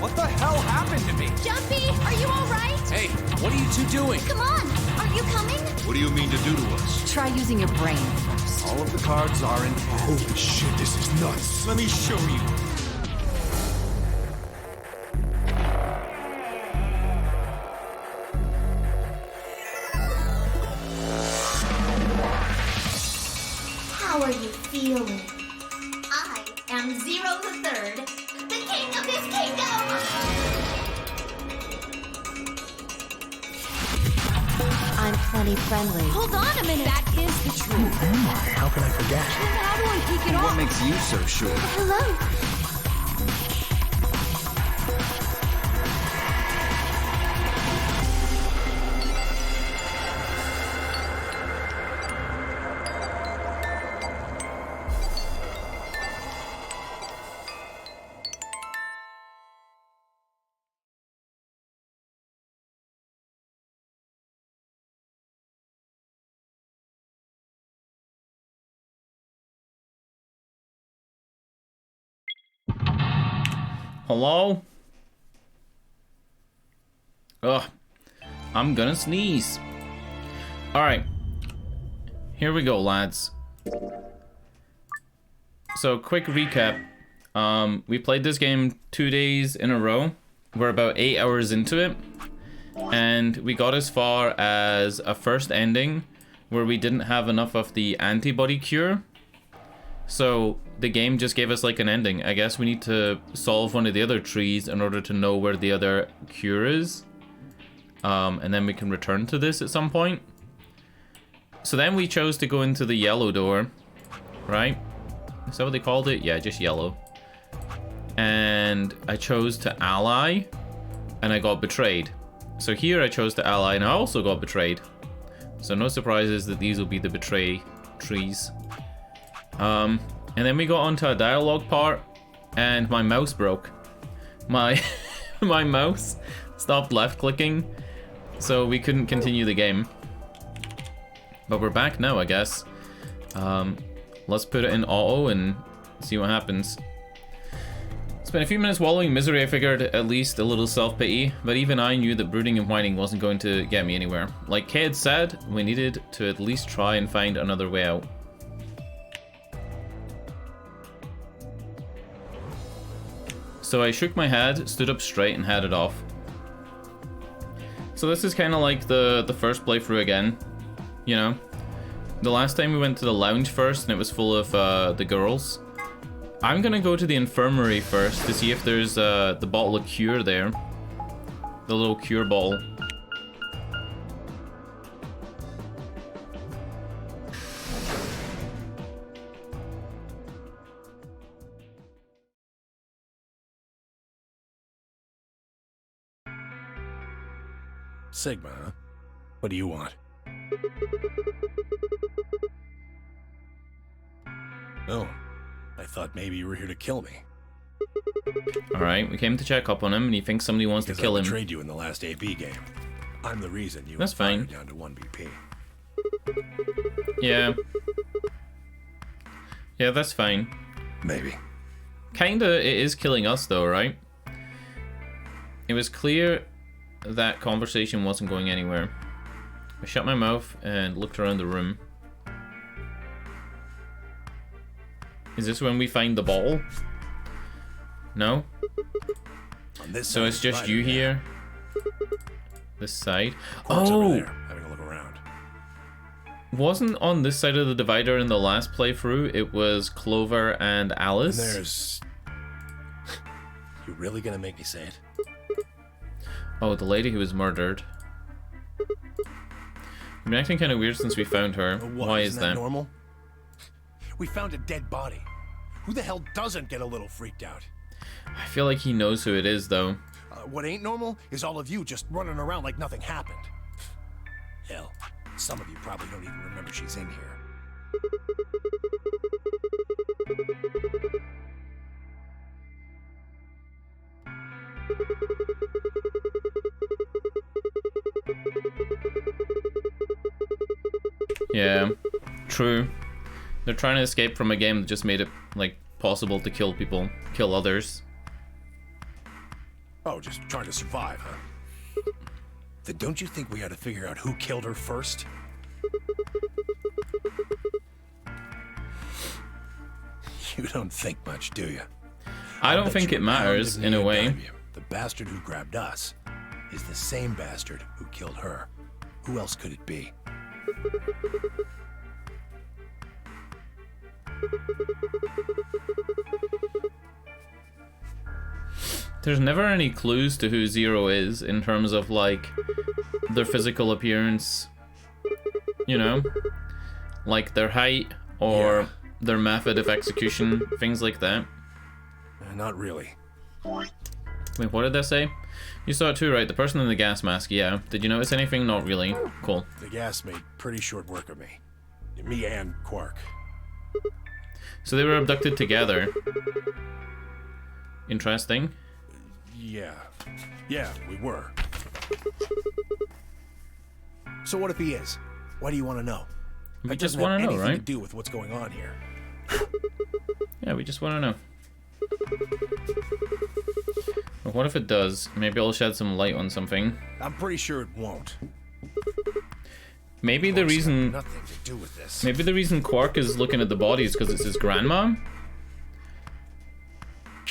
What the hell happened to me? Jumpy, are you all right? Hey, what are you two doing? Come on, aren't you coming? What do you mean to do to us? Try using your brain first. All of the cards are in hand. Holy shit, this is nuts. Let me show you. How are you feeling? I am Zero the Third, the king of this kingdom! I'm plenty friendly. Hold on a minute! That is the truth. Who am I? How can I forget? Then how do I take it What off? makes you so sure? Hello? Hello? Ugh. I'm gonna sneeze. Alright. Here we go, lads. So, quick recap. We played this game 2 days in a row. We're about 8 hours into it. And we got as far as a first ending where we didn't have enough of the antibody cure. So the game just gave us like an ending. I guess we need to solve one of the other trees in order to know where the other cure is. And then we can return to this at some point. So then we chose to go into the yellow door, right? Is that what they called it? Yeah, just yellow. And I chose to ally, and I got betrayed. So here I chose to ally, and I also got betrayed. So no surprises that these will be the betray trees. And then we got onto a dialogue part, and my mouse broke. My my mouse stopped left clicking, so we couldn't continue the game. But we're back now, I guess. Let's put it in auto and see what happens. Spent a few minutes wallowing in misery. I figured at least a little self-pity, but even I knew that brooding and whining wasn't going to get me anywhere. Like Kay had said, we needed to at least try and find another way out. So I shook my head, stood up straight, and headed off. So this is kind of like the first playthrough again, you know? The last time we went to the lounge first, and it was full of the girls. I'm gonna go to the infirmary first to see if there's the bottle of cure there. The little cure bottle. Sigma, huh? What do you want? Oh, I thought maybe you were here to kill me. Alright, we came to check up on him, and he thinks somebody wants to kill him. I betrayed you in the last AP game. I'm the reason you That's fine. down to 1 BP. Yeah. Yeah, that's fine. Maybe. Kinda, it is killing us though, right? It was clear that conversation wasn't going anywhere. I shut my mouth and looked around the room. Is this when we find the bottle? No? On this So side it's just divider, you yeah. here? This side? Corpse over Oh! there, having a look around. Wasn't on this side of the divider in the last playthrough, it was Clover and Alice? And there's... You really gonna make me say it? Oh, the lady who was murdered. I've been acting kind of weird since we found her. What, Why is isn't that? normal? We found a dead body. Who the hell doesn't get a little freaked out? I feel like he knows who it is, though. What ain't normal is all of you just running around like nothing happened. Hell, some of you probably don't even remember she's in here. Yeah, true. They're trying to escape from a game that just made it, like, possible to kill people, kill others. Oh, just trying to survive, huh? Then don't you think we ought to figure out who killed her first? You don't think much, do you? I don't think it matters, in a way. The bastard who grabbed us is the same bastard who killed her. Who else could it be? There's never any clues to who Zero is in terms of, like, their physical appearance, you know? Like their height or their method of execution, things like that. Not really. Wait, what did that say? You saw it too, right? The person in the gas mask, yeah. Did you notice anything? Not really. Cool. The gas made pretty short work of me. Me and Quark. So they were abducted together. Interesting. Yeah. Yeah, we were. So what if he is? Why do you want to know? We just want to know, right? To do with what's going on here. Yeah, we just want to know. But what if it does? Maybe I'll shed some light on something. I'm pretty sure it won't. Maybe the reason... Nothing to do with this. Maybe the reason Quark is looking at the body is because it's his grandma?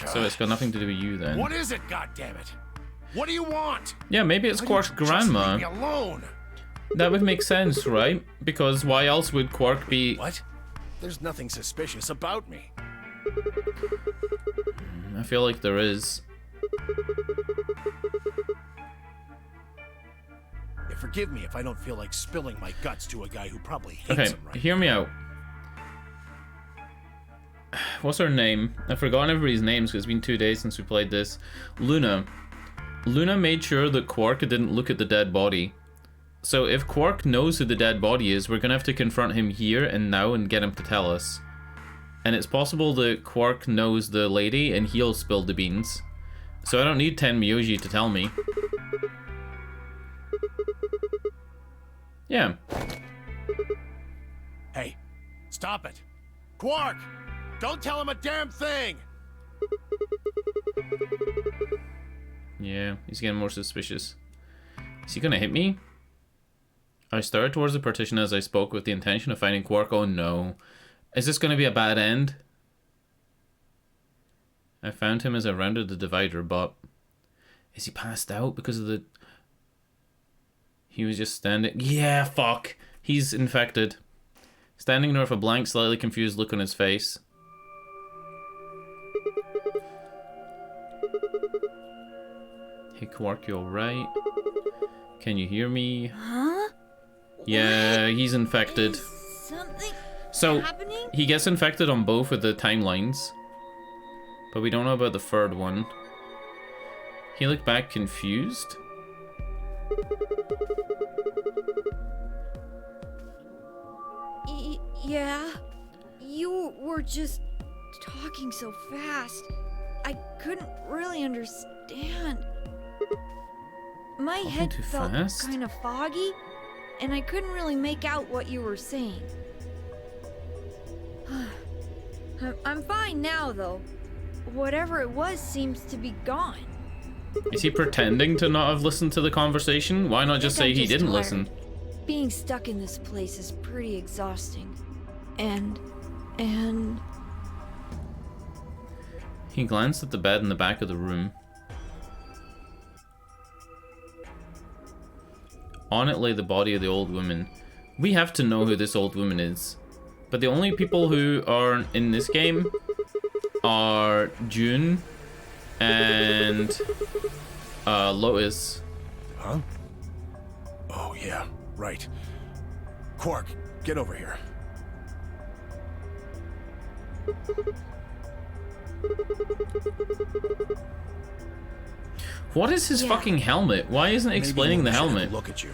So it's got nothing to do with you then. What is it, goddammit? What do you want? Yeah, maybe it's Quark's grandma. Just leave me alone. That would make sense, right? Because why else would Quark be... What? There's nothing suspicious about me. I feel like there is. Yeah, forgive me if I don't feel like spilling my guts to a guy who probably hates him right hear me out. What's her name? I've forgotten everybody's names because it's been 2 days since we played this. Luna. Luna made sure that Quark didn't look at the dead body. So if Quark knows who the dead body is, we're gonna have to confront him here and now and get him to tell us. And it's possible that Quark knows the lady and he'll spill the beans. So I don't need Ten Miyoji to tell me. Yeah. Hey, stop it. Quark! Don't tell him a damn thing! Yeah, he's getting more suspicious. Is he gonna hit me? I started towards the partition as I spoke with the intention of finding Quark. Oh no. Is this gonna be a bad end? I found him as I rounded the divider, but... Is he passed out because of the... He was just standing... Yeah, fuck! He's infected. Standing there with a blank, slightly confused look on his face. Hey Quark, you alright? Can you hear me? Huh? Yeah, he's infected. Is something So, happening? he gets infected on both of the timelines. But we don't know about the third one. He looked back confused. Yeah. You were just talking so fast. I couldn't really understand. My head too felt fast? kind of foggy, and I couldn't really make out what you were saying. I'm fine now, though. Whatever it was seems to be gone. Is he pretending to not have listened to the conversation? Why not just say he didn't listen? Being stuck in this place is pretty exhausting. And... He glanced at the bed in the back of the room. On it lay the body of the old woman. We have to know who this old woman is. But the only people who are in this game are June and Lotus. Huh? Oh, yeah, right. Quark, get over here. What is his fucking helmet? Why isn't it explaining the helmet? Look at you.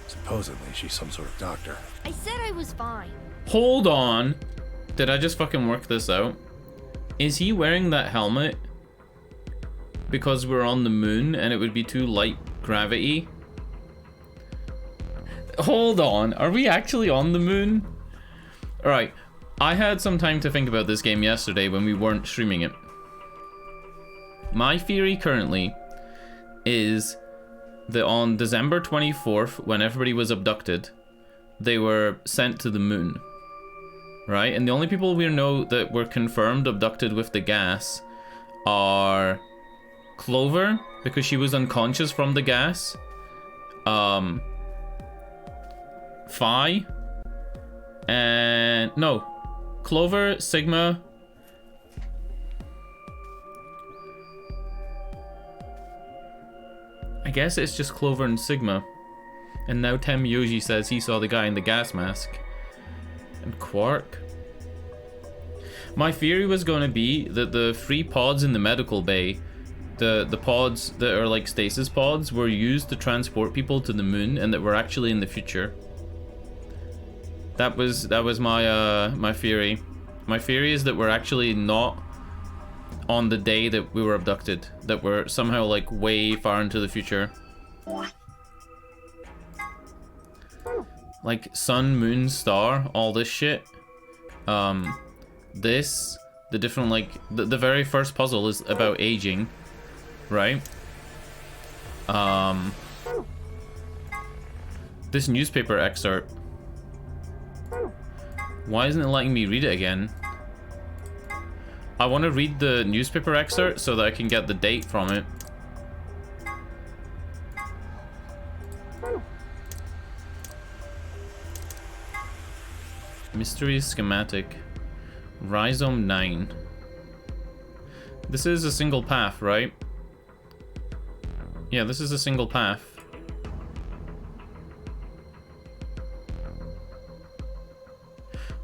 Supposedly, she's some sort of doctor. I said I was fine. Hold on. Did I just fucking work this out? Is he wearing that helmet because we're on the moon and it would be too light gravity? Hold on. Are we actually on the moon? Alright. I had some time to think about this game yesterday when we weren't streaming it. My theory currently is that on December 24th, when everybody was abducted, they were sent to the moon, right? And the only people we know that were confirmed abducted with the gas are Clover, because she was unconscious from the gas, Phi, and no, Clover, Sigma, I guess it's just Clover and Sigma. And now Tem Yoji says he saw the guy in the gas mask. And Quark. My theory was going to be that the 3 pods in the medical bay, the pods that are like stasis pods, were used to transport people to the moon, and that we're actually in the future. That was my my theory. My theory is that we're actually not on the day that we were abducted, that we're somehow like way far into the future. Like sun, moon, star, all this shit. This, the different, like, the very first puzzle is about aging, right? This newspaper excerpt. Why isn't it letting me read it again? I want to read the newspaper excerpt so that I can get the date from it. Mystery schematic. Rhizome 9. This is a single path, right? Yeah, this is a single path.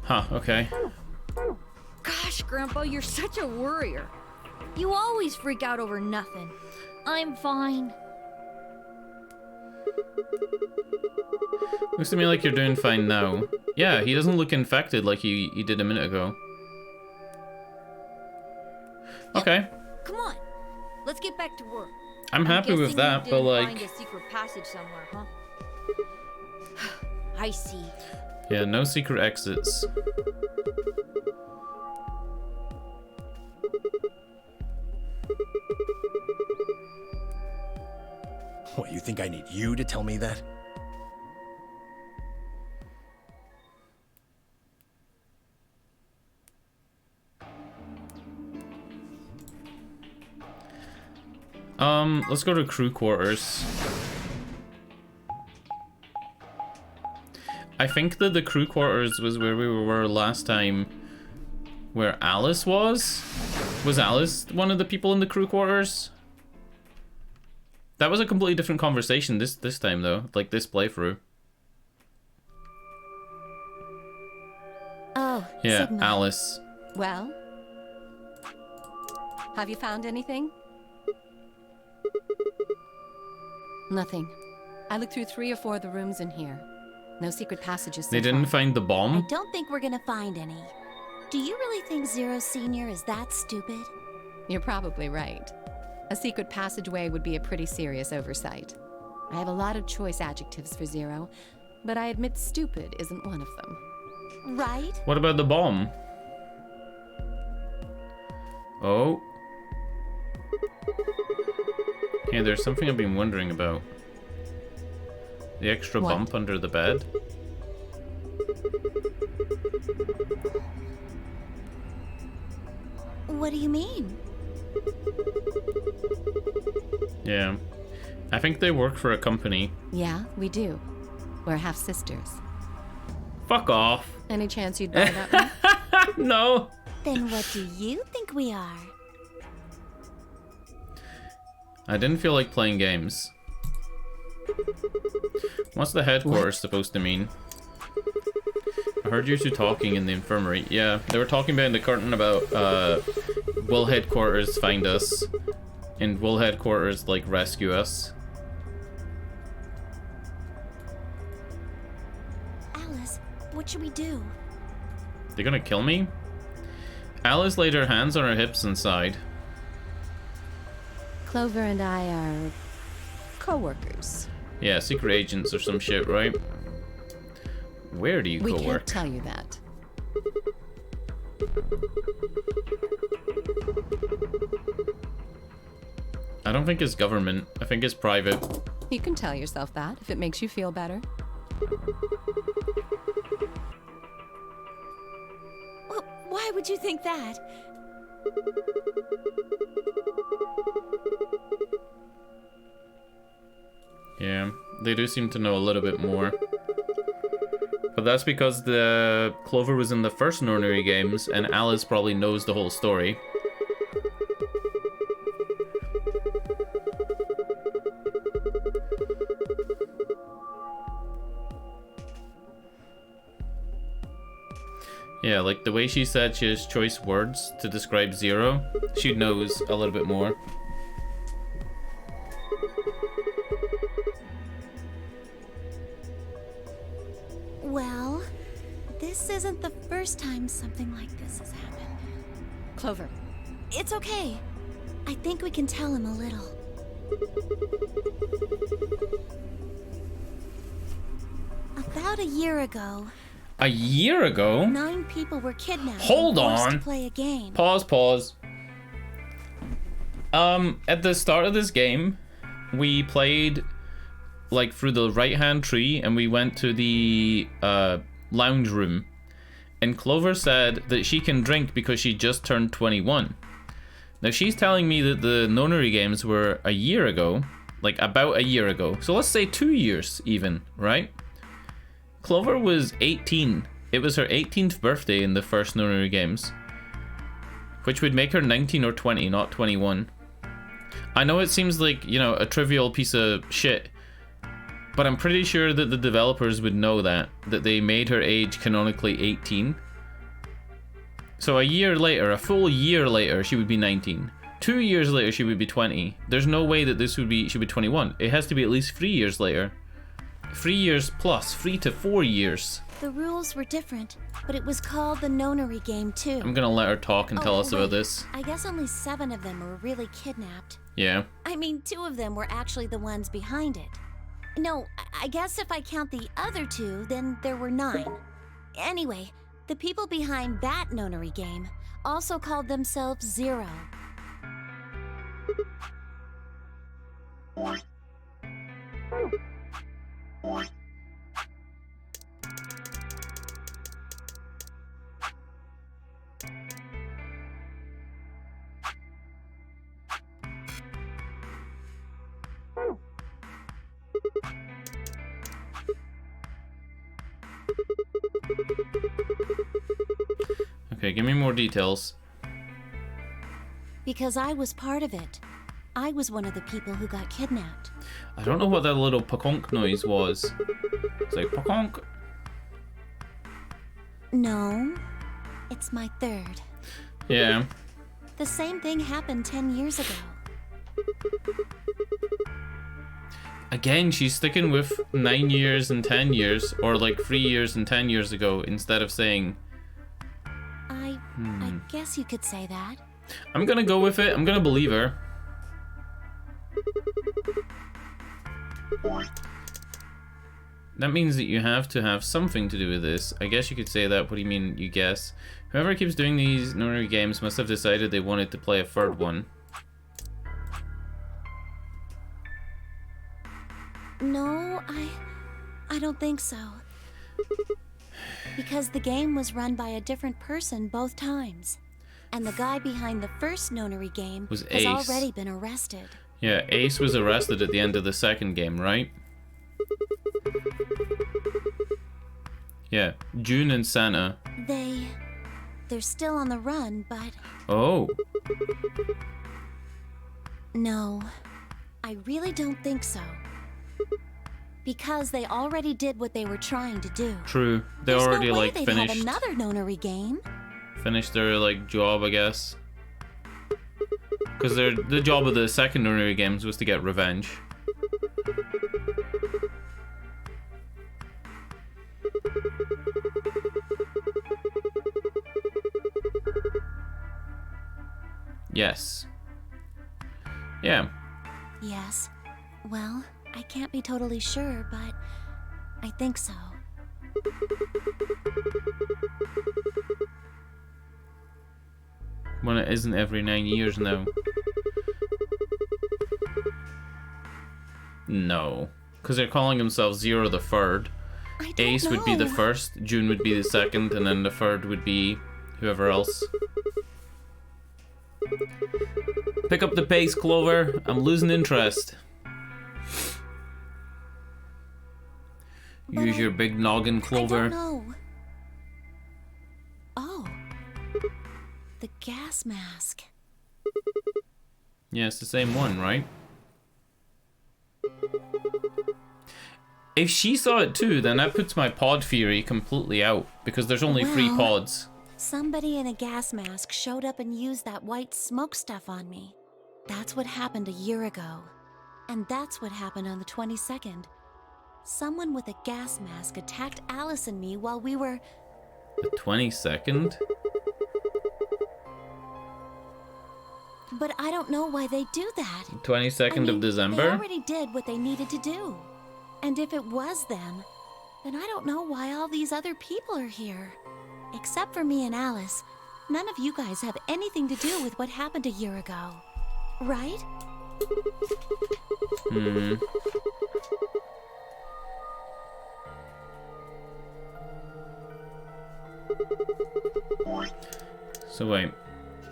Huh, okay. Gosh, Grandpa, you're such a worrier. You always freak out over nothing. I'm fine. Looks to me like you're doing fine now. Yeah, he doesn't look infected like he did a minute ago. Okay. Come on, let's get back to work. I'm happy with guessing that, you but didn't like... find a secret passage somewhere, huh? I see. Yeah, no secret exits. What, you think I need you to tell me that? Let's go to crew quarters. I think that the crew quarters was where we were last time, where Alice was? Was Alice one of the people in the crew quarters? That was a completely different conversation this time though, like this playthrough. Oh, Yeah, Sigma. Alice. Well? Have you found anything? Nothing. I looked through 3 or 4 of the rooms in here. No secret passages so They didn't far. find the I bomb? don't think we're gonna find any. Do you really think Zero Senior is that stupid? You're probably right. A secret passageway would be a pretty serious oversight. I have a lot of choice adjectives for Zero, but I admit stupid isn't one of them. Right? What about the bomb? Oh. Okay, there's something I've been wondering about. The extra What? bump under the bed. What do you mean? Yeah. I think they work for a company. Yeah, we do. We're half sisters. Fuck off. Any chance you'd buy that one? No. Then what do you think we are? I didn't feel like playing games. What's the headquarters supposed to mean? I heard you two talking in the infirmary. Yeah, they were talking behind the curtain about, will headquarters find us? And will headquarters, like, rescue us? Alice, what should we do? They're gonna kill me? Alice laid her hands on her hips and sighed. Clover and I are co-workers. Yeah, secret agents or some shit, right? Where do you We go can't work? tell you that. I don't think it's government. I think it's private. You can tell yourself that if it makes you feel better. Well, why would you think that? Yeah, they do seem to know a little bit more. But that's because the Clover was in the first nonary games, and Alice probably knows the whole story. Yeah, like the way she said she has choice words to describe Zero, she knows a little bit more. Well, this isn't the first time something like this has happened. Clover, It's okay. I think we can tell him a little. About a year ago, A year ago? 9 people were kidnapped. Hold and forced on. to play a game. Pause. At the start of this game, we played like through the right-hand tree, and we went to the lounge room. And Clover said that she can drink because she just turned 21. Now she's telling me that the nonary games were a year ago, like about a year ago. So let's say 2 years even, right? Clover was 18. It was her 18th birthday in the first nonary games, which would make her 19 or 20, not 21. I know it seems like, you know, a trivial piece of shit, but I'm pretty sure that the developers would know that they made her age canonically 18. So a year later, a full year later, she would be 19. 2 years later, she would be 20. There's no way that she would be 21. It has to be at least 3 years later. 3 years plus, 3 to 4 years. The rules were different, but it was called the nonary game too. I'm gonna let her talk and tell us about wait. this. I guess only 7 of them were really kidnapped. Yeah. I mean, 2 of them were actually the ones behind it. No, I guess if I count the other 2, then there were 9. Anyway, the people behind that nonary game also called themselves Zero. Okay, give me more details. Because I was part of it. I was one of the people who got kidnapped. I don't know what that little paconk noise was. It's like paconk. No, it's my 3rd. Yeah. The same thing happened 10 years ago. Again, she's sticking with 9 years and 10 years, or like 3 years and 10 years ago, instead of saying... I guess you could say that. I'm gonna go with it. I'm gonna believe her. That means that you have to have something to do with this. I guess you could say that. What do you mean, you guess? Whoever keeps doing these nonary games must have decided they wanted to play a 3rd one. No, I don't think so. Because the game was run by a different person both times. And the guy behind the first nonary game Was has Ace. already been arrested. Yeah, Ace was arrested at the end of the 2nd game, right? Yeah, June and Santa. They're still on the run, but Oh. no, I really don't think so. Because they already did what they were trying to do. True. They There's already no way like they'd finished have another nonary game. finished their like job, I guess. Because the job of the 2nd nonary games was to get revenge. Yes. Yeah. Yes. Well, I can't be totally sure, but I think so. When it isn't every 9 years now. No. Because they're calling themselves Zero the Third. I don't Ace would be the know. first, June would be the second, and then the third would be whoever else. Pick up the pace, Clover. I'm losing interest. But Use your big noggin, I Clover. don't know. Oh. The gas mask. Yeah, it's the same one, right? If she saw it too, then that puts my pod theory completely out, because there's only 3 Well- pods. Somebody in a gas mask showed up and used that white smoke stuff on me. That's what happened a year ago. And that's what happened on the 22nd. Someone with a gas mask attacked Alice and me while we were... The 22nd? But I don't know why they do that. 22nd I mean, of December? They already did what they needed to do. And if it was them, then I don't know why all these other people are here. Except for me and Alice, none of you guys have anything to do with what happened a year ago. Right? Hmm. So wait.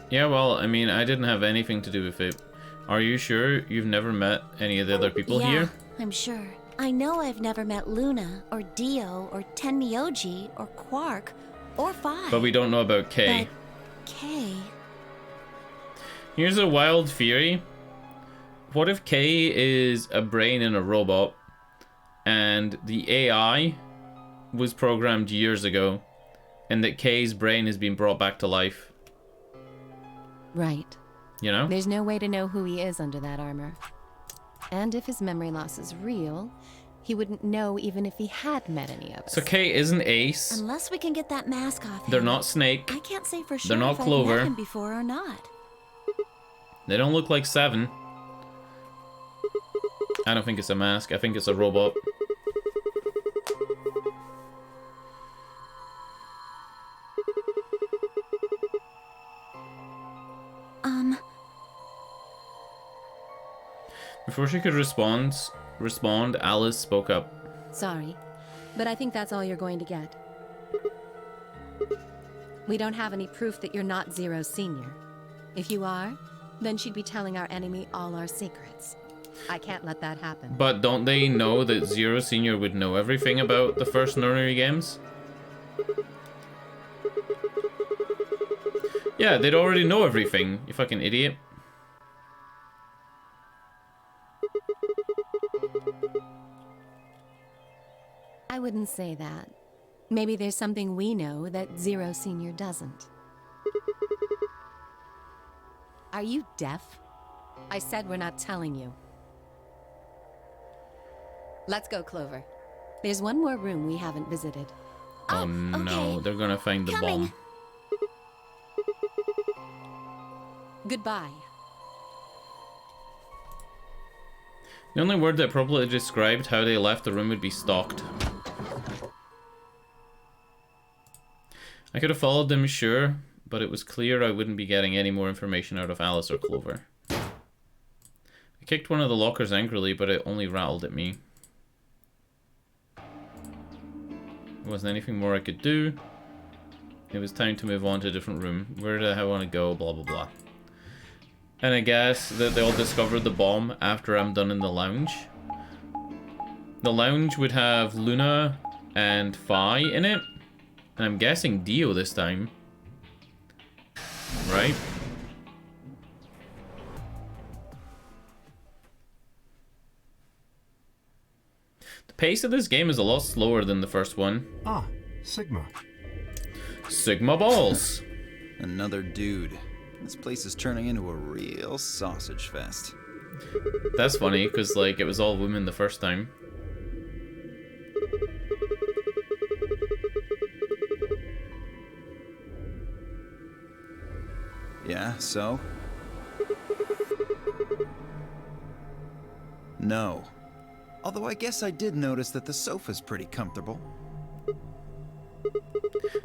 Yeah, well, I mean, I didn't have anything to do with it. Are you sure you've never met any of the other people yeah, here? I'm sure. I know I've never met Luna, or Dio, or Tenmyoji, or Quark, or Phi. But we don't know about Kay. But Kay... Here's a wild theory. What if Kay is a brain in a robot, and the AI was programmed years ago, and that Kay's brain has been brought back to life? Right. You know? There's no way to know who he is under that armor. And if his memory loss is real, he wouldn't know even if he had met any of us. So Kay isn't Ace. Unless we can get that mask off They're him. not Snake. I can't say for sure They're not if I've Clover. met him before or not. They don't look like Seven. I don't think it's a mask. I think it's a robot. Before she could respond, Alice spoke up. Sorry, but I think that's all you're going to get. We don't have any proof that you're not Zero Senior. If you are, then she'd be telling our enemy all our secrets. I can't let that happen. But don't they know that Zero Senior would know everything about the first nonary games? Yeah, they'd already know everything, you fucking idiot. I wouldn't say that. Maybe there's something we know that Zero Senior doesn't. Are you deaf? I said we're not telling you. Let's go, Clover. There's one more room we haven't visited. Oh no, okay. they're gonna find the Coming. bomb. Goodbye. The only word that properly described how they left the room would be stalked. I could have followed them, sure, but it was clear I wouldn't be getting any more information out of Alice or Clover. I kicked one of the lockers angrily, but it only rattled at me. There wasn't anything more I could do. It was time to move on to a different room. Where do I want to go? Blah, blah, blah. And I guess that they all discovered the bomb after I'm done in the lounge. The lounge would have Luna and Phi in it. And I'm guessing Dio this time. Right? The pace of this game is a lot slower than the first one. Ah, Sigma. Sigma balls. Another dude. This place is turning into a real sausage fest. That's funny, because like it was all women the first time. Yeah, so? No. Although I guess I did notice that the sofa's pretty comfortable.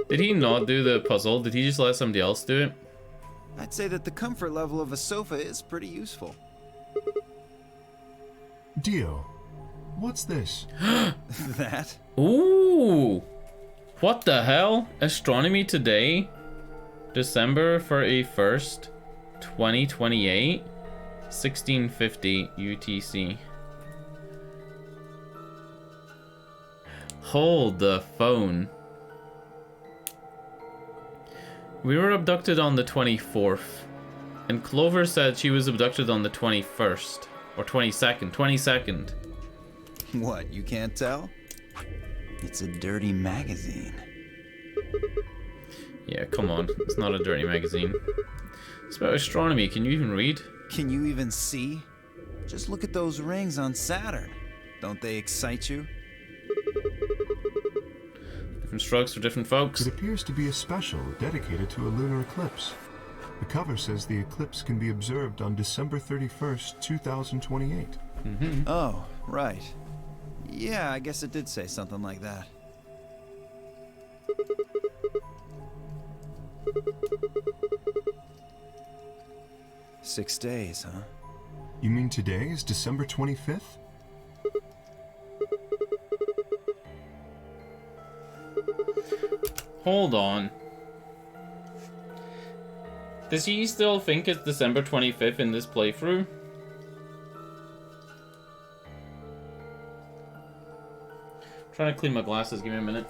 Did he not do the puzzle? Did he just let somebody else do it? I'd say that the comfort level of a sofa is pretty useful. Dio, What's this? That? Ooh! What the hell? Astronomy Today, December 31st, 2028, 1650 UTC. Hold the phone. We were abducted on the 24th, and Clover said she was abducted on the 21st, or 22nd, 22nd. What, you can't tell? It's a dirty magazine. Yeah, come on, it's not a dirty magazine. It's about astronomy, can you even read? Can you even see? Just look at those rings on Saturn. Don't they excite you? Different strokes for different folks. It appears to be a special dedicated to a lunar eclipse. The cover says the eclipse can be observed on December 31st, 2028. Oh, right. Yeah, I guess it did say something like that. Six days, huh? You mean today is December 25th? Hold on. Does he still think it's December 25th in this playthrough? Trying to clean my glasses, give me a minute.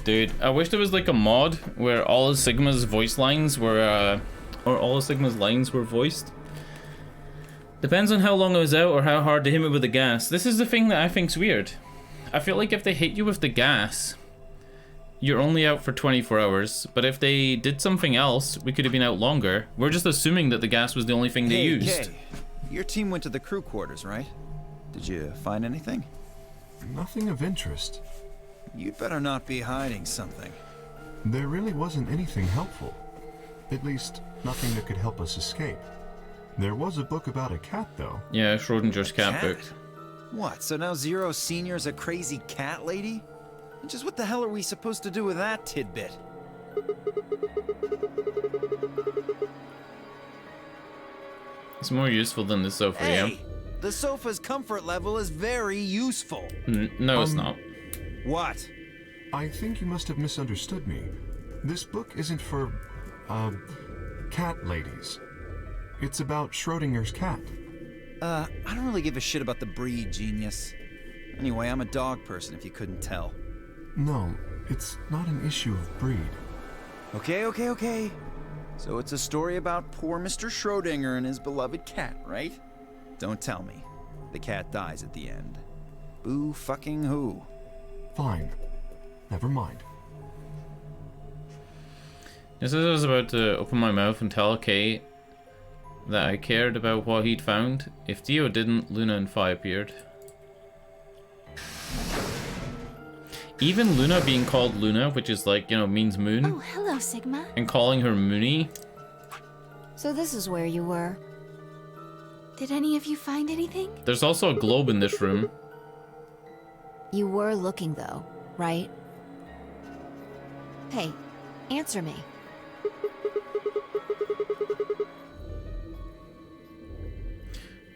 Dude, I wish there was like a mod where all of Sigma's voice lines were, or all of Sigma's lines were voiced. Depends on how long I was out or how hard they hit me with the gas. This is the thing that I think's weird. I feel like if they hit you with the gas, you're only out for 24 hours. But if they did something else, we could have been out longer. We're just assuming that the gas was the only thing they used. Hey, your team went to the crew quarters, right? Did you find anything? Nothing of interest. You'd better not be hiding something. There really wasn't anything helpful. At least, nothing that could help us escape. There was a book about a cat, though. Yeah, Schrodinger's cat book. What, so now Zero Senior's a crazy cat lady? And just what the hell are we supposed to do with that tidbit? It's more useful than the sofa, Hey, yeah? the sofa's comfort level is very useful. No, it's not. What? I think you must have misunderstood me. This book isn't for, cat ladies. It's about Schrodinger's cat. I don't really give a shit about the breed, genius. Anyway, I'm a dog person, if you couldn't tell. No, it's not an issue of breed. Okay. So it's a story about poor Mr. Schrodinger and his beloved cat, right? Don't tell me. The cat dies at the end. Boo fucking who? Fine. Never mind. Just as I was about to open my mouth and tell Kay that I cared about what he'd found, if Dio didn't, Luna and Phi appeared. Even Luna being called Luna, which is like, you know, means moon. Oh, hello, Sigma. And calling her Moony. So this is where you were. Did any of you find anything? There's also a globe in this room. You were looking, though, right? Hey, answer me.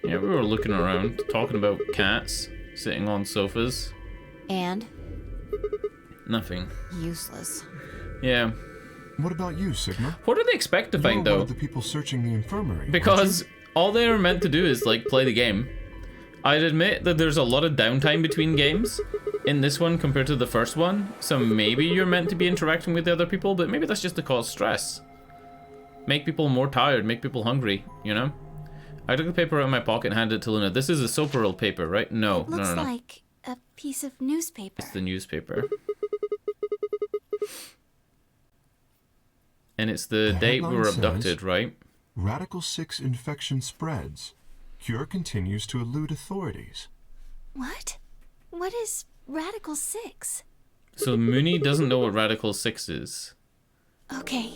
Yeah, we were looking around, talking about cats, sitting on sofas. And? Nothing. Useless. Yeah. What about you, Sigma? What do they expect to find, You're though? one of the people searching the infirmary. Because all they were meant to do is, like, play the game. I'd admit that there's a lot of downtime between games in this one compared to the first one, so maybe you're meant to be interacting with the other people, but maybe that's just to cause stress. Make people more tired, make people hungry, you know? I took the paper out of my pocket and handed it to Luna. This is a soap roll paper, right? No, It looks no. like a piece of newspaper. It's the newspaper. And it's the date we were headline abducted, says, right? Radical 6 infection spreads. Cure continues to elude authorities. What? What is Radical 6? So Mooney doesn't know what Radical 6 is. Okay.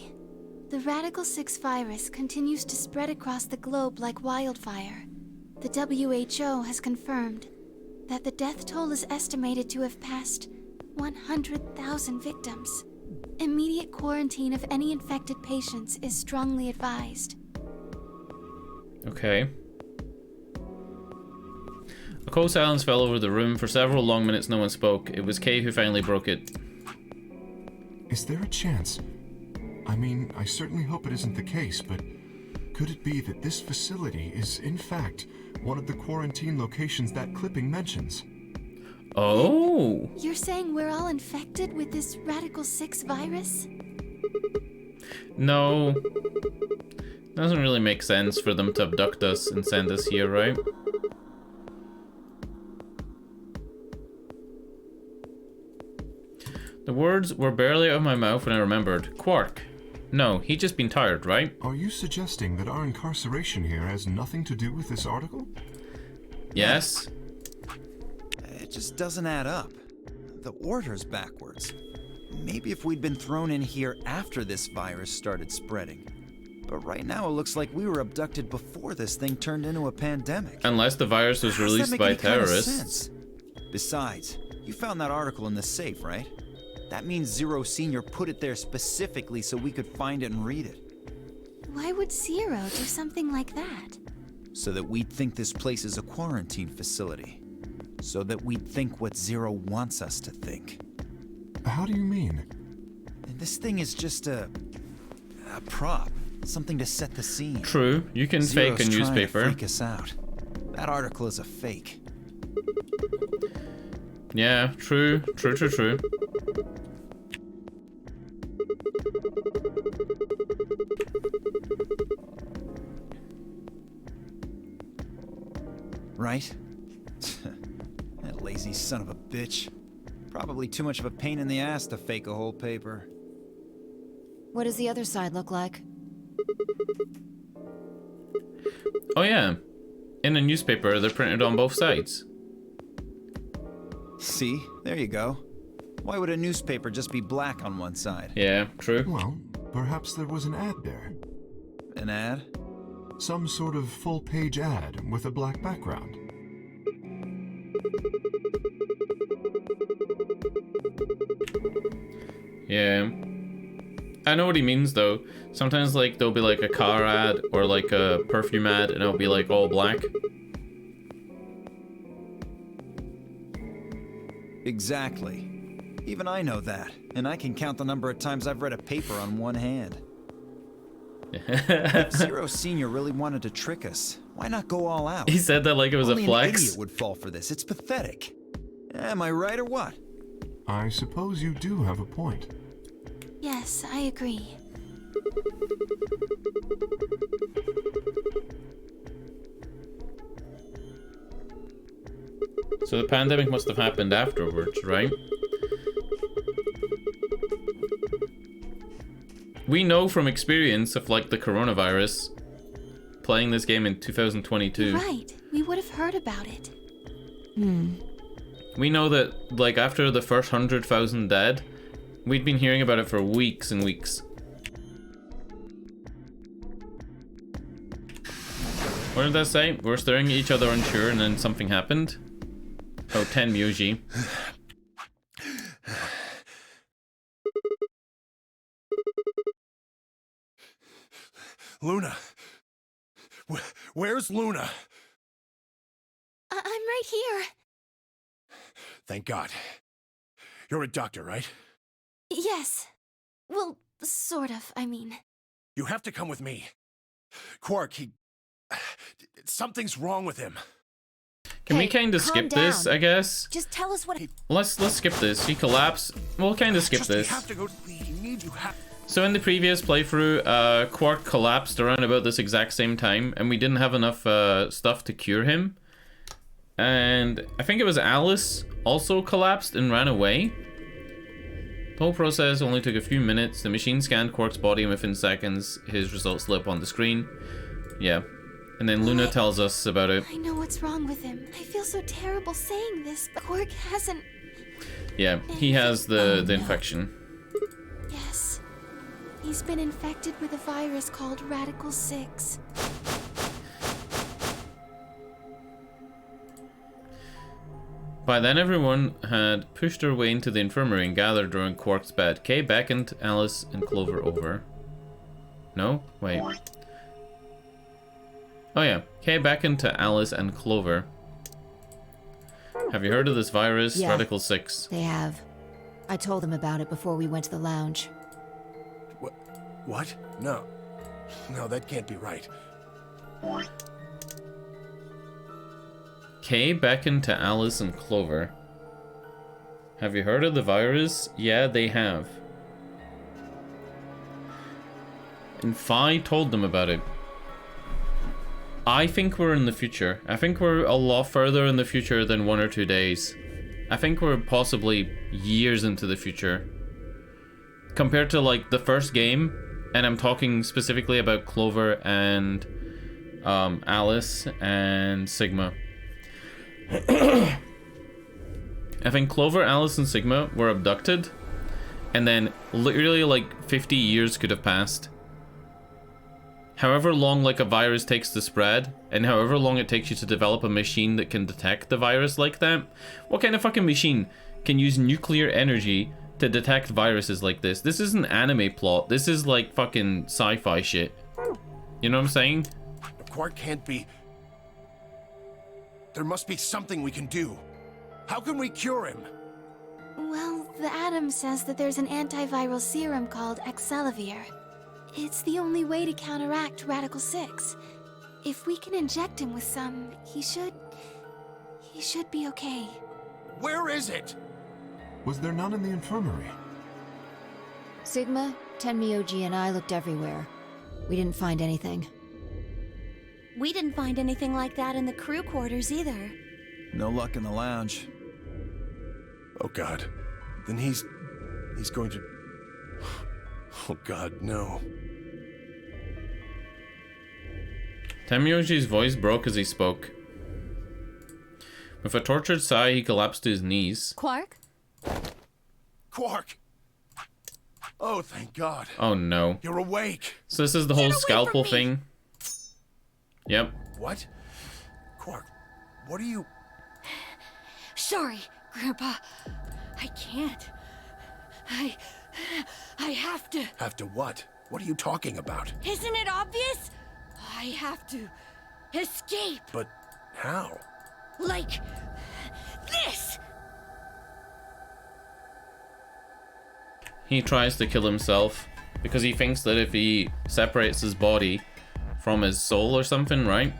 The Radical 6 virus continues to spread across the globe like wildfire. The WHO has confirmed that the death toll is estimated to have passed 100,000 victims. Immediate quarantine of any infected patients is strongly advised. Okay. A cold silence fell over the room. For several long minutes no one spoke. It was Kay who finally broke it. Is there a chance? I mean, I certainly hope it isn't the case, but could it be that this facility is, in fact, one of the quarantine locations that clipping mentions? Oh! You're saying we're all infected with this Radical 6 virus? No. Doesn't really make sense for them to abduct us and send us here, right? The words were barely out of my mouth when I remembered. Quark. No, he'd just been tired, right? Are you suggesting that our incarceration here has nothing to do with this article? Yes. It just doesn't add up. The order's backwards. Maybe if we'd been thrown in here after this virus started spreading. But right now it looks like we were abducted before this thing turned into a pandemic. Unless the virus was released by terrorists. Besides, you found that article in the safe, right? That means Zero Senior put it there specifically so we could find it and read it. Why would Zero do something like that? So that we'd think this place is a quarantine facility. So that we'd think what Zero wants us to think. How do you mean? And this thing is just a prop. Something to set the scene. True, you can Zero's fake a newspaper. Trying to freak us out. That article is a fake. Yeah, true. Right? That lazy son of a bitch. Probably too much of a pain in the ass to fake a whole paper. What does the other side look like? Oh yeah. In a newspaper, they're printed on both sides. See? There you go. Why would a newspaper just be black on one side? Yeah, true. Well, perhaps there was an ad there. An ad? Some sort of full-page ad with a black background. Yeah. I know what he means though. Sometimes like there'll be like a car ad or like a perfume ad and it'll be like all black. Exactly. Even I know that, and I can count the number of times I've read a paper on one hand. If Zero Senior really wanted to trick us, why not go all out? He said that like it was Only a flex. An idiot would fall for this. It's pathetic. Am I right or what? I suppose you do have a point. Yes, I agree. So the pandemic must have happened afterwards, right? We know from experience of like the coronavirus, playing this game in 2022. You're right, we would have heard about it. We know that like after the first 100,000 dead, we'd been hearing about it for weeks and weeks. What did that say? We're staring at each other unsure and then something happened? Oh, 10 Muji. Luna. Where's Luna? I'm right here. Thank God. You're a doctor, right? Yes. Well, sort of, I mean. You have to come with me. Quark, something's wrong with him. Can we kind of skip this, I guess? Just tell us what. Let's skip this. He collapsed. We'll kind of skip this. You have to go. You have. So in the previous playthrough, Quark collapsed around about this exact same time, and we didn't have enough stuff to cure him. And I think it was Alice also collapsed and ran away. The whole process only took a few minutes. The machine scanned Quark's body, and within seconds, his results lit up on the screen. Yeah. And then Luna tells us about it. I know what's wrong with him. I feel so terrible saying this, but Quark hasn't... Yeah, he has the infection. Yes. He's been infected with a virus called Radical 6. By then, everyone had pushed their way into the infirmary and gathered around Quark's bed. Kay beckoned Alice and Clover over. No? Wait. Oh yeah, Kay beckoned to Alice and Clover. Have you heard of this virus, Yeah, Radical 6? They have. I told them about it before we went to the lounge. What? No. No, that can't be right. Kay beckoned to Alice and Clover. Have you heard of the virus? Yeah, they have. And Phi told them about it. I think we're in the future. I think we're a lot further in the future than 1 or 2 days. I think we're possibly years into the future. Compared to like the first game, and I'm talking specifically about Clover and Alice and Sigma. I think Clover, Alice, and Sigma were abducted, and then literally like 50 years could have passed. However long like a virus takes to spread, and however long it takes you to develop a machine that can detect the virus like that. What kind of fucking machine can use nuclear energy to detect viruses like this? This is an anime plot. This is like fucking sci-fi shit. You know what I'm saying? Quark can't be... There must be something we can do. How can we cure him? Well, the Atom says that there's an antiviral serum called Excelavir. It's the only way to counteract Radical 6. If we can inject him with some, he should be okay. Where is it? Was there none in the infirmary? Sigma, Tenmyoji, and I looked everywhere. We didn't find anything. We didn't find anything like that in the crew quarters either. No luck in the lounge. Oh God. Then he's going to... Oh God, no. Tenmyoji's voice broke as he spoke. With a tortured sigh, he collapsed to his knees. Quark? Quark! Oh, thank God. Oh no. You're awake. So this is the whole scalpel thing? Yep. What? Quark, what are you... Sorry, Grandpa. I can't. I have to. Have to what? What are you talking about? Isn't it obvious? I have to escape. But how? Like this. He tries to kill himself because he thinks that if he separates his body from his soul or something, right?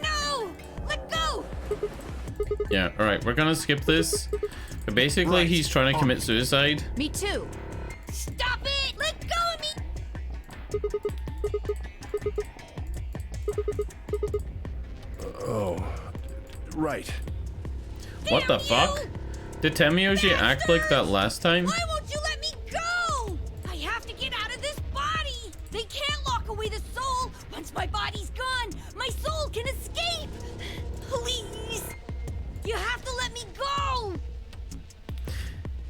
No! Let go! Yeah, alright, we're gonna skip this. But basically, he's trying to commit suicide. Me too. Stop it! Let go of me! Oh, right. What the fuck? Did Tenmyoji act like that last time? Why won't you let me go? I have to get out of this body. They can't lock away the soul. Once my body's gone, my soul can escape. Please. You have to let me go.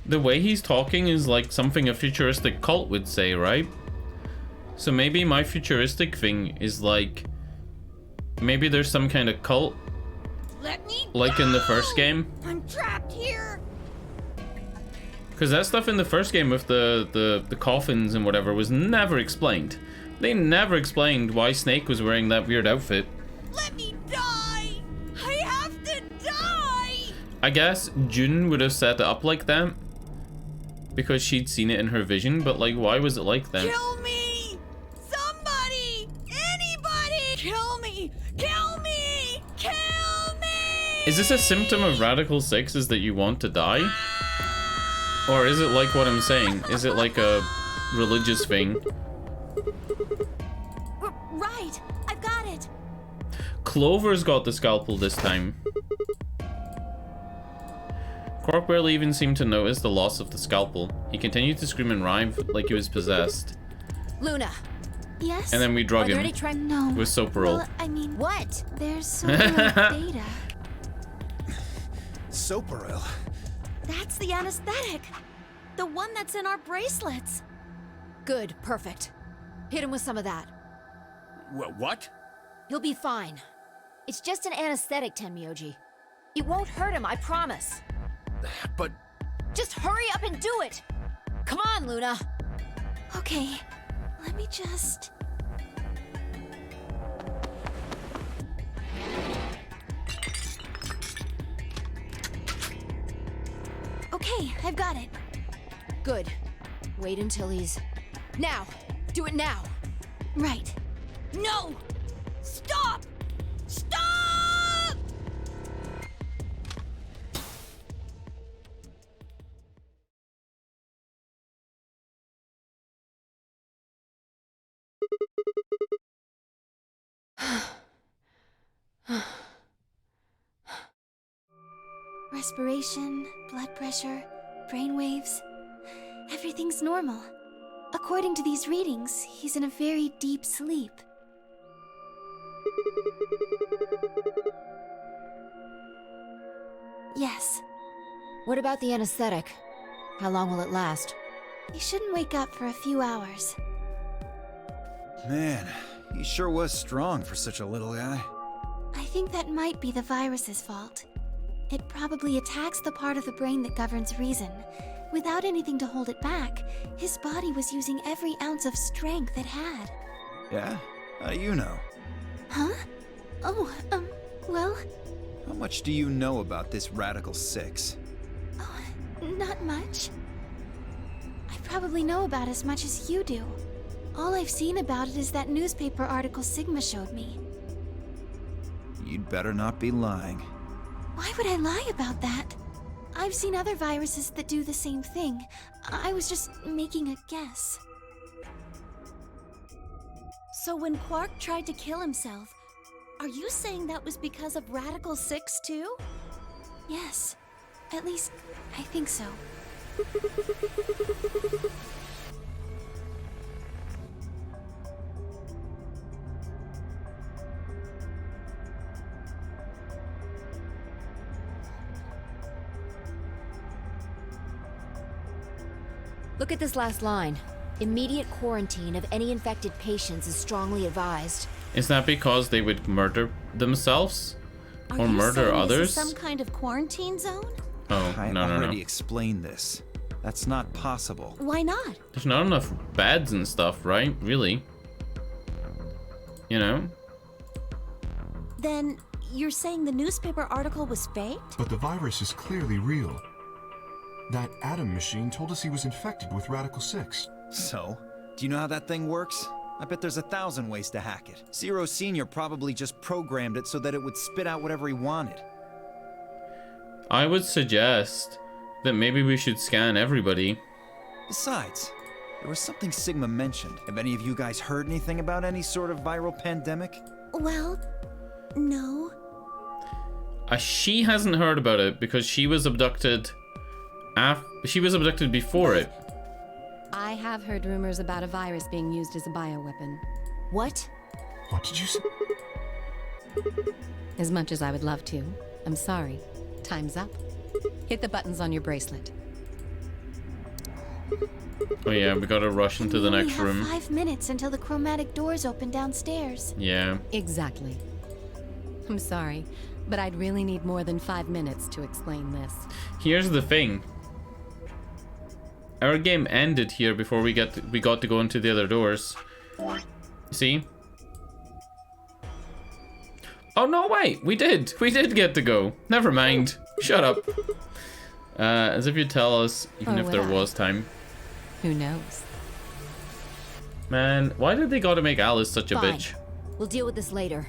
The way he's talking is like something a futuristic cult would say, right? So maybe my futuristic thing is like... Maybe there's some kind of cult. Let me like go. In the first game. I'm trapped here. Because that stuff in the first game with the coffins and whatever was never explained. They never explained why Snake was wearing that weird outfit. Let me die. I have to die. I guess June would have set it up like that because she'd seen it in her vision, but like, why was it like that? Kill me! Somebody! Anybody! Kill me! Kill me! Kill me! Is this a symptom of Radical 6 is that you want to die? Or is it like what I'm saying? Is it like a religious thing? Right, I've got it. Clover's got the scalpel this time. Quark barely even seemed to notice the loss of the scalpel. He continued to scream and writhe like he was possessed. Luna. Yes? And then we drug him No. with Soparol. Well, I mean... What? There's so little data. Soparil? That's the anesthetic. The one that's in our bracelets. Good, perfect. Hit him with some of that. What? You'll be fine. It's just an anesthetic, Tenmyoji. It won't hurt him, I promise. But... Just hurry up and do it! Come on, Luna! Okay, let me just... Okay, I've got it. Good. Wait until he's... Now! Do it now! Right. No! Stop! Stop! Respiration, blood pressure, brain waves. Everything's normal. According to these readings, he's in a very deep sleep. Yes. What about the anesthetic? How long will it last? He shouldn't wake up for a few hours. Man, he sure was strong for such a little guy. I think that might be the virus's fault. It probably attacks the part of the brain that governs reason. Without anything to hold it back, his body was using every ounce of strength it had. Yeah? How do you know? Huh? Oh, well... How much do you know about this Radical 6? Oh, not much. I probably know about as much as you do. All I've seen about it is that newspaper article Sigma showed me. You'd better not be lying. Why would I lie about that? I've seen other viruses that do the same thing. I was just making a guess. So when Quark tried to kill himself, are you saying that was because of Radical 6 too? Yes. At least, I think so. Look at this last line. Immediate quarantine of any infected patients is strongly advised. Is that because they would murder themselves? Are Or you murder saying others? This is some kind of quarantine zone? Oh, I no. already explained this. That's not possible. Why not? There's not enough beds and stuff, right? Really? You know? Then you're saying the newspaper article was faked? But the virus is clearly real. That Atom machine told us he was infected with Radical 6. So, do you know how that thing works? I bet there's 1,000 ways to hack it. Zero Senior probably just programmed it so that it would spit out whatever he wanted. I would suggest that maybe we should scan everybody. Besides, there was something Sigma mentioned. Have any of you guys heard anything about any sort of viral pandemic? Well, no. She hasn't heard about it because she was abducted. She was abducted before it. I have heard rumors about a virus being used as a bioweapon. What? What did you say? As much as I would love to, I'm sorry. Time's up. Hit the buttons on your bracelet. Oh yeah, we gotta rush into the next We room. have 5 minutes until the chromatic doors open downstairs. Yeah. Exactly. I'm sorry, but I'd really need more than 5 minutes to explain this. Here's the thing. Our game ended here before we got to go into the other doors. See? Oh no, wait, we did get to go. Never mind. Shut up. As if you tell us, even Or if would there I? was time. Who knows? Man, why did they gotta make Alice such a Fine. bitch? We'll deal with this later.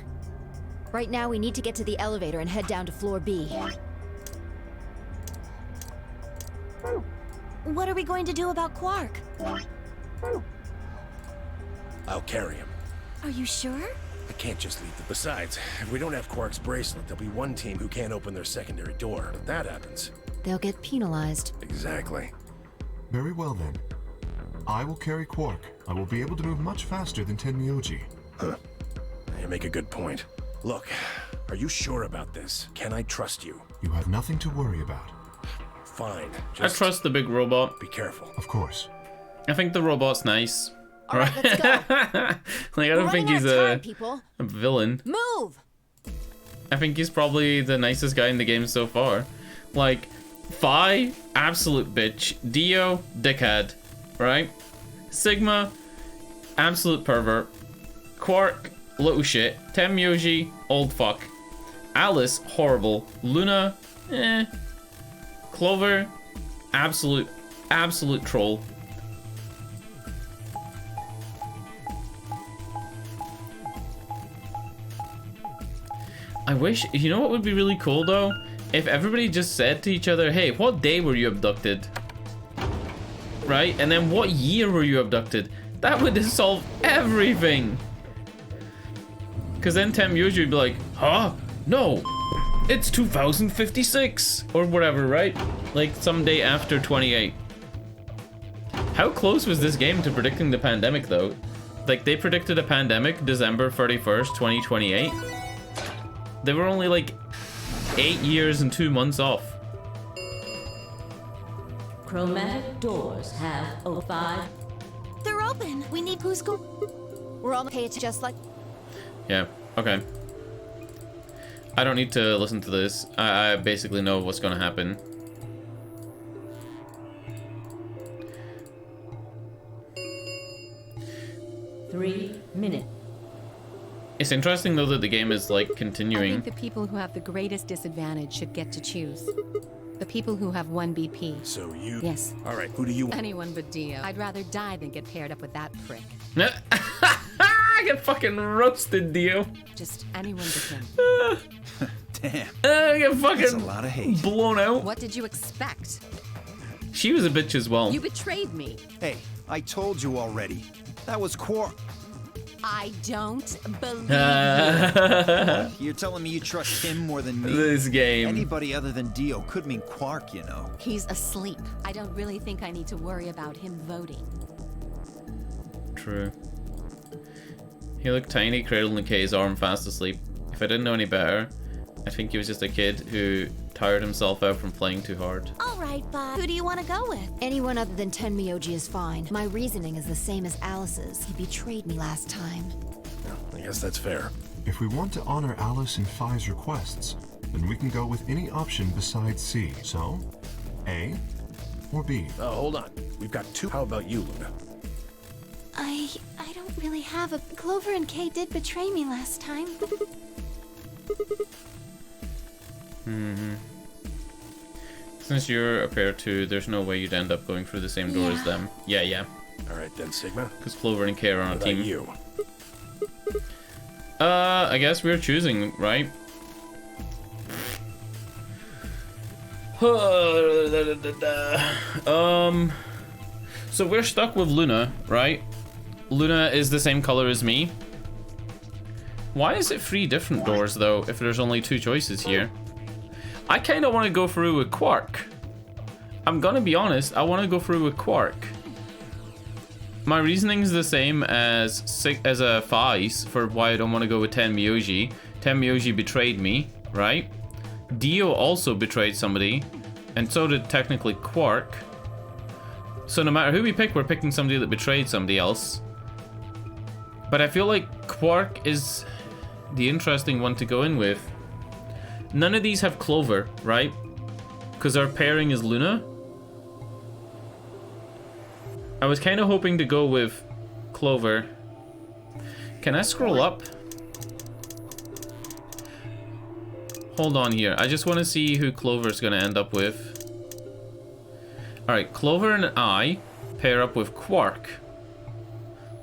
Right now, we need to get to the elevator and head down to floor B. What are we going to do about Quark? I'll carry him. Are you sure? I can't just leave them. Besides, if we don't have Quark's bracelet, there'll be one team who can't open their secondary door. If that happens... They'll get penalized. Exactly. Very well then. I will carry Quark. I will be able to move much faster than Tenmyoji. Huh. You make a good point. Look, Are you sure about this? Can I trust you? You have nothing to worry about. Fine. I trust the big robot. Be careful. Of course. I think the robot's nice. All right, let's go. Like, I don't think he's a villain. Move! I think he's probably the nicest guy in the game so far. Like, Phi, absolute bitch. Dio, dickhead. Right? Sigma, absolute pervert. Quark, little shit. Tenmyoji, old fuck. Alice, horrible. Luna, eh. Clover, absolute troll. I wish, you know what would be really cool though? If everybody just said to each other, hey, what day were you abducted? Right? And then what year were you abducted? That would solve everything. Because then Tenmyoji would be like, huh? No, it's 2056 or whatever, right? Like someday after 28. How close was this game to predicting the pandemic though? Like they predicted a pandemic December 31st, 2028. They were only like 8 years and 2 months off. Chromatic doors have 05. They're open. We need who's go. We're on the page just like. Yeah, okay. I don't need to listen to this. I basically know what's gonna happen. Three minutes. It's interesting though that the game is like I continuing. think the people who have the greatest disadvantage should get to choose. The people who have 1 BP. So you... Yes. All right, who do you want? Anyone but Dio. I'd rather die than get paired up with that prick. I get fucking roasted, Dio. Just anyone but him. Damn. I get fucking That's a lot of hate. blown out. What did you expect? She was a bitch as well. You betrayed me. Hey, I told you already. That was Quark. I don't believe You're telling me you trust him more than me? This game. Anybody other than Dio could mean Quark, you know. He's asleep. I don't really think I need to worry about him voting. True. He looked tiny, cradled in Kay's arm, fast asleep. If I didn't know any better, I think he was just a kid who tired himself out from playing too hard. All right, but who do you want to go with? Anyone other than Tenmyoji is fine. My reasoning is the same as Alice's. He betrayed me last time. I guess that's fair. If we want to honor Alice and Phi's requests, then we can go with any option besides C. So, A or B? Hold on. We've got two. How about you, Luna? I don't really have a... Clover and Kay did betray me last time. Since you're a pair too, there's no way you'd end up going through the same door as them. Yeah. All right then, Sigma. Because Clover and Kay are on a What team. about you? I guess we're choosing, right? So we're stuck with Luna, right? Luna is the same color as me. Why is it 3 different doors though, if there's only 2 choices here? I kind of want to go through with Quark. I'm gonna be honest, I want to go through with Quark. My reasoning is the same as a Phai's for why I don't want to go with Tenmyoji. Tenmyoji betrayed me, right? Dio also betrayed somebody, and so did technically Quark. So no matter who we pick, we're picking somebody that betrayed somebody else. But I feel like Quark is the interesting one to go in with. None of these have Clover, right? Because our pairing is Luna. I was kind of hoping to go with Clover. Can I scroll up? Hold on here. I just want to see who Clover's going to end up with. Alright, Clover and I pair up with Quark.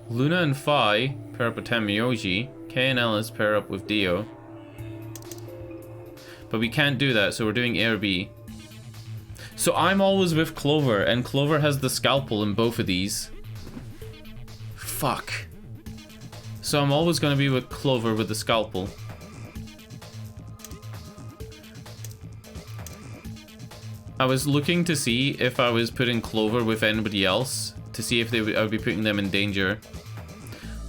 Luna and Phi pair up with Tenmyoji. Kay and Alice pair up with Dio. But we can't do that, so we're doing A or B. So I'm always with Clover, and Clover has the scalpel in both of these. Fuck. So I'm always going to be with Clover with the scalpel. I was looking to see if I was putting Clover with anybody else, to see if I would be putting them in danger.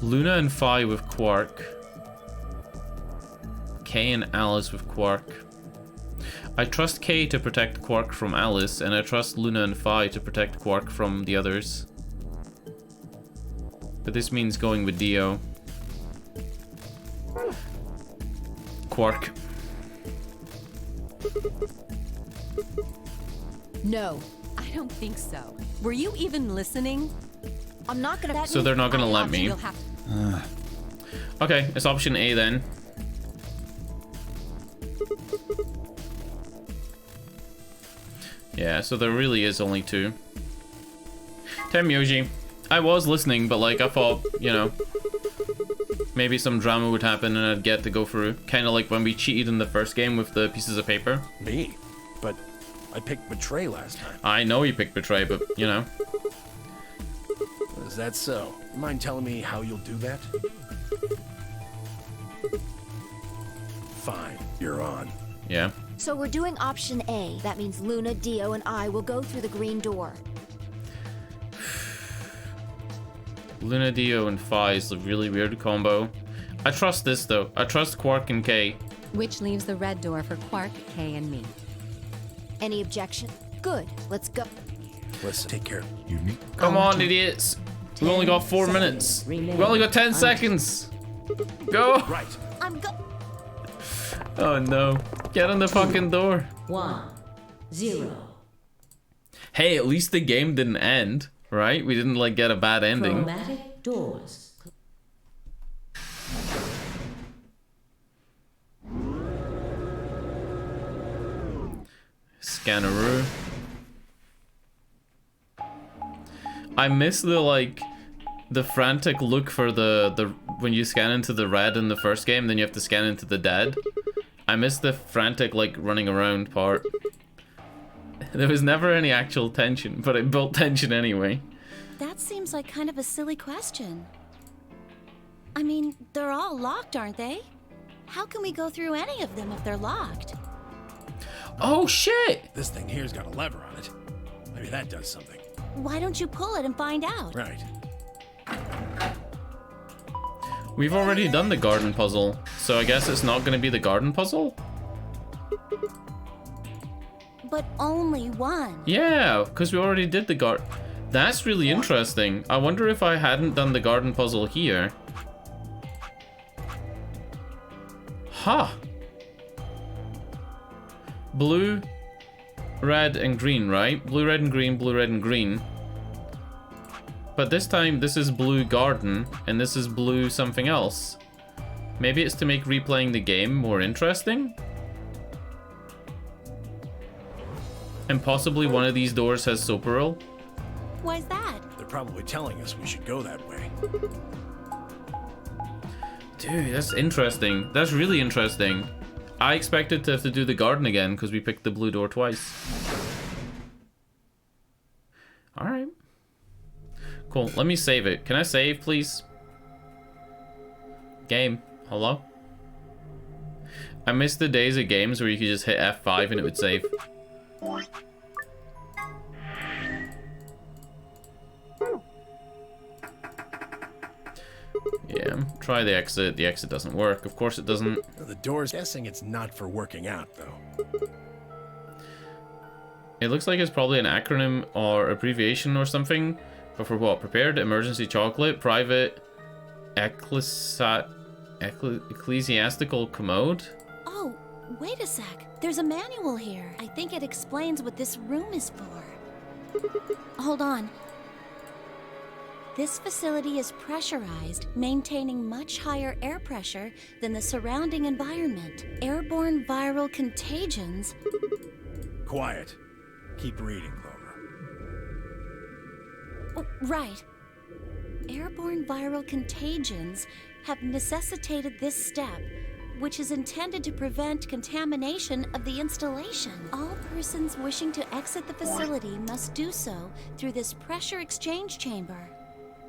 Luna and Phi with Quark. Kay and Alice with Quark. I trust Kay to protect Quark from Alice, and I trust Luna and Phi to protect Quark from the others. But this means going with Dio. Quark. No. I don't think so. Were you even listening? I'm not gonna... So they're not gonna let me. You'll have to... Okay, it's option A then. Yeah, so there really is only 2. Temyoji, I was listening, but like I thought, you know, maybe some drama would happen and I'd get to go through. Kind of like when we cheated in the first game with the pieces of paper. Me? But I picked Betray last time. I know you picked Betray, but you know. Is that so? You mind telling me how you'll do that? Fine, you're on. Yeah. So we're doing option A. That means Luna, Dio, and I will go through the green door. Luna, Dio, and Phi is a really weird combo. I trust this though. I trust Quark and Kay. Which leaves the red door for Quark, Kay, and me. Any objection? Good. Let's go. Listen, take care. You need. Come on, idiots. We only got 4 minutes. We only got 10 seconds. Go. Right. I'm go. Oh no. Get on the fucking door. 1, 0. Hey, at least the game didn't end, right? We didn't like get a bad ending. Chromatic doors. Scanneroo. I miss the like the frantic look for the when you scan into the red in the first game, then you have to scan into the dead. I miss the frantic like running around part. There was never any actual tension, but it built tension anyway. That seems like kind of a silly question. I mean, they're all locked, aren't they? How can we go through any of them if they're locked? Oh shit! This thing here's got a lever on it. Maybe that does something. Why don't you pull it and find out? Right. We've already done the garden puzzle, so I guess it's not gonna be the garden puzzle? But only one. Yeah, because we already did the garden. That's really interesting. I wonder if I hadn't done the garden puzzle here. Huh. Blue, red, and green, right? Blue, red, and green, blue, red, and green. But this time, this is blue garden, and this is blue something else. Maybe it's to make replaying the game more interesting? And possibly one of these doors has Soparil? Why's that? They're probably telling us we should go that way. Dude, that's interesting. That's really interesting. I expected to have to do the garden again because we picked the blue door twice. Alright. Cool, let me save it. Can I save, please? Game. Hello? I miss the days of games where you could just hit F5 and it would save. Yeah, try the exit. The exit doesn't work. Of course it doesn't. The door's guessing it's not for working out, though. It looks like it's probably an acronym or abbreviation or something. But for what? Prepared emergency chocolate, private ecclesiastical commode? Oh, wait a sec. There's a manual here. I think it explains what this room is for. Hold on. This facility is pressurized, maintaining much higher air pressure than the surrounding environment. Airborne viral contagions. Quiet. Keep reading, Clover. Oh, right. Airborne viral contagions have necessitated this step, which is intended to prevent contamination of the installation. All persons wishing to exit the facility must do so through this pressure exchange chamber.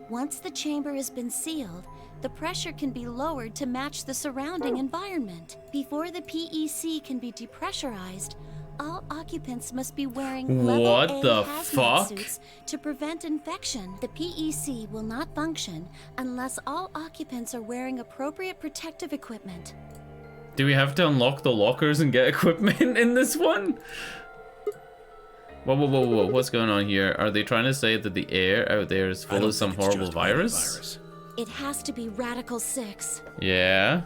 Once the chamber has been sealed, the pressure can be lowered to match the surrounding environment. Before the PEC can be depressurized, all occupants must be wearing level What A the hazmat fuck? suits to prevent infection. The PEC will not function unless all occupants are wearing appropriate protective equipment. Do we have to unlock the lockers and get equipment in this one? Whoa, whoa, whoa, whoa. What's going on here? Are they trying to say that the air out there is full of some horrible virus? It has to be Radical 6. Yeah.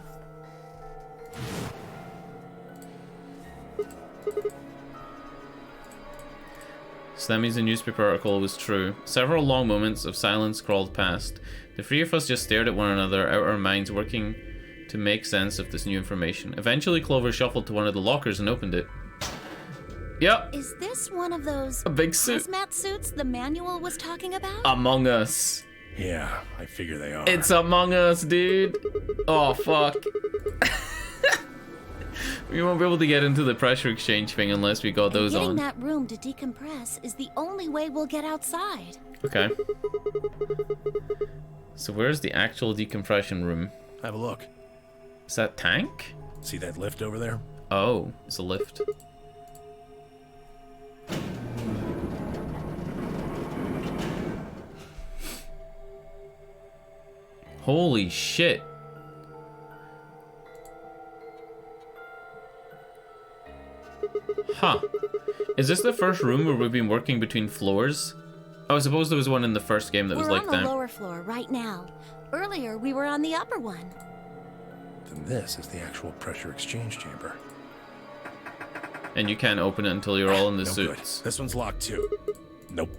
So that means the newspaper article was true. Several long moments of silence crawled past. The three of us just stared at one another, out our minds working to make sense of this new information. Eventually, Clover shuffled to one of the lockers and opened it. Yep. Is this one of those a big suit hazmat suits the manual was talking about? Among Us. Yeah, I figure they are. It's Among Us, dude. Oh, fuck. We won't be able to get into the pressure exchange thing unless we got those on. Getting that room to decompress is the only way we'll get outside. Okay. So where's the actual decompression room? Have a look. Is that tank? See that lift over there? Oh, it's a lift. Holy shit. Huh. Is this the first room where we've been working between floors? Oh, I suppose there was one in the first game that was like that. We're on the lower floor right now. Earlier, we were on the upper one. Then this is the actual pressure exchange chamber. And you can't open it until you're all in the No suits. good. This one's locked too. Nope.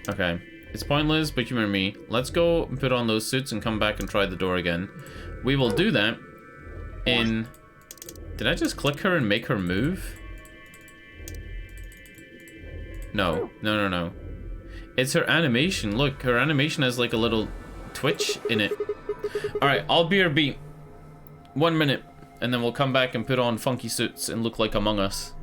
Okay. It's pointless, but humor me. Let's go and put on those suits and come back and try the door again. We will do that in... Did I just click her and make her move? No. No, no, no. It's her animation. Look, her animation has like a little twitch in it. Alright, I'll be your beat. 1 minute. And then we'll come back and put on funky suits and look like Among Us.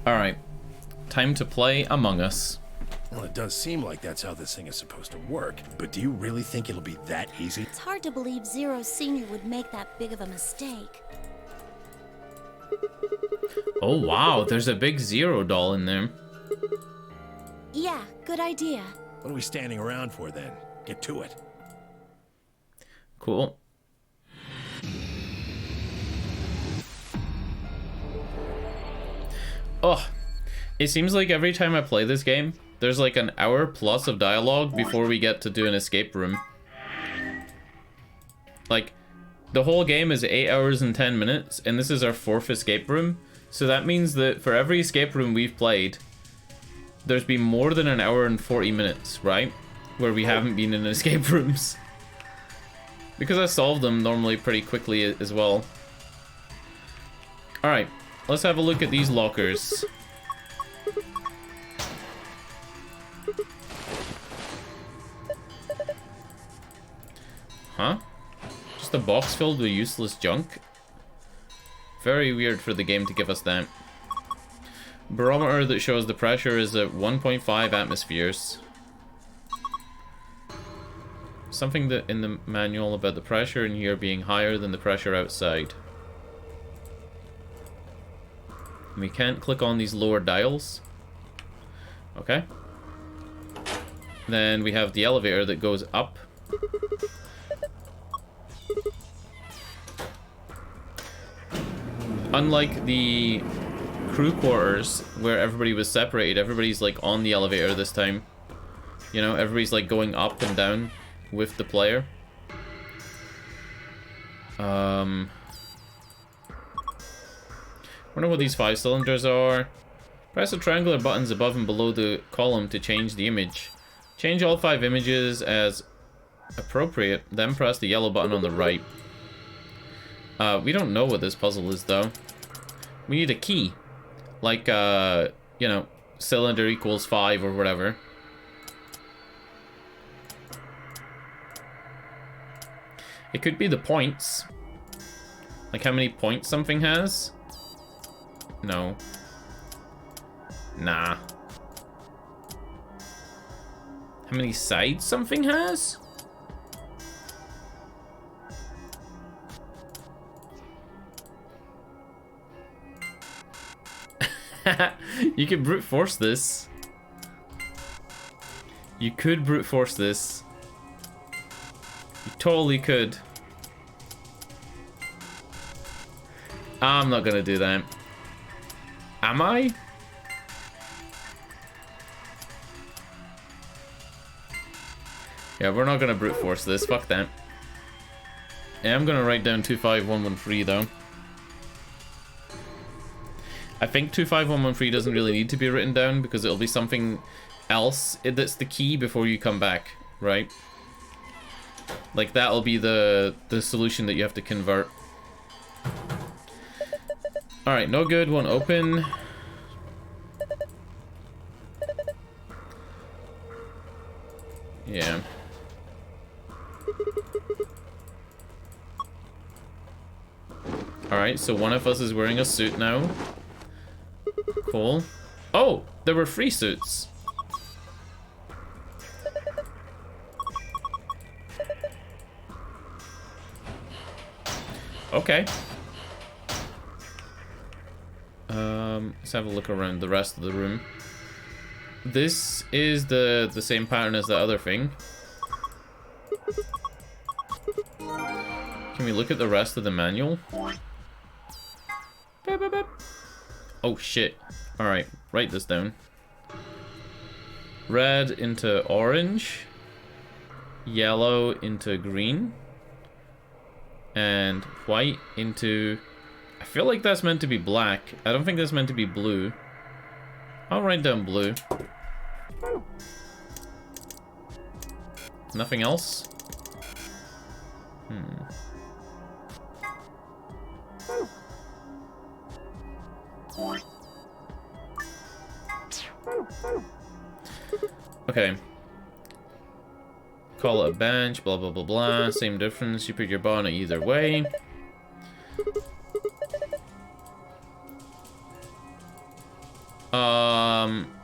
Alright, time to play Among Us. Well, it does seem like that's how this thing is supposed to work, but do you really think it'll be that easy? It's hard to believe Zero Senior would make that big of a mistake. Oh wow, there's a big Zero doll in there. Yeah, good idea. What are we standing around for then? Get to it. Cool. Oh, it seems like every time I play this game, there's like an hour plus of dialogue before we get to do an escape room. Like, the whole game is 8 hours and 10 minutes, and this is our 4th escape room. So that means that for every escape room we've played, there's been more than an hour and 40 minutes, right? Where we haven't been in escape rooms. Because I solve them normally pretty quickly as well. Alright. Let's have a look at these lockers. Huh? Just a box filled with useless junk? Very weird for the game to give us that. Barometer that shows the pressure is at 1.5 atmospheres. Something that in the manual about the pressure in here being higher than the pressure outside. We can't click on these lower dials. Okay. Then we have the elevator that goes up. Unlike the crew quarters where everybody was separated, everybody's like on the elevator this time. You know, everybody's like going up and down with the player. Wonder what these 5 cylinders are. Press the triangular buttons above and below the column to change the image. Change all 5 images as appropriate, then press the yellow button on the right. We don't know what this puzzle is though. We need a key. Like, you know, cylinder equals 5 or whatever. It could be the points. Like how many points something has. No. Nah. How many sides something has? You could brute force this. You could brute force this. You totally could. I'm not gonna do that. Am I? Yeah, we're not gonna brute force this. Fuck that. Yeah, I'm gonna write down 25113 though. I think 25113 doesn't really need to be written down because it'll be something else that's the key before you come back, right? Like that'll be the solution that you have to convert. Alright, no good, won't open. Yeah. Alright, so one of us is wearing a suit now. Cool. Oh, there were free suits. Okay. Let's have a look around the rest of the room. This is the same pattern as the other thing. Can we look at the rest of the manual? Beep, beep, beep. Oh shit. Alright, write this down. Red into orange. Yellow into green. And white into... I feel like that's meant to be black. I don't think that's meant to be blue. I'll write down blue. Nothing else? Okay. Call it a bench, blah blah blah blah. Same difference, you put your bonnet either way.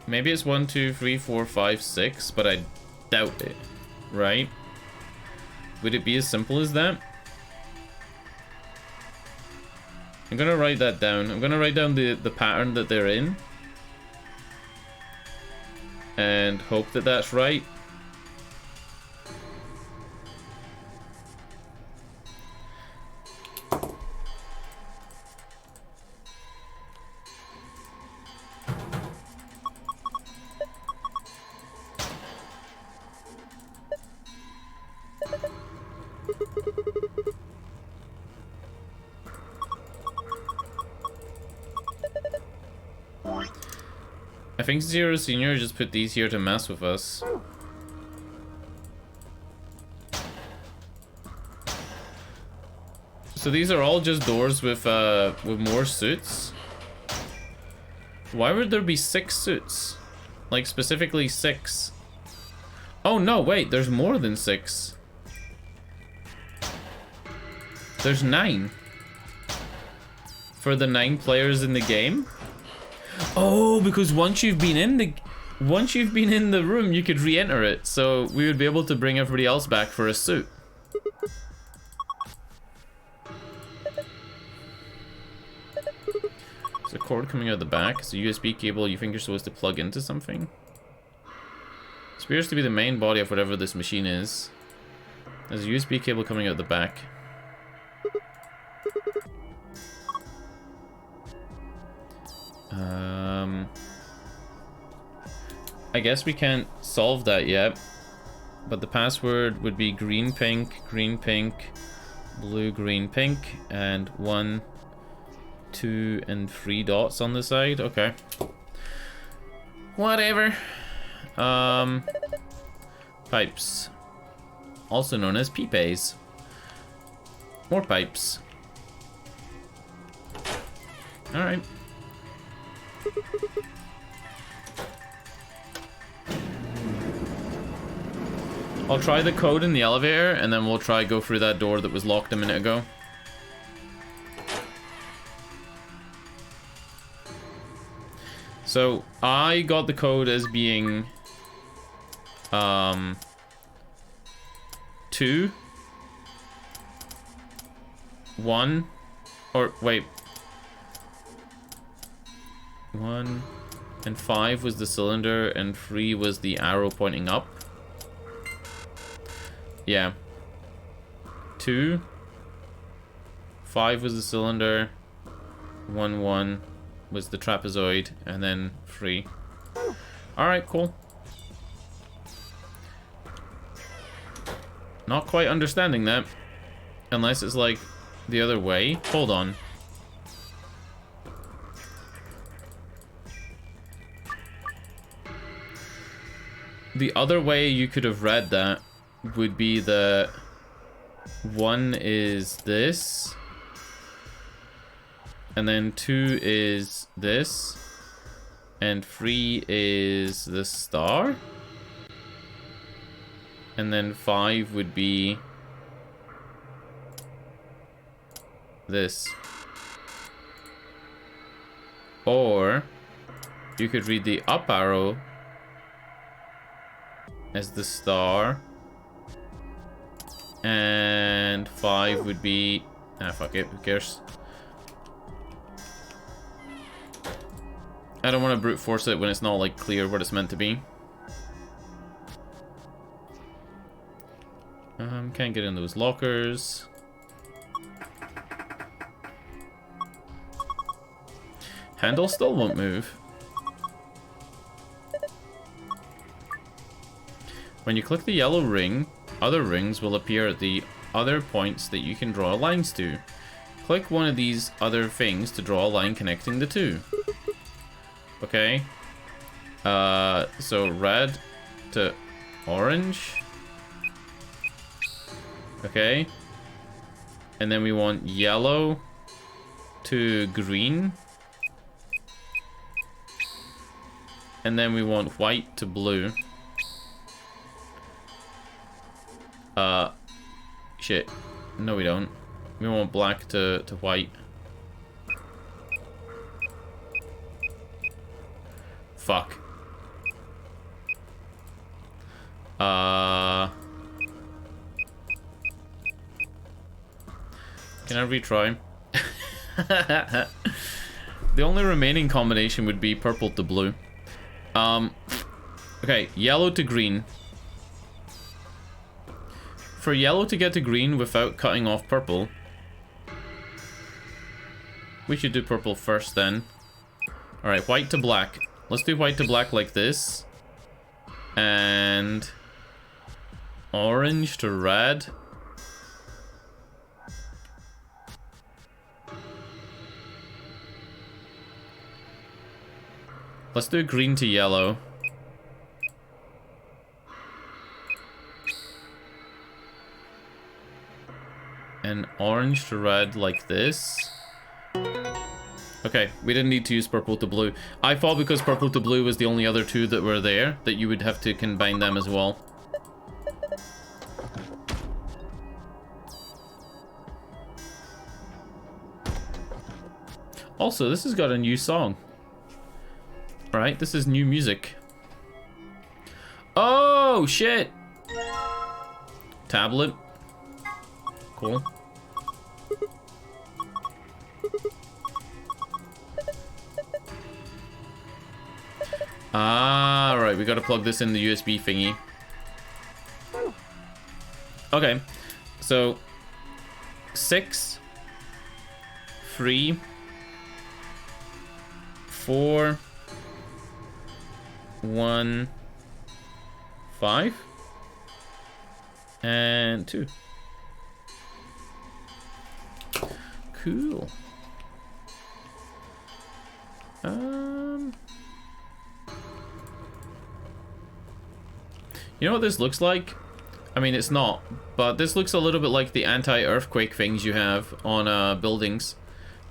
Maybe it's 1, 2, 3, 4, 5, 6, but I doubt it, right? Would it be as simple as that? I'm gonna write that down. I'm gonna write down the pattern that they're in. And hope that that's right. I think Zero Senior just put these here to mess with us. So these are all just doors with more suits. Why would there be 6 suits? Like specifically 6. Oh no, wait, there's more than 6. There's 9. For the 9 players in the game? Oh, because once you've been in the room, you could re-enter it. So we would be able to bring everybody else back for a suit. So cord coming out the back. It's a USB cable you think you're supposed to plug into something. This appears to be the main body of whatever this machine is. There's a USB cable coming out the back. I guess we can't solve that yet. But the password would be green, pink, blue, green, pink, and 1, 2, and 3 dots on the side. Okay. Whatever. Pipes. Also known as pipes. More pipes. Alright. I'll try the code in the elevator, and then we'll try go through that door that was locked a minute ago. So, I got the code as being... 2... 1... Or, wait... 1... And 5 was the cylinder, and 3 was the arrow pointing up. Yeah. 2. 5 was the cylinder. 1, 1 was the trapezoid. And then 3. Alright, cool. Not quite understanding that. Unless it's like the other way. Hold on. The other way you could have read that would be the 1 is this, and then 2 is this, and 3 is the star, and then 5 would be this. Or you could read the up arrow as the star, and 5 would be... Ah, fuck it, who cares? I don't want to brute force it when it's not, like, clear what it's meant to be. Can't get in those lockers. Handle still won't move. When you click the yellow ring, other rings will appear at the other points that you can draw lines to. Click one of these other things to draw a line connecting the two. Okay. So red to orange. Okay. And then we want yellow to green. And then we want white to blue. Shit. No, we don't. We want black to white. Fuck. Can I retry? The only remaining combination would be purple to blue. Okay, yellow to green. For yellow to get to green without cutting off purple, we should do purple first then. Alright, white to black. Let's do white to black like this. And orange to red. Let's do green to yellow. And orange to red like this. Okay, we didn't need to use purple to blue. I thought because purple to blue was the only other two that were there, that you would have to combine them as well. Also, this has got a new song. Alright, this is new music. Oh, shit! Tablet. Cool. Ah, right. We gotta plug this in the USB thingy. Okay. So 6, 3, 4, 1, 5, and 2. Cool. You know what this looks like? I mean, it's not, but this looks a little bit like the anti-earthquake things you have on buildings.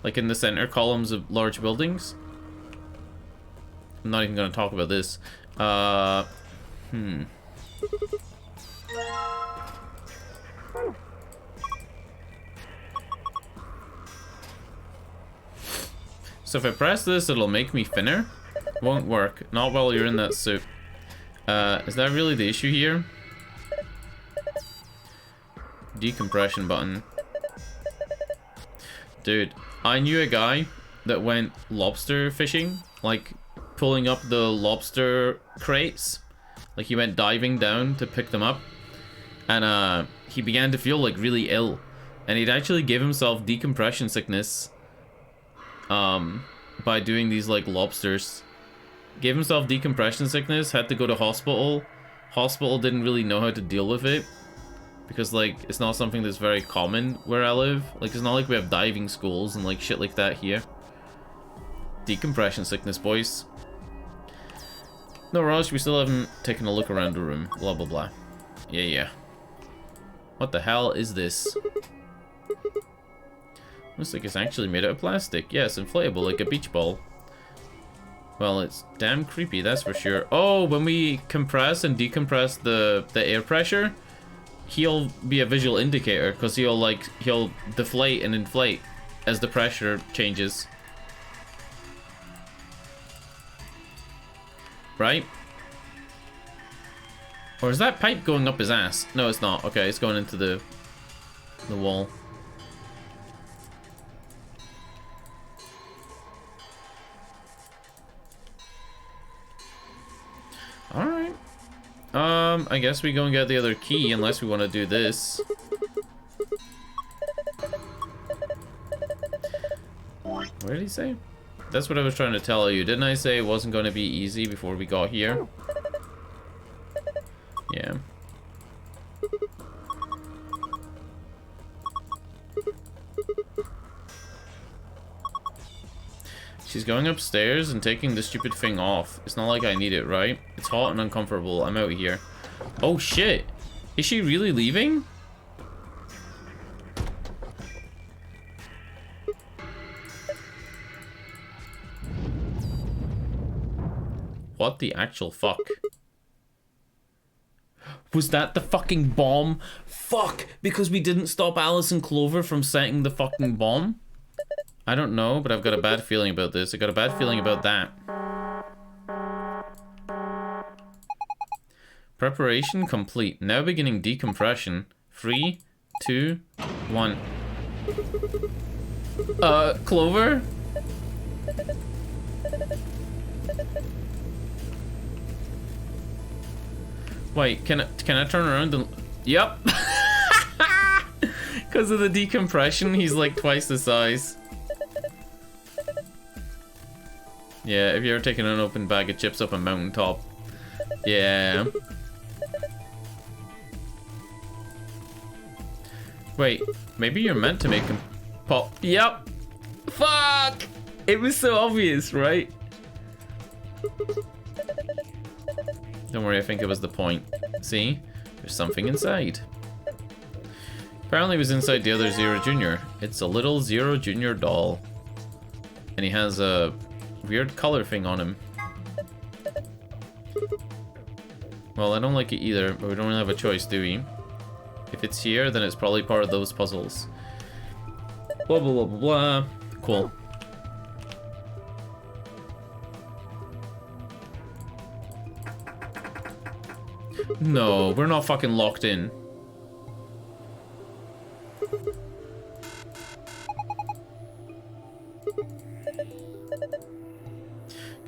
Like in the center columns of large buildings. I'm not even going to talk about this. So if I press this, it'll make me thinner. Won't work. Not while you're in that suit. Is that really the issue here? Decompression button. Dude, I knew a guy that went lobster fishing, like pulling up the lobster crates. Like he went diving down to pick them up, and he began to feel like really ill, and he'd actually give himself decompression sickness by doing these like lobsters. Gave himself decompression sickness, had to go to hospital. Hospital didn't really know how to deal with it because like it's not something that's very common where I live. Like it's not like we have diving schools and like shit like that here. Decompression sickness, boys. No rush, we still haven't taken a look around the room. Blah blah blah. Yeah. What the hell is this? Looks like it's actually made out of plastic. Yeah, it's inflatable like a beach ball. Well, it's damn creepy, that's for sure. Oh, when we compress and decompress the air pressure, he'll be a visual indicator because he'll deflate and inflate as the pressure changes. Right? Or is that pipe going up his ass? No, it's not. Okay, it's going into the wall. Alright. I guess we go and get the other key unless we want to do this. What did he say? That's what I was trying to tell you. Didn't I say it wasn't going to be easy before we got here? Yeah. She's going upstairs and taking the stupid thing off. It's not like I need it, right? It's hot and uncomfortable. I'm out here. Oh shit! Is she really leaving? What the actual fuck? Was that the fucking bomb? Fuck! Because we didn't stop Alice and Clover from setting the fucking bomb? I don't know, but I've got a bad feeling about this. I got a bad feeling about that. Preparation complete. Now beginning decompression. 3, 2, 1. Clover? Wait, can I turn around and... Yep! Because of the decompression, he's like twice the size. Yeah, if you're taking an open bag of chips up a mountaintop. Yeah. Wait, maybe you're meant to make him pop. Yep! Fuck! It was so obvious, right? Don't worry, I think it was the point. See? There's something inside. Apparently it was inside the other Zero Jr. It's a little Zero Jr. doll. And he has a weird color thing on him. Well, I don't like it either, but we don't really have a choice, do we? If it's here, then it's probably part of those puzzles. Blah, blah, blah, blah, blah. Cool. No, we're not fucking locked in.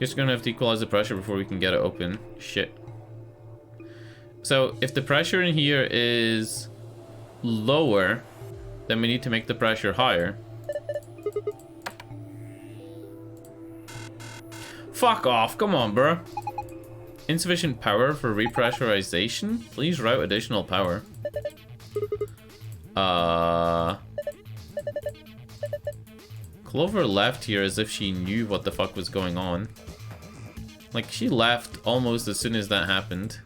Guess we're gonna have to equalize the pressure before we can get it open. Shit. So if the pressure in here is lower, then we need to make the pressure higher. Fuck off, come on, bro. Insufficient power for repressurization? Please route additional power. Clover left here as if she knew what the fuck was going on. Like, she left almost as soon as that happened.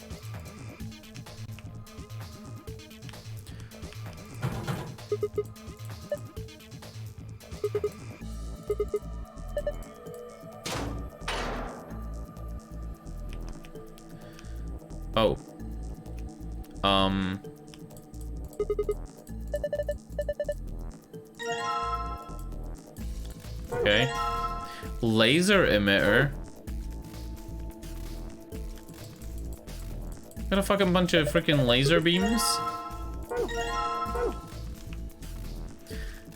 Oh. Okay. Laser emitter. Got a fucking bunch of freaking laser beams.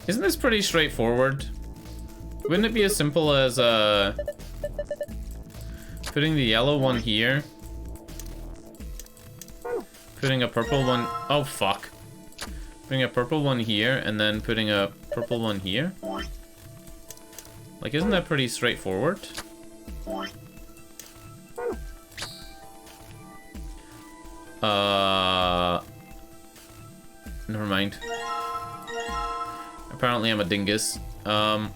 Isn't this pretty straightforward? Wouldn't it be as simple as putting the yellow one here? Putting a purple one... Oh, fuck. Putting a purple one here, and then putting a purple one here? Like, isn't that pretty straightforward? Never mind. Apparently I'm a dingus. Well,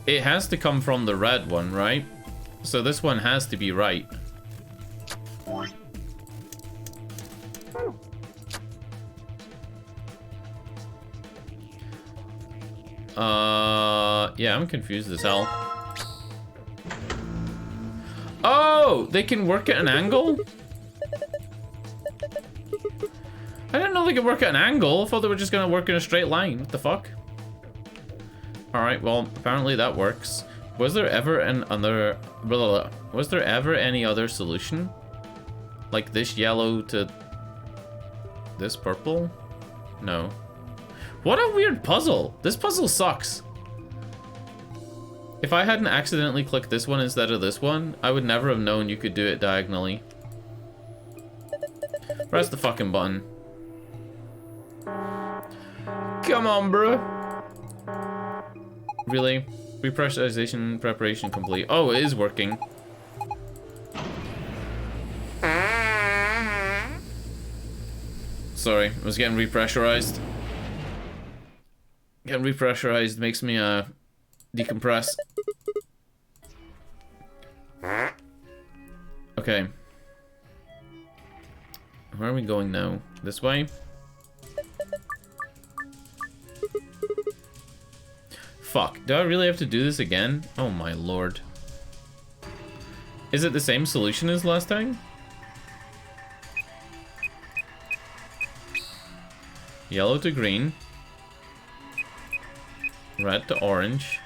it has to come from the red one, right? So this one has to be right. Yeah, I'm confused as hell. Oh, they can work at an angle? I didn't know they could work at an angle. I thought they were just gonna work in a straight line. What the fuck? Alright, well, apparently that works. Was there ever was there ever any other solution? Like this yellow to this purple? No. What a weird puzzle. This puzzle sucks. If I hadn't accidentally clicked this one instead of this one, I would never have known you could do it diagonally. Press the fucking button. Come on, bro. Really? Repressurization preparation complete. Oh, it is working. Sorry, I was getting repressurized. Getting repressurized makes me decompress. Okay. Where are we going now? This way? Fuck, do I really have to do this again? Oh my lord. Is it the same solution as last time? Yellow to green. Red to orange.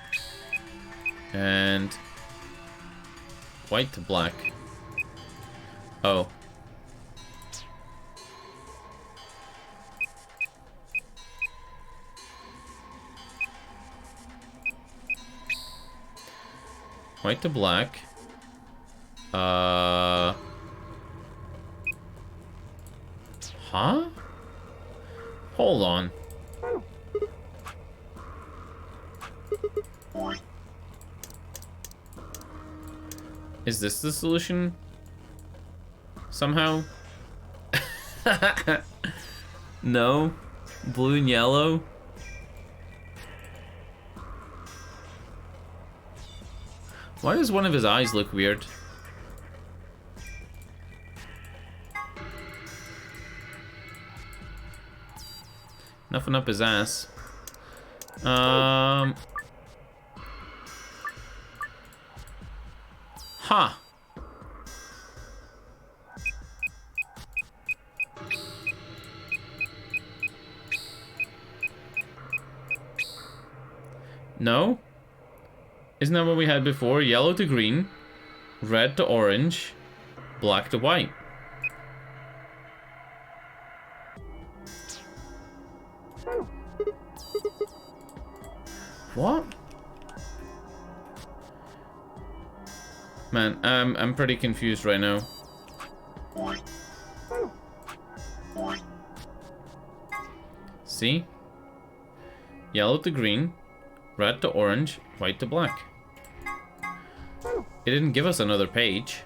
And white to black. Oh. White to black. Huh? Hold on. Is this the solution? Somehow? No? Blue and yellow? Why does one of his eyes look weird? Nothing up his ass. Huh. No? Isn't that what we had before? Yellow to green, red to orange, black to white. What? Man, I'm pretty confused right now. See? Yellow to green, red to orange, white to black. It didn't give us another page.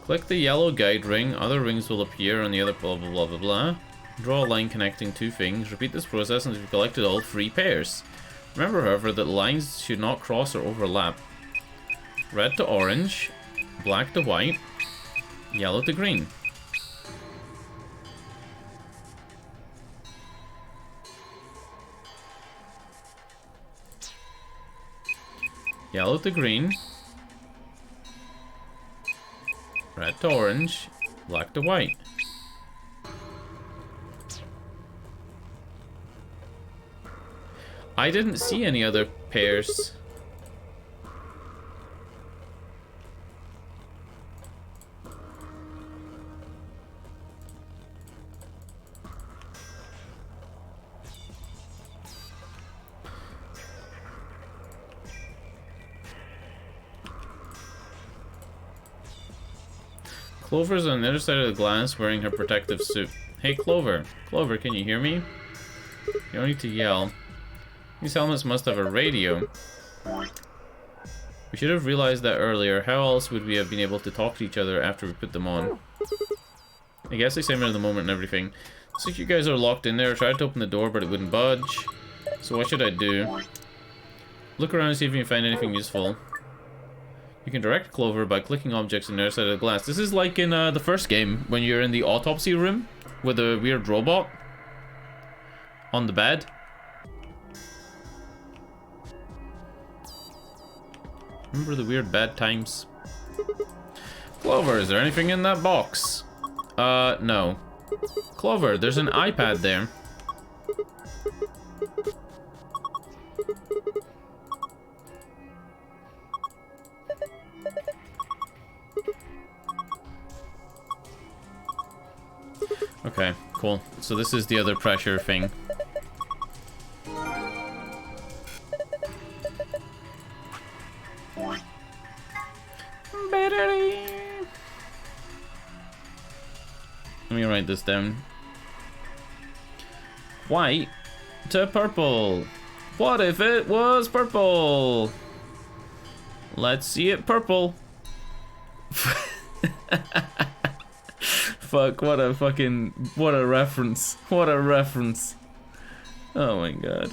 Click the yellow guide ring, other rings will appear on the other blah blah blah blah blah. Draw a line connecting two things. Repeat this process until you've collected all 3 pairs. Remember, however, that lines should not cross or overlap. Red to orange, black to white, yellow to green. Yellow to green, red to orange, black to white. I didn't see any other pairs. Clover's on the other side of the glass wearing her protective suit. Hey Clover. Clover, can you hear me? You don't need to yell. These helmets must have a radio. We should have realized that earlier. How else would we have been able to talk to each other after we put them on? I guess they same in the moment and everything. Looks like you guys are locked in there. I tried to open the door, but it wouldn't budge. So what should I do? Look around and see if you can find anything useful. You can direct Clover by clicking objects on the other side of the glass. This is like in the first game, when you're in the autopsy room with a weird robot on the bed. Remember the weird bad times? Clover, is there anything in that box? No. Clover, there's an iPad there. Okay, cool. So this is the other pressure thing. Let me write this down. White to purple. What if it was purple? Let's see it purple. Fuck, what a reference. What a reference. Oh my god.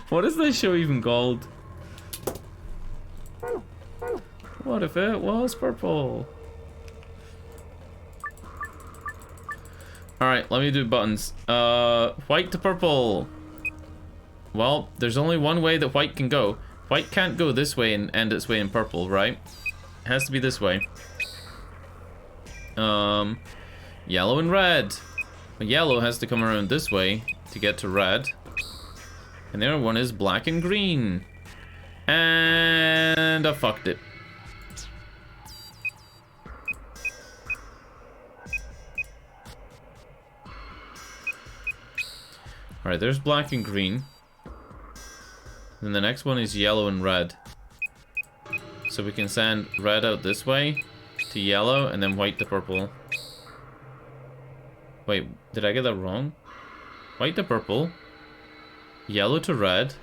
What is this show even called? What if it was purple? Alright, let me do buttons. White to purple. Well, there's only one way that white can go. White can't go this way and end its way in purple, right? It has to be this way. Yellow and red. Well, yellow has to come around this way to get to red. And the other one is black and green. And I fucked it. Alright, there's black and green. Then the next one is yellow and red. So we can send red out this way to yellow and then white to purple. Wait, did I get that wrong? White to purple. Yellow to red.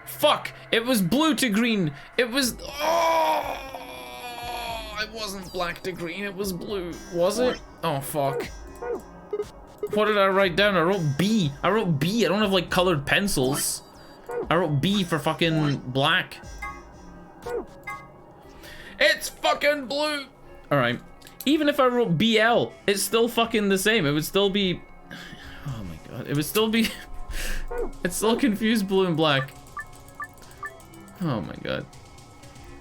Fuck! It was blue to green! It was... Oh! It wasn't black to green, it was blue. Was it? Oh, fuck. What did I write down? I wrote B. I wrote B. I don't have, like, colored pencils. I wrote B for fucking black. It's fucking blue! Alright. Even if I wrote BL, it's still fucking the same. It would still be... Oh my god. It would still be... It's still confused blue and black. Oh my god.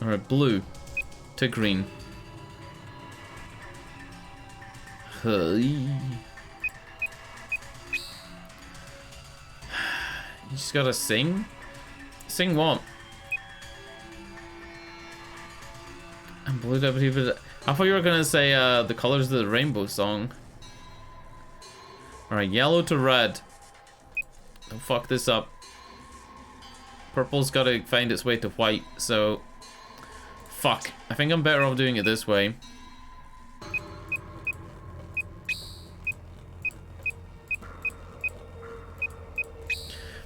Alright, blue to green. You just gotta sing? Sing what? And blue deputy. I thought you were gonna say the colors of the rainbow song. Alright, yellow to red. Don't fuck this up. Purple's gotta find its way to white, so... Fuck. I think I'm better off doing it this way.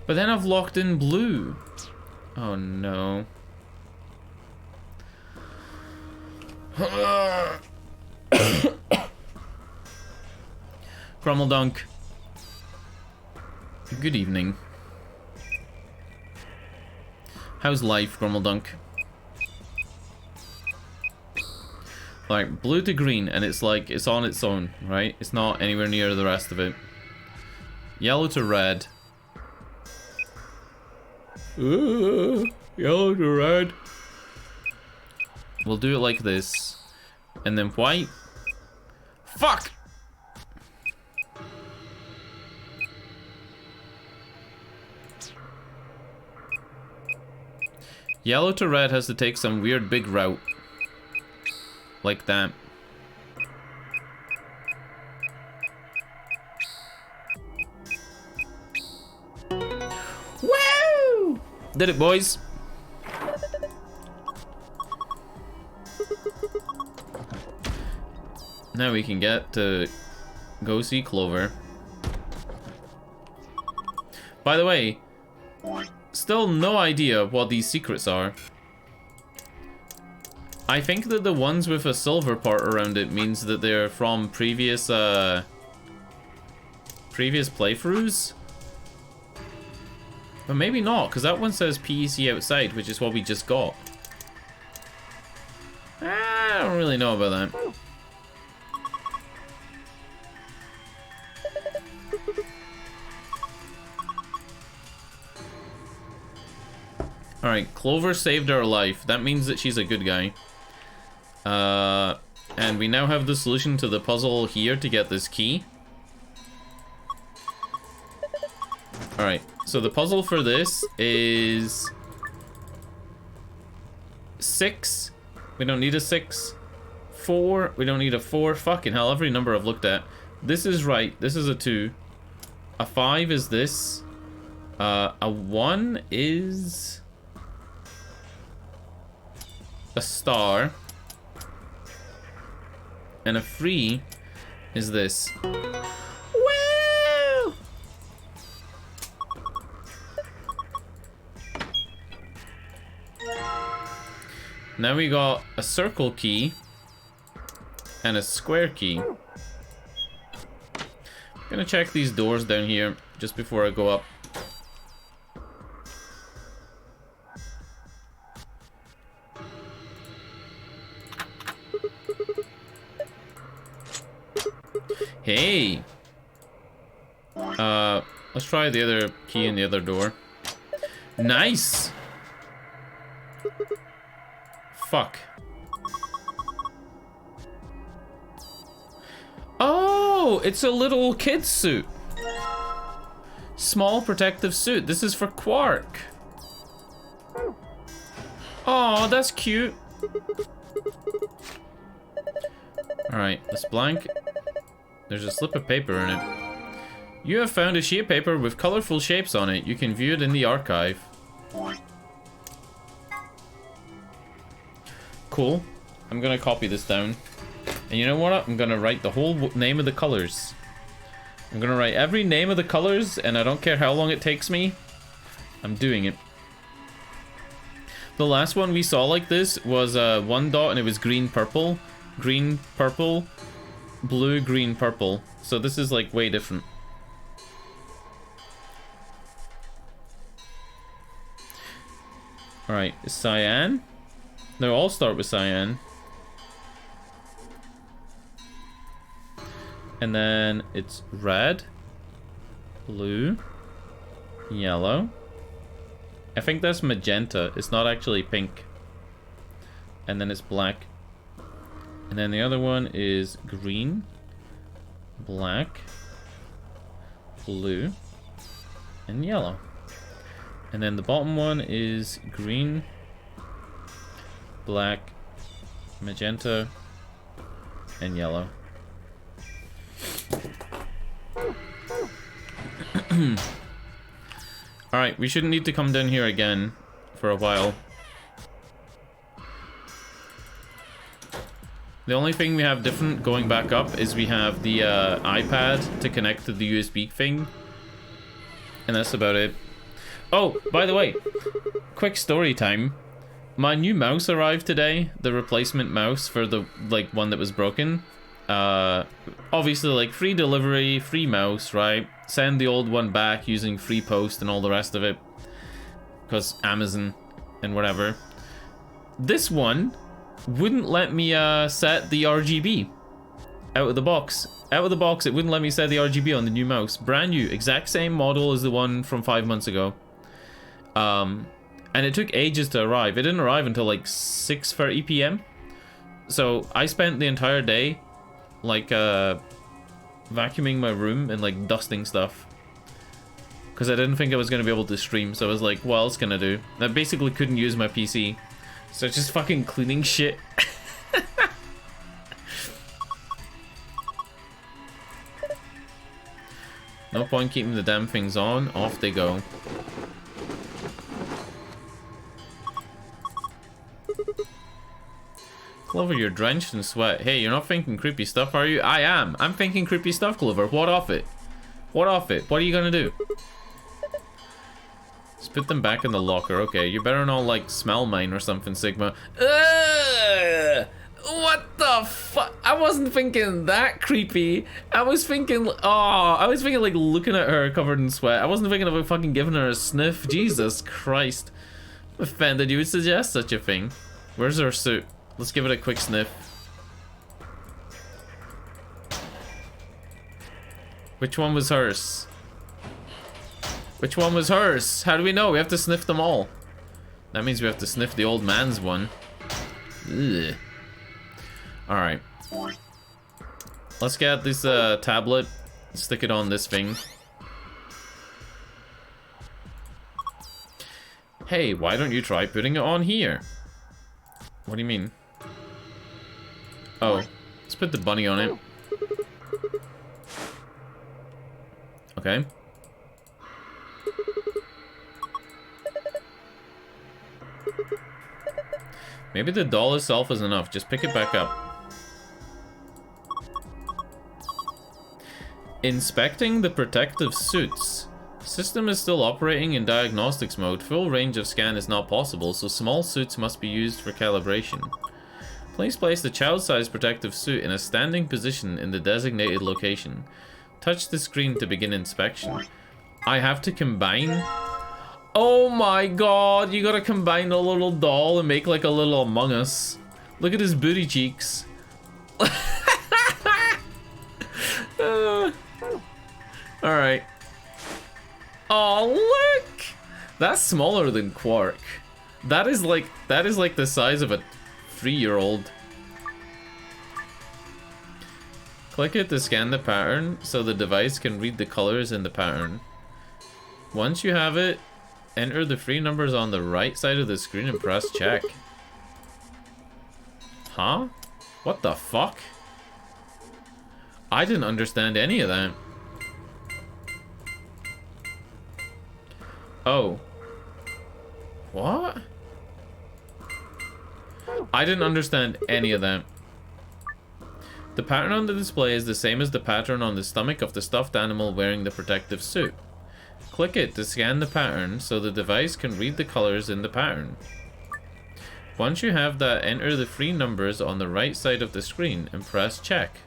But then I've locked in blue. Oh no. Crumble Dunk. Good evening. How's life, Grumble Dunk? Like, blue to green, and it's like, it's on its own, right? It's not anywhere near the rest of it. Yellow to red. Yellow to red. We'll do it like this. And then white. Fuck! Yellow to red has to take some weird big route. Like that. Woo! Did it, boys. Now we can get to go see Clover. By the way, still no idea what these secrets are. I think that the ones with a silver part around it means that they're from previous playthroughs. But maybe not, because that one says PEC outside, which is what we just got. I don't really know about that. Alright, Clover saved our life. That means that she's a good guy. And we now have the solution to the puzzle here to get this key. Alright, so the puzzle for this is 6. We don't need a 6. 4. We don't need a 4. Fucking hell, every number I've looked at. This is right. This is a 2. A 5 is this. A 1 is a star. And a 3 is this. Woo! Now we got a circle key and a square key. I'm gonna check these doors down here just before I go up. Hey! Let's try the other key in the other door. Nice! Fuck. Oh, it's a little kid's suit. Small protective suit. This is for Quark. Oh, that's cute. Alright, this blank. There's a slip of paper in it. You have found a sheet of paper with colorful shapes on it. You can view it in the archive. Cool. I'm gonna copy this down. And you know what? I'm gonna write the whole name of the colors. I'm gonna write every name of the colors, and I don't care how long it takes me. I'm doing it. The last one we saw like this was one dot, and it was green, purple, blue, green, purple. So this is like way different. Alright, cyan. They all start with cyan. And then it's red, blue, yellow. I think that's magenta. It's not actually pink. And then it's black. And then the other one is green, black, blue, and yellow. And then the bottom one is green, black, magenta, and yellow. Alright, we shouldn't need to come down here again for a while. The only thing we have different going back up is we have the iPad to connect to the USB thing. And that's about it. Oh, by the way, quick story time. My new mouse arrived today, the replacement mouse for the one that was broken. Obviously, like, free delivery, free mouse, right? Send the old one back using free post and all the rest of it. Because Amazon and whatever. This one wouldn't let me set the RGB out of the box. Out of the box, it wouldn't let me set the RGB on the new mouse. Brand new, exact same model as the one from 5 months ago. And it took ages to arrive. It didn't arrive until like 6:30 p.m. So I spent the entire day like vacuuming my room and like dusting stuff. Because I didn't think I was going to be able to stream. So I was like, what else can I do? I basically couldn't use my PC. So just fucking cleaning shit. No point keeping the damn things on. Off they go. Clover, you're drenched in sweat. Hey, you're not thinking creepy stuff, are you? I am. I'm thinking creepy stuff, Clover. What of it? What of it? What are you gonna do? Just put them back in the locker. Okay, you better not, like, smell mine or something, Sigma. Ugh! What the fuck? I wasn't thinking that creepy. I was thinking, like, looking at her covered in sweat. I wasn't thinking of fucking giving her a sniff. Jesus Christ. I'm offended you would suggest such a thing. Where's her suit? Let's give it a quick sniff. Which one was hers? Which one was hers? How do we know? We have to sniff them all. That means we have to sniff the old man's one. Ugh. Alright. Let's get this tablet. Stick it on this thing. Hey, why don't you try putting it on here? What do you mean? Oh, let's put the bunny on it. Okay. Maybe the doll itself is enough. Just pick it back up. Inspecting the protective suits. System is still operating in diagnostics mode. Full range of scan is not possible, so small suits must be used for calibration. Please place the child-sized protective suit in a standing position in the designated location. Touch the screen to begin inspection. I have to combine? Oh my god, you gotta combine the little doll and make like a little Among Us. Look at his booty cheeks. Alright. Oh, look! That's smaller than Quark. That is like the size of a 3-year-old. Click it to scan the pattern so the device can read the colors in the pattern. Once you have it, enter the 3 numbers on the right side of the screen and press check. Huh? What the fuck? I didn't understand any of that. Oh. What? I didn't understand any of that. The pattern on the display is the same as the pattern on the stomach of the stuffed animal wearing the protective suit. Click it to scan the pattern so the device can read the colors in the pattern. Once you have that, enter the 3 numbers on the right side of the screen and press check.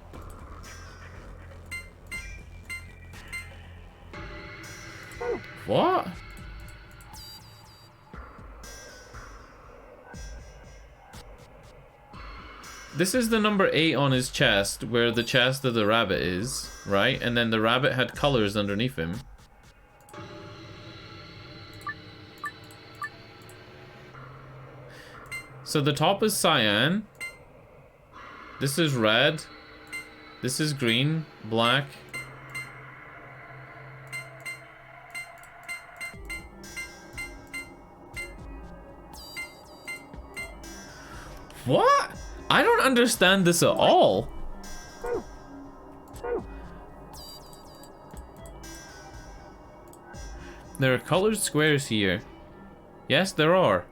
What? This is the number 8 on his chest, where the chest of the rabbit is, right? And then the rabbit had colors underneath him. So the top is cyan. This is red. This is green, black. What? I don't understand this at all. There are colored squares here. Yes, there are.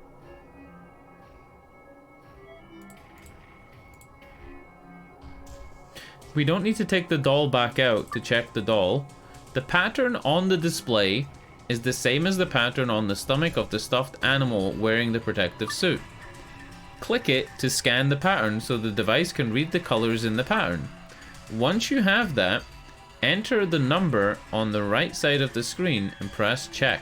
We don't need to take the doll back out to check the doll. The pattern on the display is the same as the pattern on the stomach of the stuffed animal wearing the protective suit. Click it to scan the pattern so the device can read the colors in the pattern. Once you have that, enter the number on the right side of the screen and press check.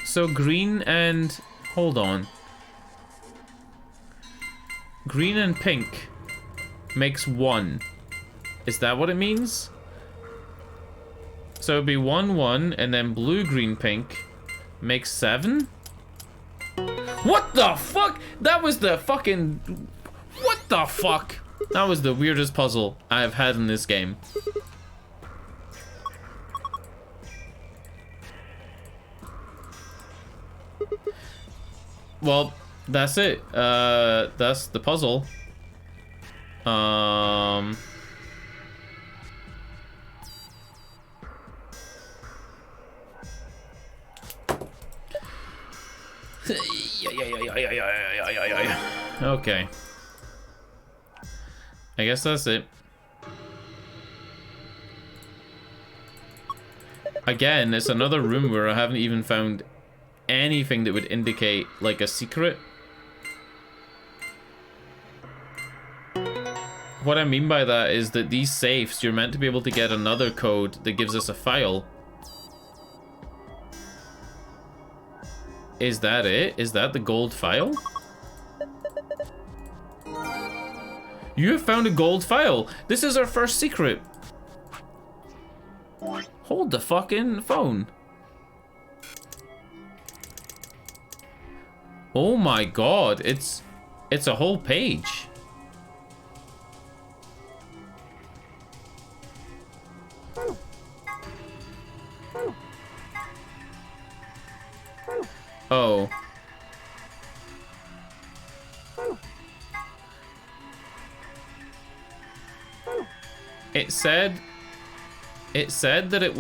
So green and... hold on. Green and pink makes 1. Is that what it means? So it'd be 1, 1, and then blue, green, pink makes 7? What the fuck? That was the fucking... What the fuck? That was the weirdest puzzle I've had in this game. Well, that's it. That's the puzzle. Okay. I guess that's it. Again, it's another room where I haven't even found anything that would indicate like a secret. What I mean by that is that these safes, you're meant to be able to get another code that gives us a file. Is that it? Is that the gold file? You have found a gold file. This is our first secret. Hold the fucking phone. Oh my god, it's a whole page. Oh. It said that it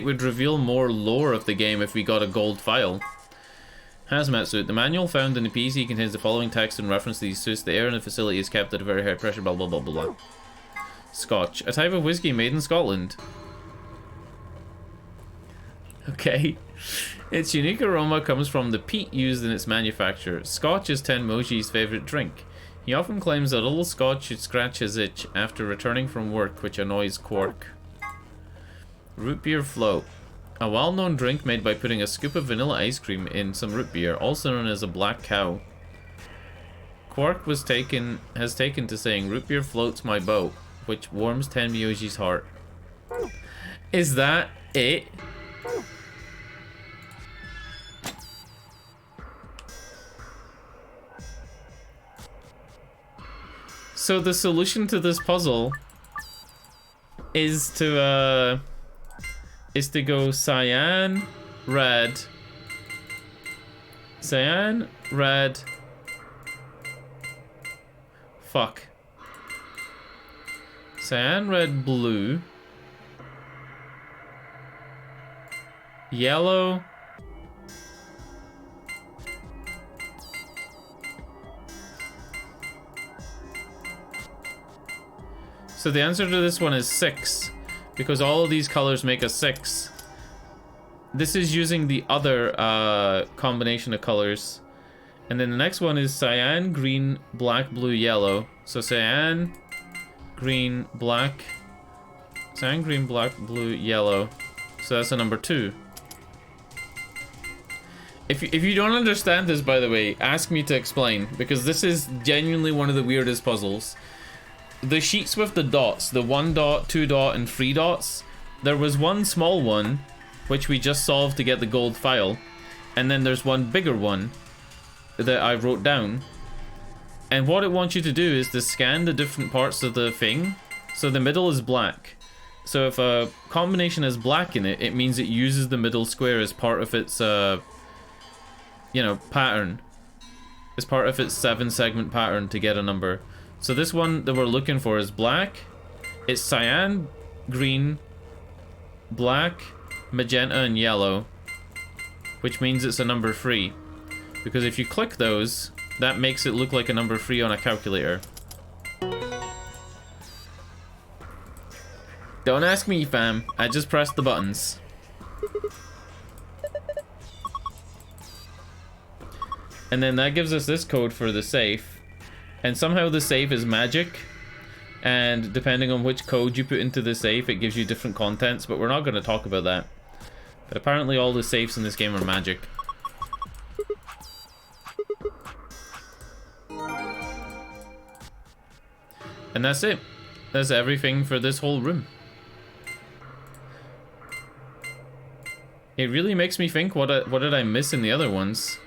would reveal more lore of the game if we got a gold file. Hazmat suit. The manual found in the PC contains the following text in reference to these suits. The air in the facility is kept at a very high pressure, blah blah blah blah blah. Scotch. A type of whiskey made in Scotland. Okay. Its unique aroma comes from the peat used in its manufacture. Scotch is Tenmoji's favourite drink. He often claims that a little scotch should scratch his itch after returning from work, which annoys Quark. Root beer float. A well-known drink made by putting a scoop of vanilla ice cream in some root beer, also known as a black cow. Quark has taken to saying, "Root beer floats my boat," which warms Tenmyoji's heart. Is that it? So the solution to this puzzle is to go cyan, red, fuck. Cyan, red, blue, yellow, so the answer to this one is 6, because all of these colors make a 6. This is using the other combination of colors. And then the next one is cyan, green, black, blue, yellow. So cyan, green, black, blue, yellow. So that's a number 2. If you don't understand this, by the way, ask me to explain, because this is genuinely one of the weirdest puzzles. The sheets with the dots, the 1 dot, 2 dot, and 3 dots, there was one small one, which we just solved to get the gold file, and then there's one bigger one that I wrote down. And what it wants you to do is to scan the different parts of the thing. So the middle is black, So if a combination has black in it, it means it uses the middle square as part of its, you know, pattern. As part of its 7-segment pattern to get a number. So this one that we're looking for is black. It's cyan, green, black, magenta, and yellow. Which means it's a number 3. Because if you click those, that makes it look like a number 3 on a calculator. Don't ask me, fam. I just pressed the buttons. And then that gives us this code for the safe. And somehow the safe is magic. And depending on which code you put into the safe, it gives you different contents. But we're not going to talk about that. But apparently all the safes in this game are magic. And that's it. That's everything for this whole room. It really makes me think, what did I miss in the other ones?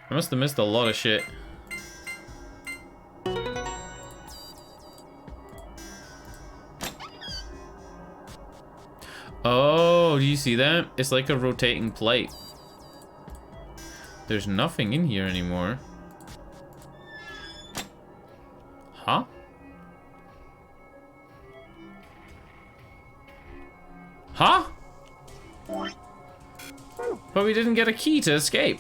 I must have missed a lot of shit. Oh, do you see that? It's like a rotating plate. There's nothing in here anymore. Huh? Huh? But we didn't get a key to escape.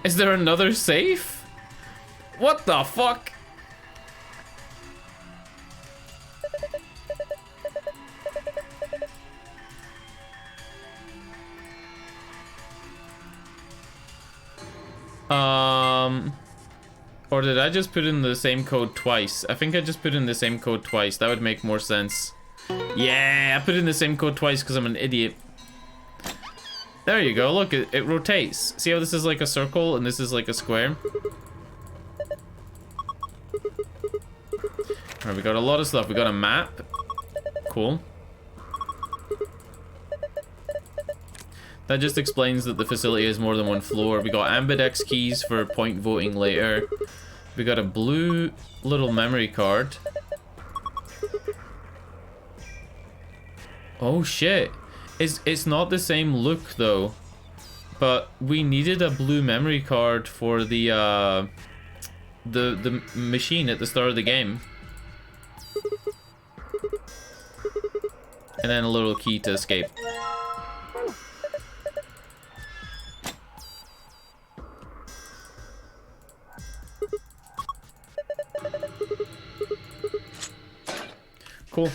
Is there another safe? What the fuck? Or did I just put in the same code twice? I think I just put in the same code twice. That would make more sense. Yeah, I put in the same code twice because I'm an idiot. There you go, look, it rotates. See how this is like a circle and this is like a square? Alright, we got a lot of stuff. We got a map. Cool. That just explains that the facility has more than one floor. We got ambidex keys for point voting later. We got a blue little memory card. Oh shit. It's not the same look though. But we needed a blue memory card for the machine at the start of the game. And then a little key to escape. Cool.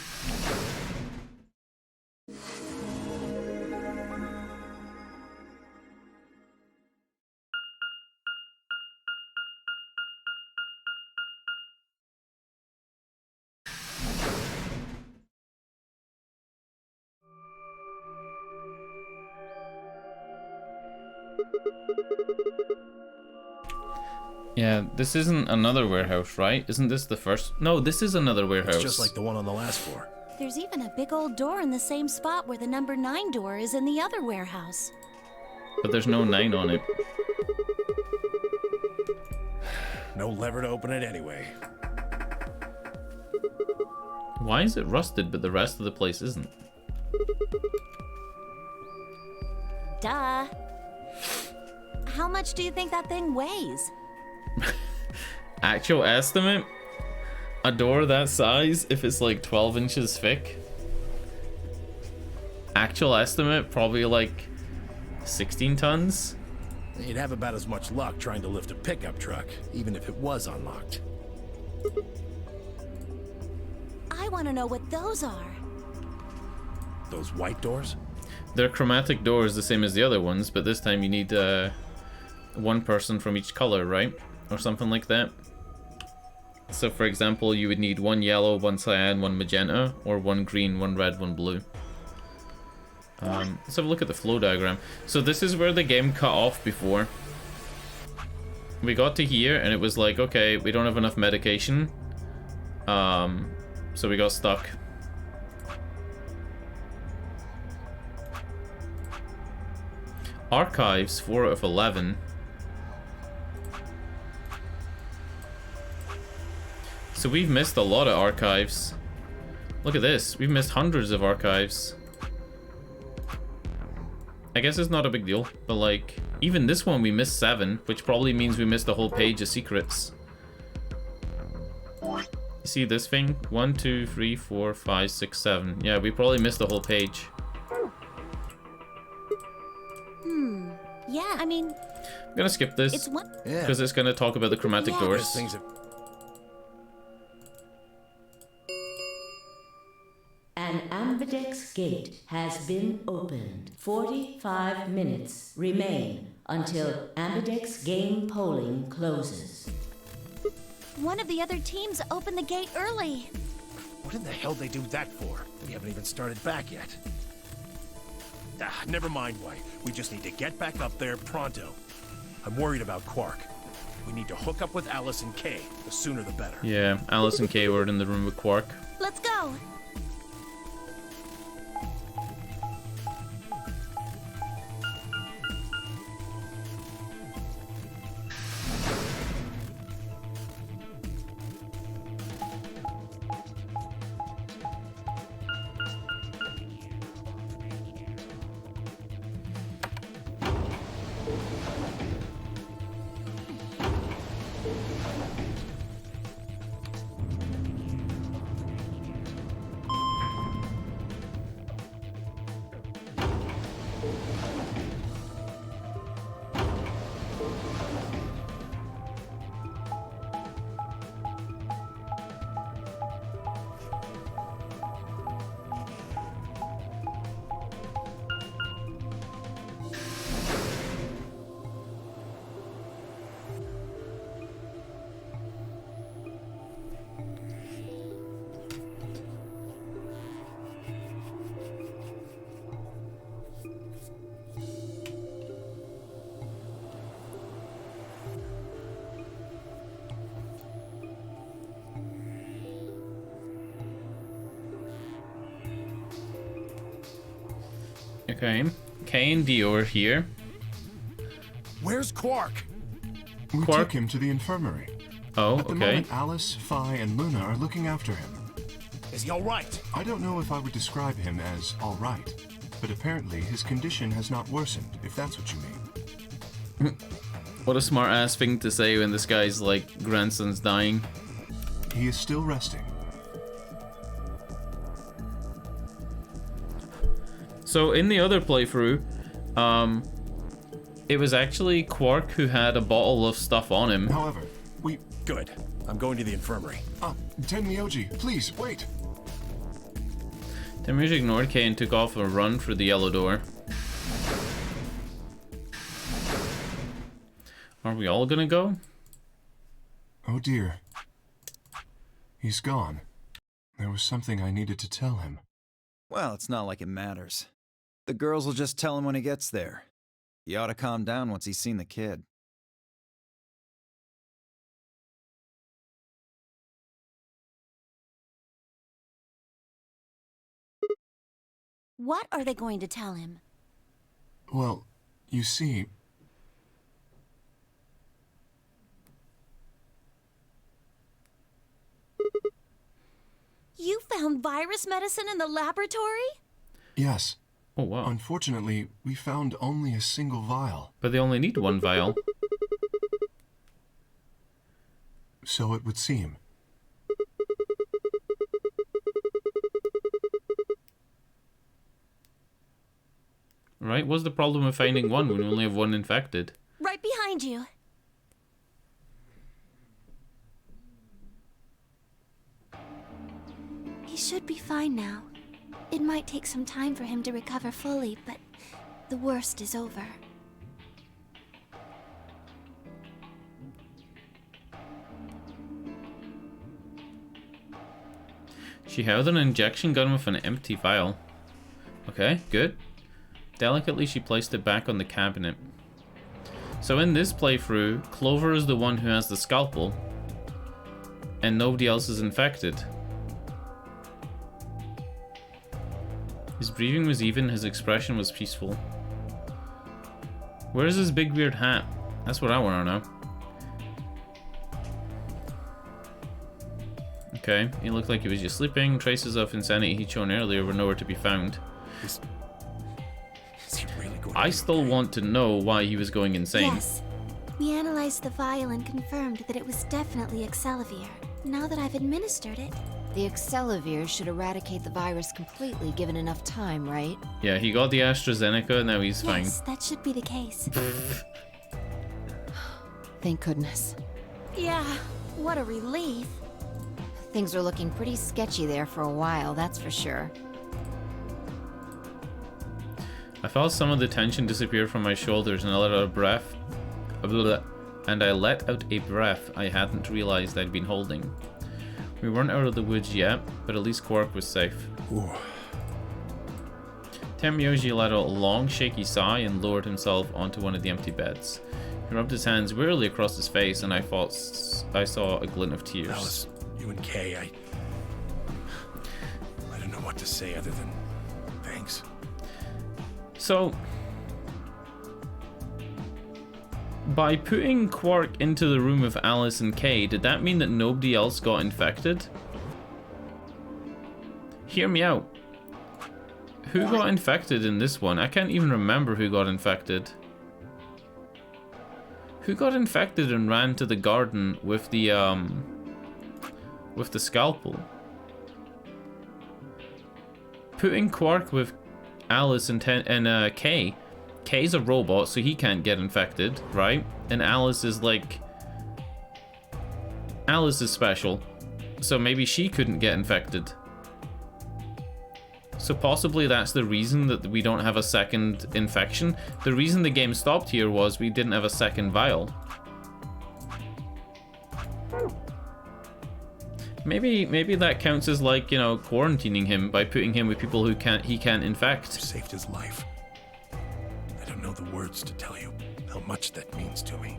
Yeah, this isn't another warehouse, right? Isn't this the first? No, this is another warehouse. It's just like the one on the last floor. There's even a big old door in the same spot where the number 9 door is in the other warehouse. But there's no 9 on it. No lever to open it anyway. Why is it rusted but the rest of the place isn't? Duh. How much do you think that thing weighs? Actual estimate? A door that size, if it's like 12 inches thick? Actual estimate, probably like 16 tons? You'd have about as much luck trying to lift a pickup truck, even if it was unlocked. I want to know what those are. Those white doors? They're chromatic doors, the same as the other ones, but this time you need one person from each color, right? Or something like that. So for example, you would need one yellow, one cyan, one magenta, or one green, one red, one blue. Let's have a look at the flow diagram. So this is where the game cut off before. We got to here and it was like, okay, we don't have enough medication. So we got stuck. Archives, 4 out of 11. So we've missed a lot of archives. Look at this. We've missed hundreds of archives. I guess it's not a big deal, but like, even this one we missed 7, which probably means we missed the whole page of secrets. You see this thing? 1, 2, 3, 4, 5, 6, 7. Yeah, we probably missed the whole page. Yeah, I mean... I'm gonna skip this, It's one... because it's gonna talk about the chromatic doors. Things have... An ambidex gate has been opened. 45 minutes remain until ambidex game polling closes. One of the other teams opened the gate early. What in the hell they do that for? We haven't even started back yet. Never mind, White. We just need to get back up there pronto. I'm worried about Quark. We need to hook up with Alice and Kay. The sooner the better. Yeah, Alice and Kay were in the room with Quark. Let's go. Okay, Kay and Dio are here. Where's Quark? We Quark? took him to the infirmary. Oh, At the okay. moment, Alice, Phi, and Luna are looking after him. Is he all right? I don't know if I would describe him as all right, but apparently his condition has not worsened, if that's what you mean. What a smart ass thing to say when this guy's like grandson's dying. He is still resting. So in the other playthrough, it was actually Quark who had a bottle of stuff on him. However, we... Good. I'm going to the infirmary. Tenmyoji, please, wait! Tenmyoji ignored Kay and took off a run through the yellow door. Are we all gonna go? Oh dear. He's gone. There was something I needed to tell him. Well, it's not like it matters. The girls will just tell him when he gets there. He ought to calm down once he's seen the kid. What are they going to tell him? Well, you see... You found virus medicine in the laboratory? Yes. Oh, wow. Unfortunately, we found only a single vial. But they only need one vial. So it would seem. Right? What's the problem with finding one when we only have one infected? Right behind you. He should be fine now. It might take some time for him to recover fully, but the worst is over. She held an injection gun with an empty vial. Okay, good. Delicately, she placed it back on the cabinet. So in this playthrough, Clover is the one who has the scalpel, and nobody else is infected. His breathing was even, his expression was peaceful. Where's his big weird hat? That's what I want to know. Okay, he looked like he was just sleeping. Traces of insanity he'd shown earlier were nowhere to be found. Is he really going I still want to know why he was going insane. Yes. We analyzed the vial and confirmed that it was definitely Excelavir. Now that I've administered it... The Excelavir should eradicate the virus completely given enough time, right? Yeah, he got the AstraZeneca, now he's fine. Yes, that should be the case. Thank goodness. Yeah, what a relief. Things are looking pretty sketchy there for a while, that's for sure. I felt some of the tension disappear from my shoulders and I let out a breath. And I let out a breath I hadn't realized I'd been holding. We weren't out of the woods yet, but at least Quark was safe. Temyoji let out a long, shaky sigh and lowered himself onto one of the empty beds. He rubbed his hands wearily across his face, and I saw a glint of tears. Alice, you and Kay, I don't know what to say other than thanks. So, by putting Quark into the room with Alice and Kay, did that mean that nobody else got infected? Hear me out. Who got infected in this one? I can't even remember who got infected. Who got infected and ran to the garden with the scalpel? Putting Quark with Alice and Kay. Kay's a robot, so he can't get infected, right? And Alice is like... Alice is special, so maybe she couldn't get infected. So possibly that's the reason that we don't have a second infection. The reason the game stopped here was we didn't have a second vial. Maybe that counts as, like, you know, quarantining him by putting him with people who he can't infect. Saved his life. I don't know the words to tell you how much that means to me.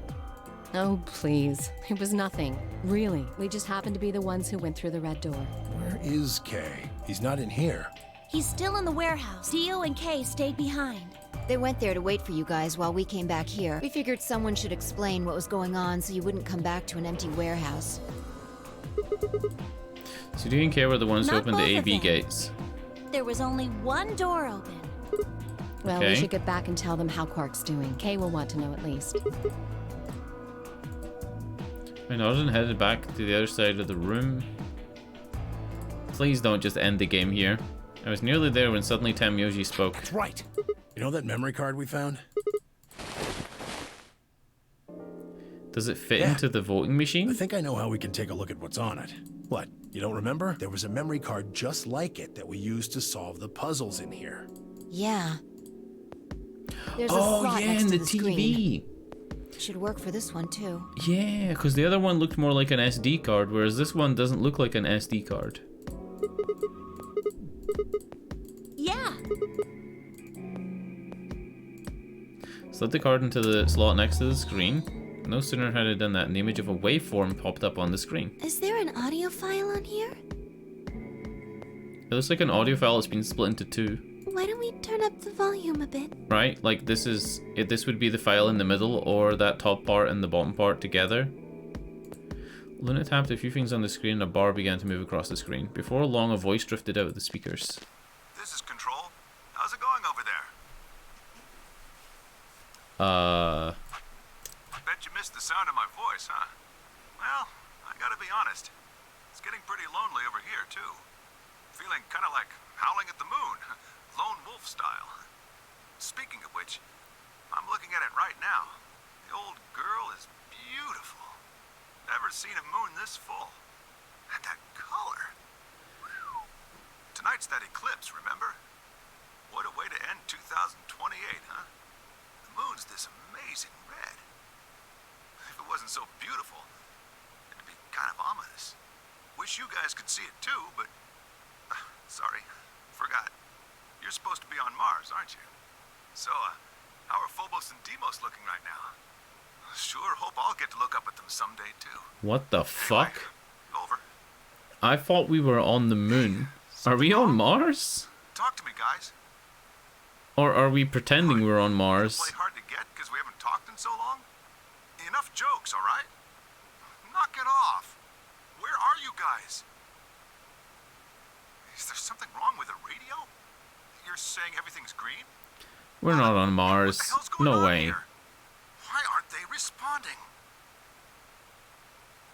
Oh, please. It was nothing. Really. We just happened to be the ones who went through the red door. Where is Kay? He's not in here. He's still in the warehouse. Dio and Kay stayed behind. They went there to wait for you guys while we came back here. We figured someone should explain what was going on so you wouldn't come back to an empty warehouse. So Dio and Kay were the ones who Not opened the both of AB them. gates. There was only one door open. Well, Okay. we should get back and tell them how Quark's doing. Kay will want to know at least. I nodded and headed back to the other side of the room. Please don't just end the game here. I was nearly there when suddenly Temyoji spoke. That's right. You know that memory card we found? Does it fit Yeah. into the voting machine? I think I know how we can take a look at what's on it. What, you don't remember? There was a memory card just like it that we used to solve the puzzles in here. Yeah. There's a Oh slot yeah, next in to the the TV. screen. Should work for this one too. Yeah, because the other one looked more like an SD card, whereas this one doesn't look like an SD card. Yeah. Slid the card into the slot next to the screen. No sooner had I done that, an image of a waveform popped up on the screen. Is there an audio file on here? It looks like an audio file that's been split into two. Why don't we turn up the volume a bit? Right? Like this would be the file in the middle, or that top part and the bottom part together. Luna tapped a few things on the screen and a bar began to move across the screen. Before long, a voice drifted out of the speakers. This is Control. How's it going over there? Bet you missed the sound of my voice, huh? Well, I gotta be honest. It's getting pretty lonely over here, too. Feeling kinda like howling at the moon. Lone wolf style. Speaking of which, I'm looking at it right now. The old girl is beautiful. Never seen a moon this full. And that color. Whew. Tonight's that eclipse, remember? What a way to end 2028, huh? The moon's this amazing red. If it wasn't so beautiful, it'd be kind of ominous. Wish you guys could see it too, but... sorry, forgot. You're supposed to be on Mars, aren't you? So, how are Phobos and Deimos looking right now? Sure hope I'll get to look up at them someday too. What the fuck? Over. I thought we were on the moon. Are we on Mars? Talk to me, guys. Or are we pretending we're on Mars? Play hard to get because we haven't jokes, all right? Knock it off. Where are you guys? Is there something wrong with the radio? You're saying everything's green? We're not on Mars. What the hell's going No on way. here? Why aren't they responding?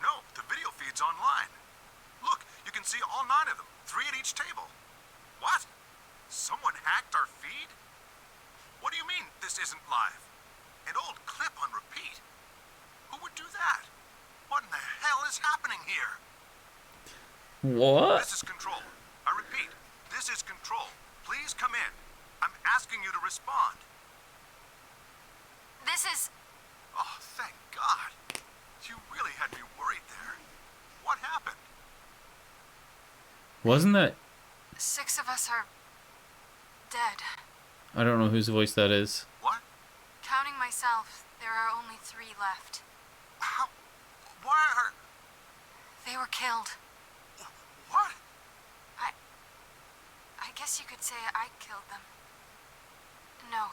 No, the video feed's online. Look, you can see all 9 of them, 3 at each table. What? Someone hacked our feed? What do you mean this isn't live? An old clip on repeat? Who would do that? What in the hell is happening here? What? This is Control. I repeat, this is Control. Please come in. I'm asking you to respond. This is... Oh, thank God. You really had me worried there. What happened? Wasn't that... 6 of us are... dead. I don't know whose voice that is. What? Counting myself, there are only 3 left. How? Why are... They were killed. What? I guess you could say I killed them. No,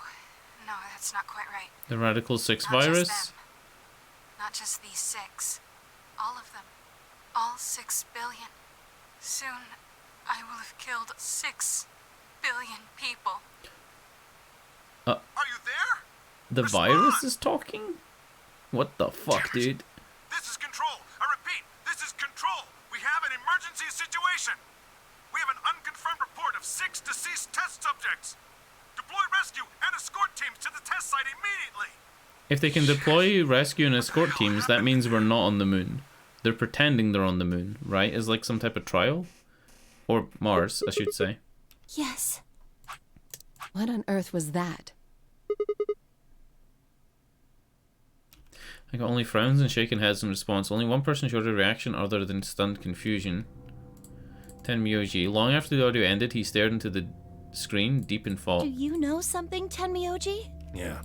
that's not quite right. The Radical 6 Not just virus? them. Not just these 6. All of them. All 6 billion. Soon, I will have killed 6 billion people. Are you there? The Respond. virus is talking? What the fuck, Damn it. dude? This is Control. I repeat, this is Control. We have an emergency situation. We have an unconfirmed report of 6 deceased test subjects. Deploy rescue and escort teams to the test site immediately. If they can deploy rescue and escort teams, that means we're not on the moon. They're pretending they're on the moon, right? Is like some type of trial? Or Mars, I should say. Yes. What on earth was that? I got only frowns and shaken heads in response. Only one person showed a reaction other than stunned confusion. 10 Myoji. Long after the audio ended, he stared into the screen, deep in thought. Do you know something, Tenmyoji? Yeah,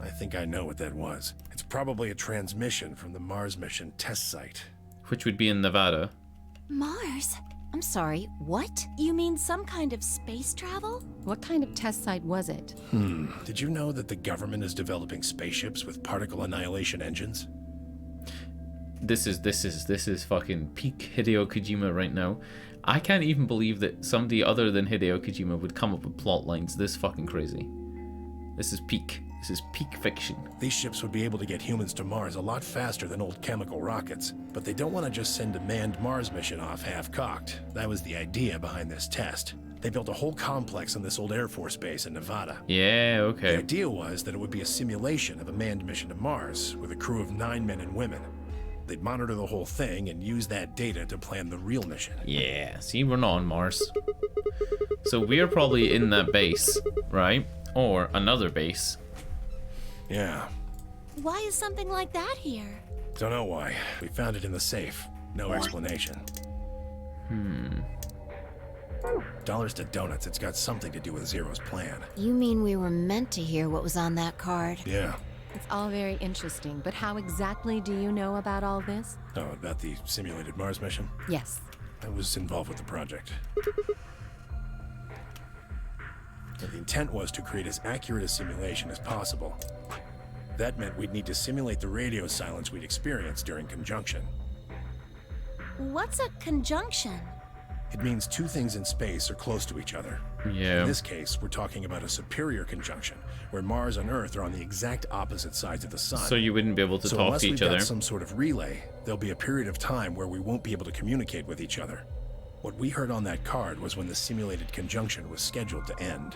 I think I know what that was. It's probably a transmission from the Mars mission test site. Which would be in Nevada. Mars? I'm sorry, what? You mean some kind of space travel? What kind of test site was it? Did you know that the government is developing spaceships with particle annihilation engines? This is fucking peak Hideo Kojima right now. I can't even believe that somebody other than Hideo Kojima would come up with plot lines this fucking crazy. This is peak. This is peak fiction. These ships would be able to get humans to Mars a lot faster than old chemical rockets, but they don't want to just send a manned Mars mission off half-cocked. That was the idea behind this test. They built a whole complex on this old Air Force base in Nevada. Yeah, okay. The idea was that it would be a simulation of a manned mission to Mars with a crew of 9 men and women. They'd monitor the whole thing and use that data to plan the real mission. Yeah, see, we're not on Mars. So we're probably in that base, right? Or another base. Yeah. Why is something like that here? Don't know why. We found it in the safe. No explanation. Dollars to donuts, it's got something to do with Zero's plan. You mean we were meant to hear what was on that card? Yeah. It's all very interesting, but how exactly do you know about all this? Oh, about the simulated Mars mission? Yes. I was involved with the project. The intent was to create as accurate a simulation as possible. That meant we'd need to simulate the radio silence we'd experienced during conjunction. What's a conjunction? It means 2 things in space are close to each other. Yeah. In this case, we're talking about a superior conjunction, where Mars and Earth are on the exact opposite sides of the sun. So you wouldn't be able to talk unless to we've each got other. some sort of relay, there'll be a period of time where we won't be able to communicate with each other. What we heard on that card was when the simulated conjunction was scheduled to end.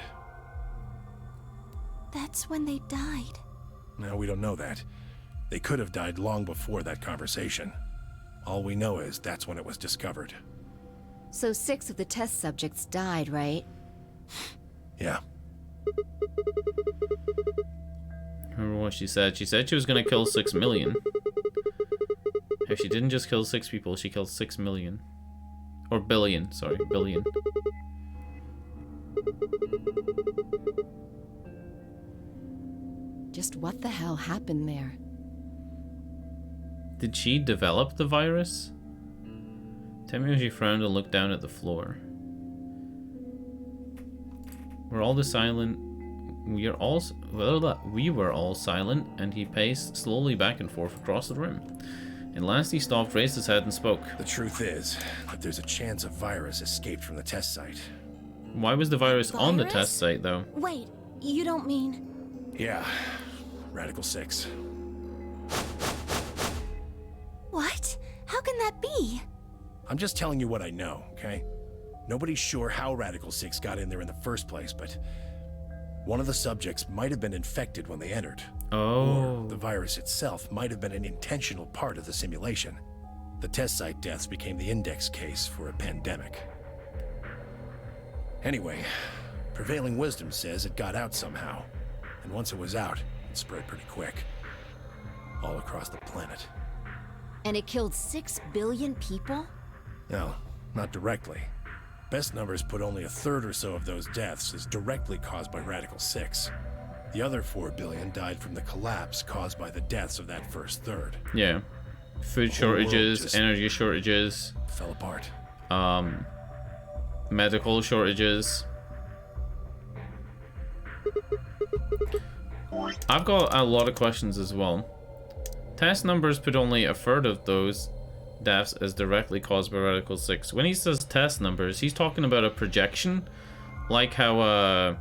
That's when they died. Now, we don't know that. They could have died long before that conversation. All we know is that's when it was discovered. So 6 of the test subjects died, right? Yeah. Remember what she said? She said she was gonna kill 6 million. If she didn't just kill 6 people, she killed 6 million. Or billion, sorry, billion. Just what the hell happened there? Did she develop the virus? Temyoji frowned and looked down at the floor. Were all the silent we were all silent, and he paced slowly back and forth across the room. And last he stopped, raised his head, and spoke. The truth is that there's a chance a virus escaped from the test site. Why was the virus on the test site, though? Wait, you don't mean... Yeah, Radical 6. What? How can that be? I'm just telling you what I know, okay? Nobody's sure how Radical 6 got in there in the first place, but one of the subjects might have been infected when they entered. Oh. Or the virus itself might have been an intentional part of the simulation. The test site deaths became the index case for a pandemic. Anyway, prevailing wisdom says it got out somehow. And once it was out, it spread pretty quick. All across the planet. And it killed 6 billion people? No, not directly. Best numbers put only a third or so of those deaths as directly caused by Radical 6. The other 4 billion died from the collapse caused by the deaths of that first third. Yeah. Food shortages, energy shortages. Fell apart. Medical shortages. I've got a lot of questions as well. Test numbers put only a third of those deaths as directly caused by Radical 6. When he says test numbers, he's talking about a projection. Like how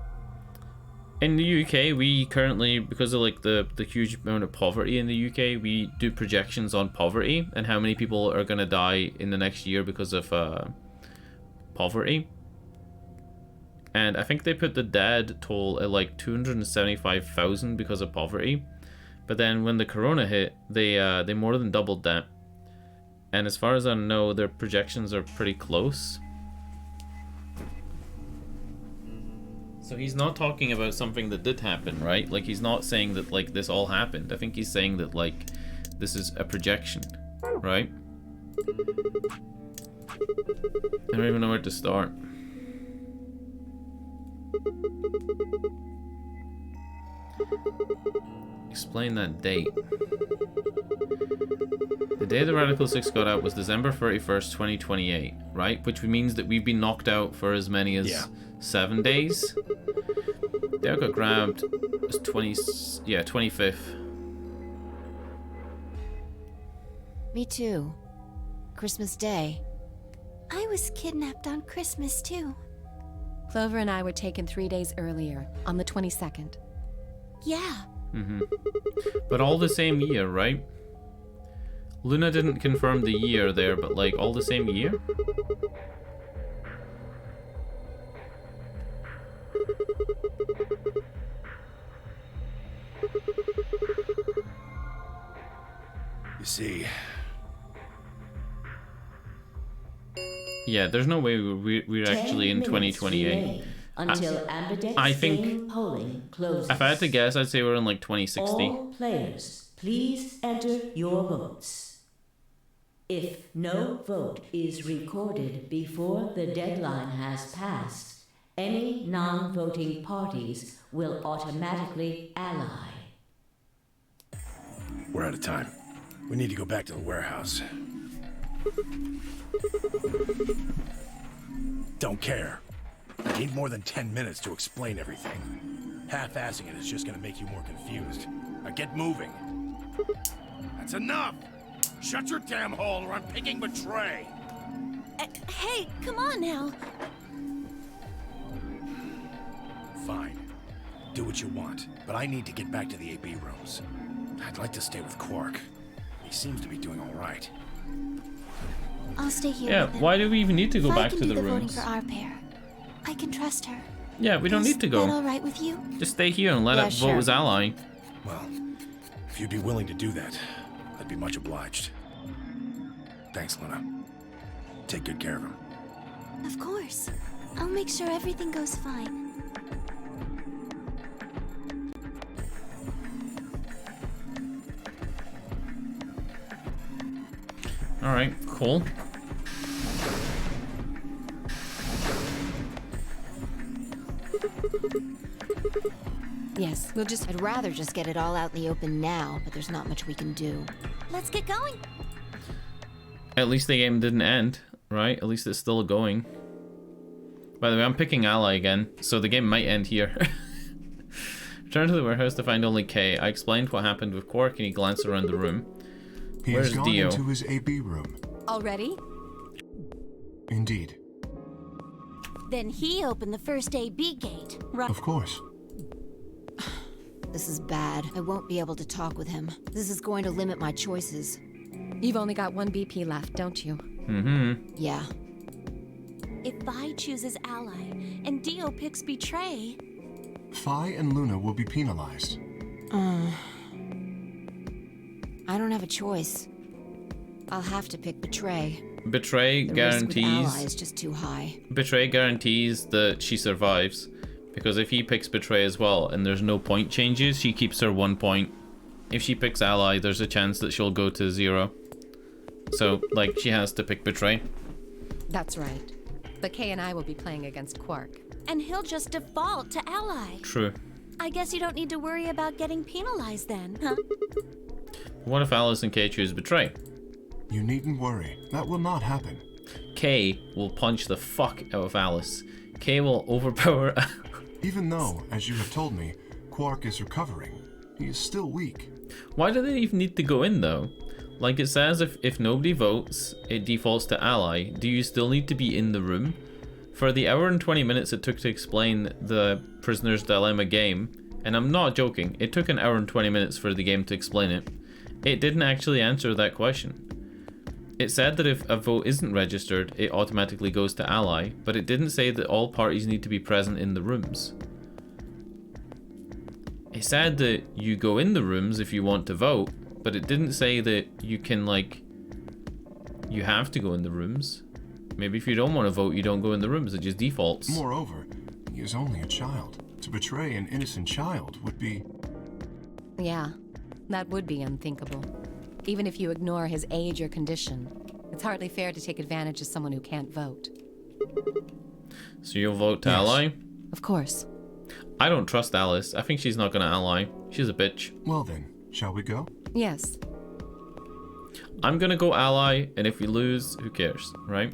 in the UK, we currently, because of like the huge amount of poverty in the UK, we do projections on poverty and how many people are going to die in the next year because of poverty. And I think they put the dead toll at like 275,000 because of poverty. But then when the corona hit, they more than doubled that. And as far as I know, their projections are pretty close. So he's not talking about something that did happen, right? Like, he's not saying that, like, this all happened. I think he's saying that, like, this is a projection, right? I don't even know where to start. Explain that date. The day the Radical 6 got out was December 31st, 2028, right? Which means that we've been knocked out for as many as 7 days. They got grabbed as 25th. Me too. Christmas Day. I was kidnapped on Christmas too. Clover and I were taken 3 days earlier, on the 22nd. Yeah. But all the same year, right? Luna didn't confirm the year there, but like all the same year? You see... Yeah, there's no way we're actually in 2028. Until I think polling closes. if I had to guess, I'd say we're in like 2060. All players, please enter your votes. If no vote is recorded before the deadline has passed, any non-voting parties will automatically ally. We're out of time. We need to go back to the warehouse. Don't care. I need more than 10 minutes to explain everything. Half-assing it is just gonna make you more confused. Now get moving. That's enough! Shut your damn hole or I'm picking betray! Hey, come on now. Fine. Do what you want, but I need to get back to the AB rooms. I'd like to stay with Quark. He seems to be doing all right. I'll stay here. Yeah, why do we even need to go back to the voting rooms? for our pair. I can trust her. Yeah, we don't need to go. Is that all right with you? Just stay here and let it vote as ally. Well, if you'd be willing to do that, I'd be much obliged. Thanks, Luna. Take good care of him. Of course. I'll make sure everything goes fine. Alright, cool. Yes, I'd rather just get it all out in the open now, but there's not much we can do. Let's get going. At least the game didn't end, right? At least it's still going. By the way, I'm picking ally again, so the game might end here. Return to the warehouse to find only Kay. I explained what happened with Quark and he glanced around the room. He Where's has gone Dio? into his AB room. Already? Indeed. Then he opened the first AB gate, right? Of course. This is bad. I won't be able to talk with him. This is going to limit my choices. You've only got one BP left, don't you? Mm-hmm. Yeah. If Vi chooses ally and Dio picks betray... Phi and Luna will be penalized. I don't have a choice. I'll have to pick betray. Betray The risk with ally guarantees. is just too high. Betray guarantees that she survives. Because if he picks betray as well and there's no point changes, she keeps her 1 point. If she picks ally, there's a chance that she'll go to 0. So, like, she has to pick betray. That's right. But Kay and I will be playing against Quark. And he'll just default to ally. True. I guess you don't need to worry about getting penalized then, huh? What if Alice and Kay choose betray? You needn't worry. That will not happen. Kay will punch the fuck out of Alice. Kay will overpower... Even though, as you have told me, Quark is recovering, he is still weak. Why do they even need to go in though? Like it says if nobody votes, it defaults to ally. Do you still need to be in the room? For the hour and 20 minutes it took to explain the Prisoner's Dilemma game, and I'm not joking, it took an hour and 20 minutes for the game to explain it. It didn't actually answer that question. It said that if a vote isn't registered, it automatically goes to ally, but it didn't say that all parties need to be present in the rooms. It said that you go in the rooms if you want to vote, but it didn't say that you can, like, you have to go in the rooms. Maybe if you don't want to vote, you don't go in the rooms, it just defaults. Moreover, he is only a child. To betray an innocent child would be... Yeah, that would be unthinkable. Even if you ignore his age or condition, it's hardly fair to take advantage of someone who can't vote. So you'll vote to Yes. ally? Of course. I don't trust Alice. I think she's not gonna ally. She's a bitch. Well then, shall we go? Yes. I'm gonna go ally, and if we lose, who cares, right?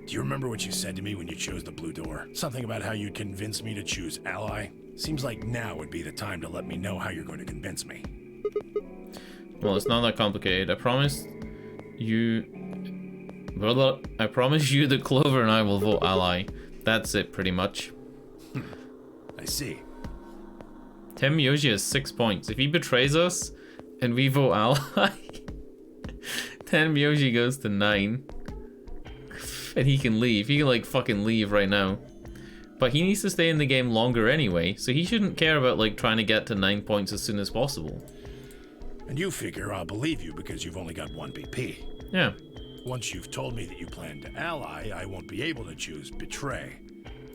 Do you remember what you said to me when you chose the blue door? Something about how you'd convince me to choose ally? Seems like now would be the time to let me know how you're going to convince me. Well, it's not that complicated. I promise you... Well, I promise you that Clover and I will vote ally. That's it, pretty much. I see. Tim Yoshi has 6 points. If he betrays us and we vote ally, Tim Yoshi goes to 9. And he can leave. He can, like, fucking leave right now. But he needs to stay in the game longer anyway, so he shouldn't care about, like, trying to get to 9 points as soon as possible. And you figure I'll believe you because you've only got 1 BP. Yeah. Once you've told me that you plan to ally, I won't be able to choose betray.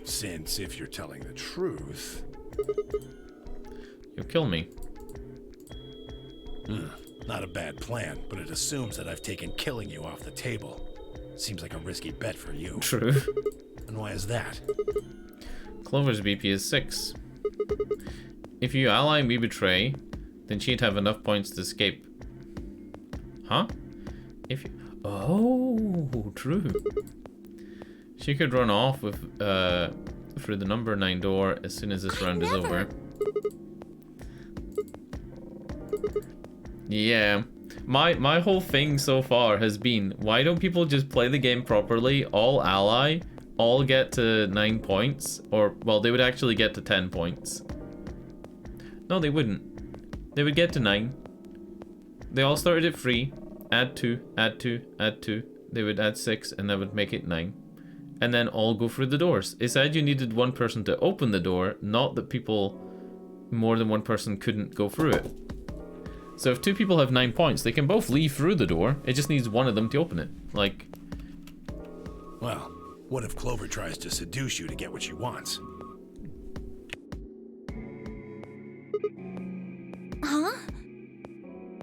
Since if you're telling the truth... You'll kill me. Not a bad plan, but it assumes that I've taken killing you off the table. Seems like a risky bet for you. True. And why is that? Clover's BP is 6. If you ally and we betray, then she'd have enough points to escape. Huh? If you... Oh, true. She could run off with through the number 9 door as soon as this round is over. Yeah. My whole thing so far has been, why don't people just play the game properly, all ally, all get to 9 points, or, well, they would actually get to 10 points. No, they wouldn't. They would get to 9. They all started at 3, add 2, add 2, add 2. They would add 6, and that would make it 9. And then all go through the doors. It said you needed one person to open the door, not that people, more than one person couldn't go through it. So if 2 people have 9 points, they can both leave through the door. It just needs one of them to open it. Like... Well, what if Clover tries to seduce you to get what she wants? Huh?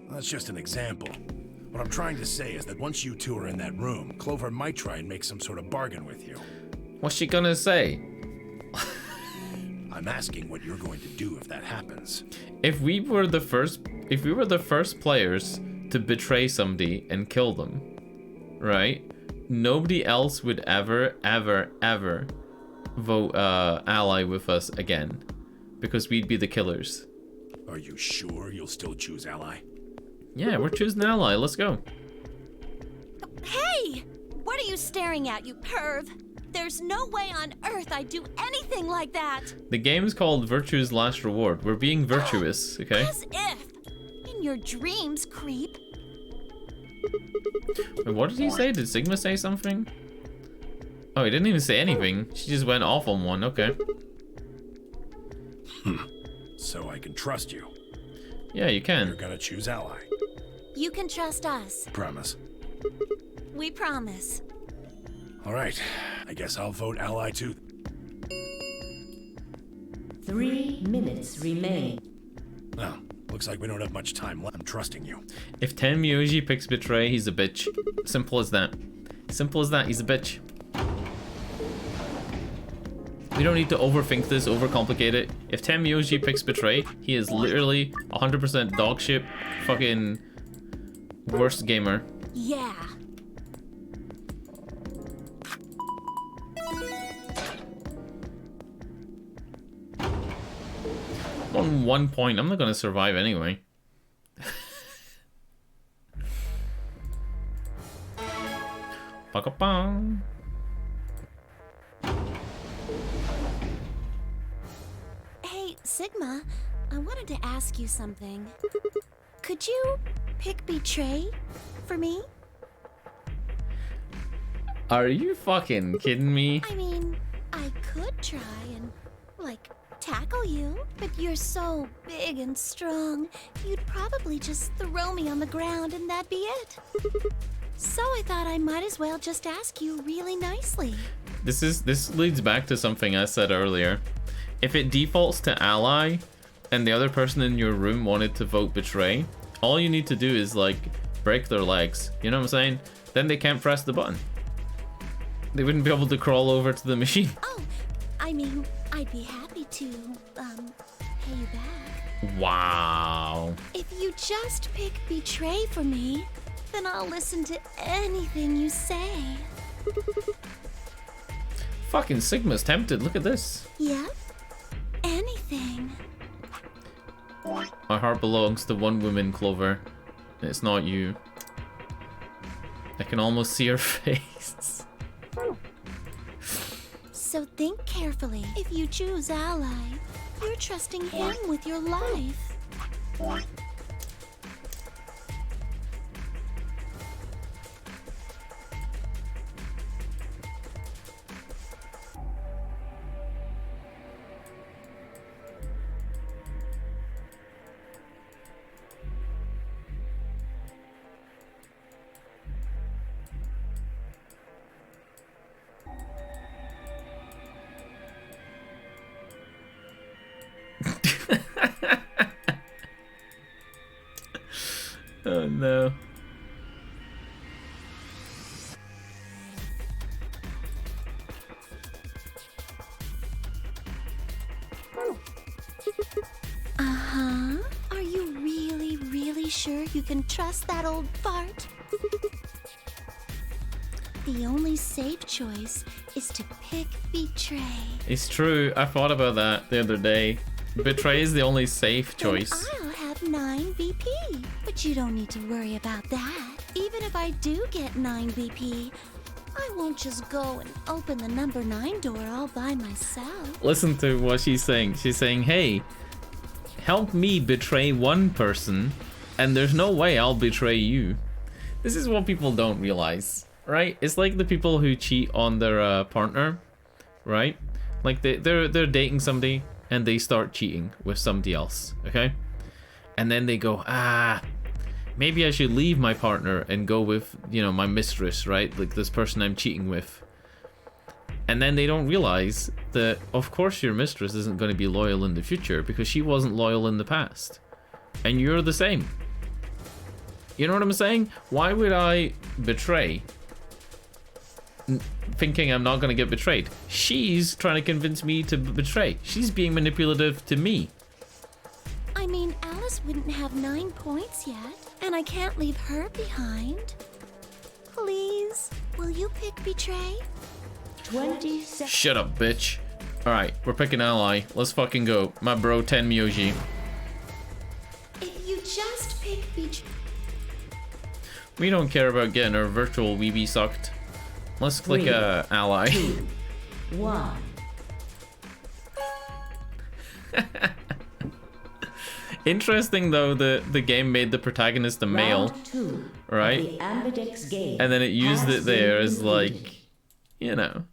That's just an example. What I'm trying to say is that once you two are in that room, Clover might try and make some sort of bargain with you. What's she gonna say? I'm asking what you're going to do if that happens. If we were the first players to betray somebody and kill them, right? Nobody else would ever vote ally with us again, because we'd be the killers. Are you sure you'll still choose ally? Yeah, we're choosing ally. Let's go. Hey! What are you staring at, you perv? There's no way on earth I'd do anything like that. The game's called Virtue's Last Reward. We're being virtuous, okay? As if. In your dreams, creep. Wait, what did he say? Did Sigma say something? Oh, he didn't even say anything. She just went off on one. Okay. So I can trust you. Yeah, you can. You're gonna choose ally. You can trust us. Promise. We promise. All right. I guess I'll vote ally too. 3 minutes remain. Well, looks like we don't have much time left. I'm trusting you. If Tenmyoji picks Betray, he's a bitch. Simple as that. Simple as that. He's a bitch. We don't need to overthink this, overcomplicate it. If Tenmyoji picks Betray, he is literally 100% dogshit, fucking worst gamer. Yeah. On 1 point, I'm not gonna survive anyway. Ba-ka-bang. Hey, Sigma, I wanted to ask you something. Could you pick Betray for me? Are you fucking kidding me? I mean, I could try and, tackle you, but you're so big and strong, you'd probably just throw me on the ground and that'd be it. So I thought I might as well just ask you really nicely. This leads back to something I said earlier. If it defaults to ally and the other person in your room wanted to vote Betray, all you need to do is break their legs. You know what I'm saying? Then they can't press the button. They wouldn't be able to crawl over to the machine. Oh, I mean, I'd be happy to, pay you back. Wow. If you just pick Betray for me, then I'll listen to anything you say. Fucking Sigma's tempted. Look at this. Yep. Anything. My heart belongs to one woman, Clover. And it's not you. I can almost see her face. So think carefully. If you choose ally, you're trusting him with your life. Oh no. Uh-huh. Are you really, really sure you can trust that old fart? The only safe choice is to pick Betray. It's true. I thought about that the other day. Betray is the only safe choice. Then I'll have 9 BP. But you don't need to worry about that. Even if I do get 9 BP, I won't just go and open the number 9 door all by myself. Listen to what she's saying. She's saying, hey, help me betray one person, and there's no way I'll betray you. This is what people don't realize, right? It's like the people who cheat on their partner, right? Like they're dating somebody and they start cheating with somebody else, okay? And then they go, maybe I should leave my partner and go with, my mistress, right? Like this person I'm cheating with. And then they don't realize that, of course, your mistress isn't going to be loyal in the future because she wasn't loyal in the past. And you're the same. You know what I'm saying? Why would I betray thinking I'm not gonna get betrayed. She's trying to convince me to betray. She's being manipulative to me. I mean, Alice wouldn't have 9 points yet, and I can't leave her behind. Please, will you pick betray? 20 seconds. Shut up, bitch. Alright, we're picking ally. Let's fucking go. My bro, Tenmyoji. If you just pick betray. We don't care about getting our virtual weebie sucked. Let's click 3, ally. 2, 1. Interesting though, the game made the protagonist a male, Round 2 right? of the Ambidex game And then it used has it there been as concluded. like, you know.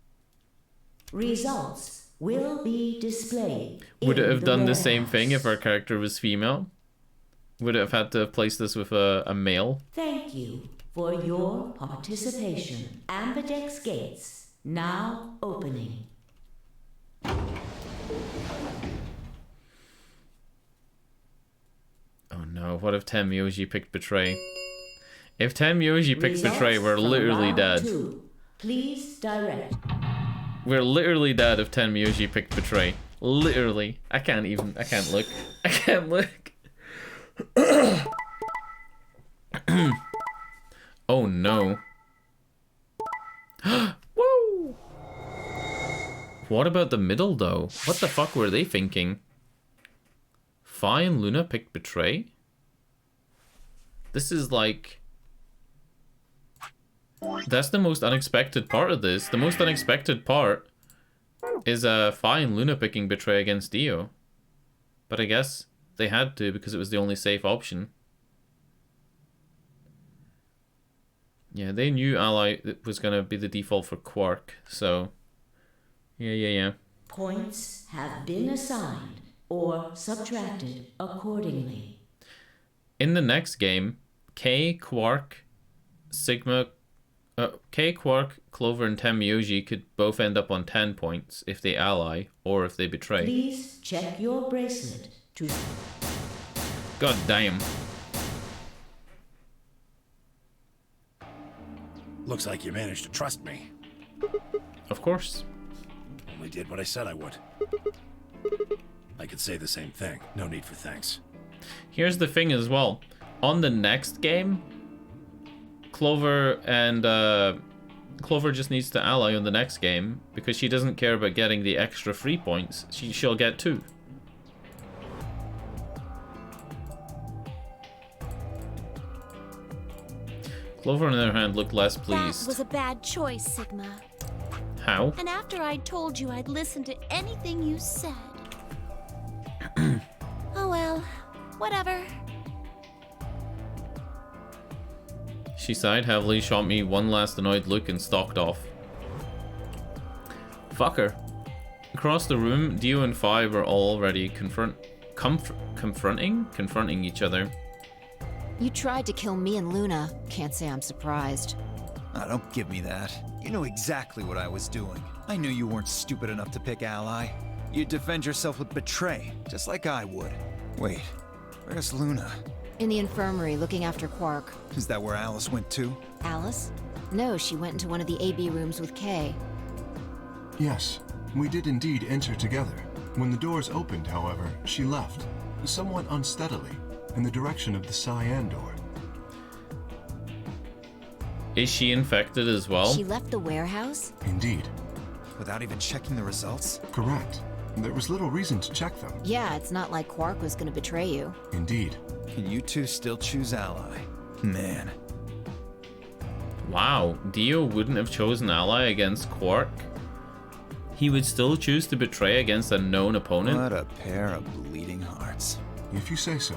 Results will be displayed. Would it in have done the same warehouse. thing if our character was female? Would it have had to have placed this with a male? Thank you for your participation. Ambidex gates now opening. Oh no, what if Tenmyoji picked betray? If Tenmyoji picked Results betray, we're from literally round dead. 2. Please direct. We're literally dead if Tenmyoji picked betray. Literally. I can't look. I can't look. Oh no. Woo! What about the middle though? What the fuck were they thinking? Fi and Luna picked betray? This is like... That's the most unexpected part of this. The most unexpected part is Fi and Luna picking betray against Dio. But I guess they had to because it was the only safe option. Yeah, they knew ally was going to be the default for Quark, so... Yeah. Points have been assigned or subtracted accordingly. In the next game, K, Quark, Sigma... K, Quark, Clover, and Tenmyoji could both end up on 10 points if they ally or if they betray. Please check your bracelet to... God damn. Looks like you managed to trust me. Of course. Only did what I said I would. I could say the same thing. No need for thanks. Here's the thing as well. On the next game, Clover just needs to ally on the next game because she doesn't care about getting the extra 3 points. She'll get 2. Clover, on the other hand, looked less pleased. That was a bad choice, Sigma. How? And after I'd told you I'd listen to anything you said. Oh well, whatever. She sighed heavily, shot me one last annoyed look, and stalked off. Fuck her. Across the room, Dio and Fi were already confronting each other. You tried to kill me and Luna. Can't say I'm surprised. Oh, don't give me that. You know exactly what I was doing. I knew you weren't stupid enough to pick ally. You'd defend yourself with betray, just like I would. Wait, where's Luna? In the infirmary, looking after Quark. Is that where Alice went to? Alice? No, she went into one of the AB rooms with Kay. Yes, we did indeed enter together. When the doors opened, however, she left, somewhat unsteadily, in the direction of the cyan door. Is she infected as well? She left the warehouse? Indeed. Without even checking the results? Correct. There was little reason to check them. Yeah, it's not like Quark was gonna betray you. Indeed. Can you two still choose ally? Man. Wow, Dio wouldn't have chosen ally against Quark? He would still choose to betray against a known opponent? What a pair of bleeding hearts. If you say so.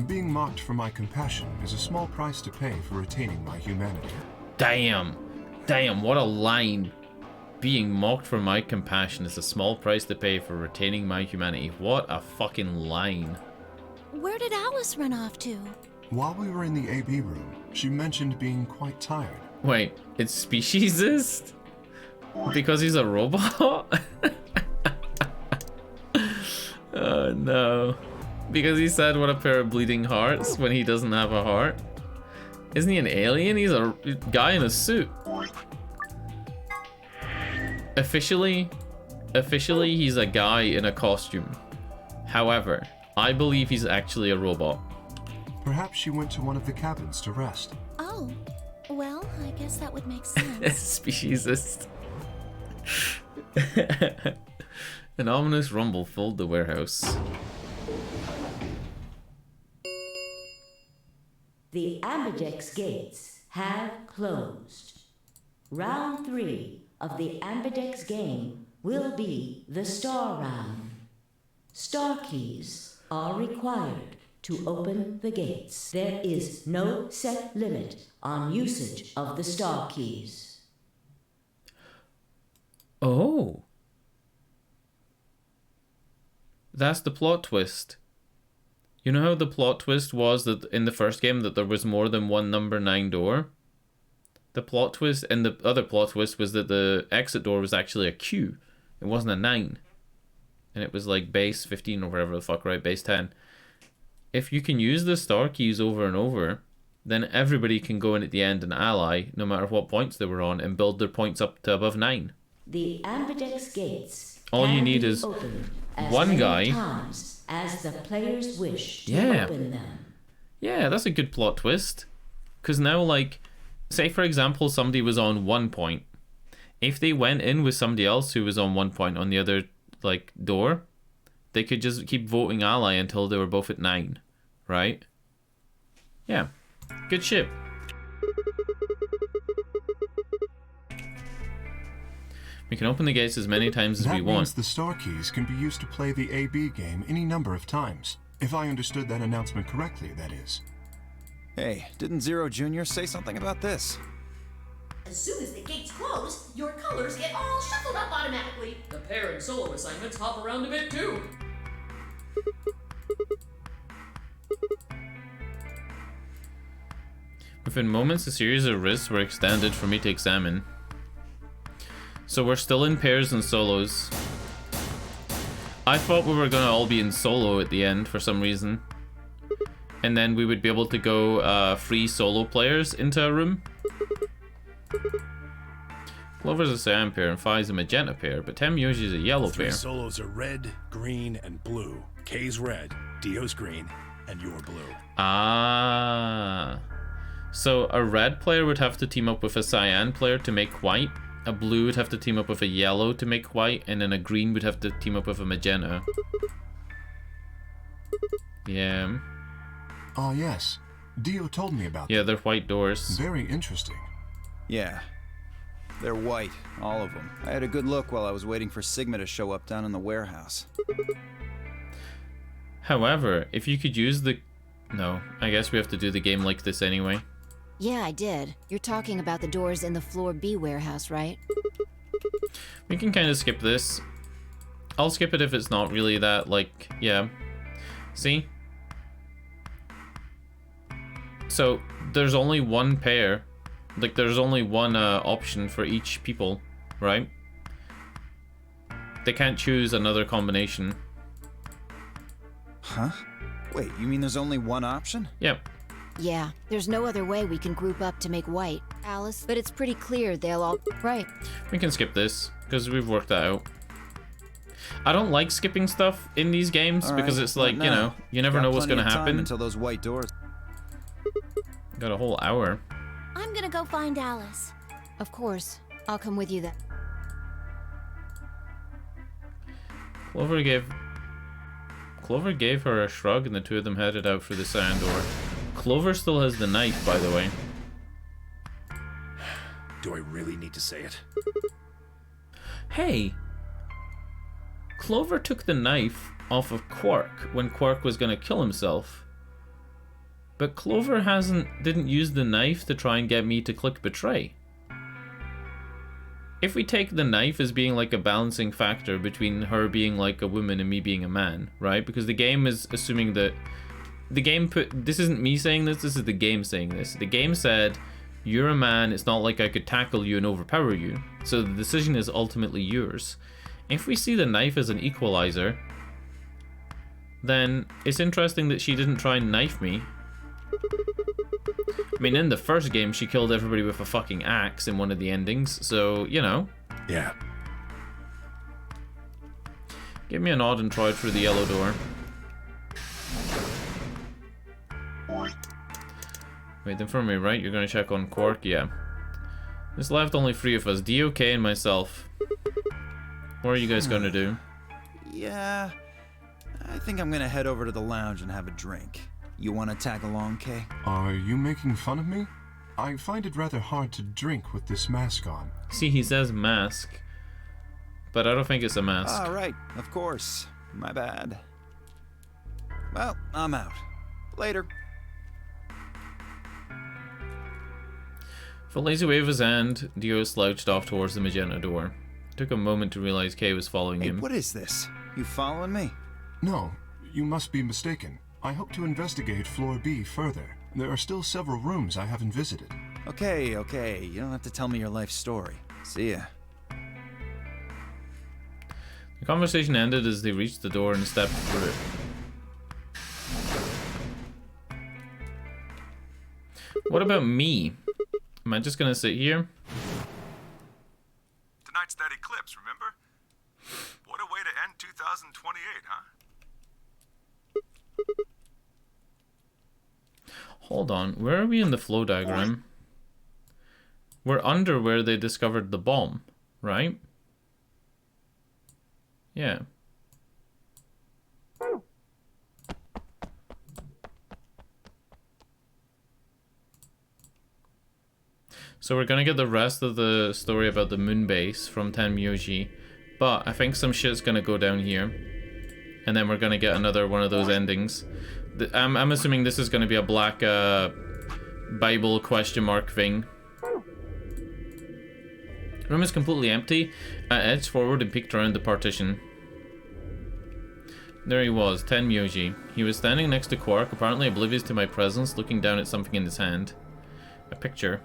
Being mocked for my compassion is a small price to pay for retaining my humanity. Damn, what a line. Being mocked for my compassion is a small price to pay for retaining my humanity. What a fucking line. Where did Alice run off to? While we were in the AB room, she mentioned being quite tired. Wait, it's speciesist? Because he's a robot? Oh no. Because he said what a pair of bleeding hearts when he doesn't have a heart? Isn't he an alien? He's a guy in a suit. Officially, he's a guy in a costume. However, I believe he's actually a robot. Perhaps she went to one of the cabins to rest. Oh, well, I guess that would make sense. Speciesist. An ominous rumble filled the warehouse. The Ambidex gates have closed. Round 3 of the Ambidex game will be the Star Round. Star keys are required to open the gates. There is no set limit on usage of the Star keys. Oh. That's the plot twist. You know how the plot twist was that in the first game that there was more than one number 9 door? The plot twist and the other plot twist was that the exit door was actually a Q. It wasn't a 9. And it was like base 15 or whatever the fuck, right? Base 10. If you can use the star keys over and over, then everybody can go in at the end and ally, no matter what points they were on, and build their points up to above 9. The Ambidex gates all you need is one guy as the players wish to open them. Yeah, that's a good plot twist. Because now, like, say for example somebody was on 1 point. If they went in with somebody else who was on 1 point on the other, like, door, they could just keep voting ally until they were both at 9, right? Yeah, good shit. We can open the gates as many times as we want. That means the star keys can be used to play the AB game any number of times. If I understood that announcement correctly, that is. Hey, didn't Zero Jr. say something about this? As soon as the gates close, your colors get all shuffled up automatically. The pair and solo assignments hop around a bit too. Within moments, a series of risks were extended for me to examine. So we're still in pairs and solos. I thought we were gonna all be in solo at the end for some reason. And then we would be able to go free solo players into a room. Clover's a cyan pair and Phi's a magenta pair, but Temyoji's a yellow pair. 3 solos are red, green, and blue. K's red, Dio's green, and you're blue. Ah. So a red player would have to team up with a cyan player to make white. A blue would have to team up with a yellow to make white, and then a green would have to team up with a magenta. Yeah. Ah, yes. Dio told me about Yeah, they're white doors. Very interesting. Yeah. They're white, all of them. I had a good look while I was waiting for Sigma to show up down in the warehouse. However, if you could use the... No, I guess we have to do the game like this anyway. Yeah, I did. You're talking about the doors in the floor B warehouse, right? We can kind of skip this. I'll skip it if it's not really that, like, yeah. See? So, there's only one pair. Like, there's only one option for each people, right? They can't choose another combination. Huh? Wait, you mean there's only one option? Yep. Yeah, there's no other way we can group up to make white, Alice, but it's pretty clear they'll all... Right. We can skip this, because we've worked that out. I don't like skipping stuff in these games, because it's like, you know, you never know what's going to happen. Until those white doors. Got a whole hour. I'm gonna go find Alice. Of course. I'll come with you then. Clover gave her a shrug, and the two of them headed out through the cyan door. Clover still has the knife, by the way. Do I really need to say it? Hey! Clover took the knife off of Quark when Quark was gonna kill himself. But Clover didn't use the knife to try and get me to click betray. If we take the knife as being like a balancing factor between her being like a woman and me being a man, right? Because the game is assuming that the game this isn't me saying this is the game saying this. The game said, you're a man, it's not like I could tackle you and overpower you. So the decision is ultimately yours. If we see the knife as an equalizer, then it's interesting that she didn't try and knife me. I mean, in the first game, she killed everybody with a fucking axe in one of the endings, so, you know. Yeah. Give me a nod and try it through the yellow door. Waiting for me, right? You're gonna check on Quark? Yeah. There's left only 3 of us. DOK and myself. What are you guys gonna do? Yeah, I think I'm gonna head over to the lounge and have a drink. You wanna tag along, Kay? Are you making fun of me? I find it rather hard to drink with this mask on. See, he says mask. But I don't think it's a mask. Ah, right. Of course. My bad. Well, I'm out. Later. With a lazy wave of his hand, Dio slouched off towards the magenta door. It took a moment to realize Kay was following him. What is this? You following me? No, you must be mistaken. I hope to investigate floor B further. There are still several rooms I haven't visited. Okay. You don't have to tell me your life story. See ya. The conversation ended as they reached the door and stepped through it. What about me? Am I just gonna sit here? Tonight's that eclipse, remember? What a way to end 2028, huh? Hold on, where are we in the flow diagram? We're under where they discovered the bomb, right? Yeah. So we're gonna get the rest of the story about the moon base from Tenmyoji, but I think some shit's gonna go down here, and then we're gonna get another one of those endings. I'm assuming this is gonna be a black Bible question mark thing. The room is completely empty. I edged forward and peeked around the partition. There he was, Tenmyoji. He was standing next to Quark, apparently oblivious to my presence, looking down at something in his hand. A picture.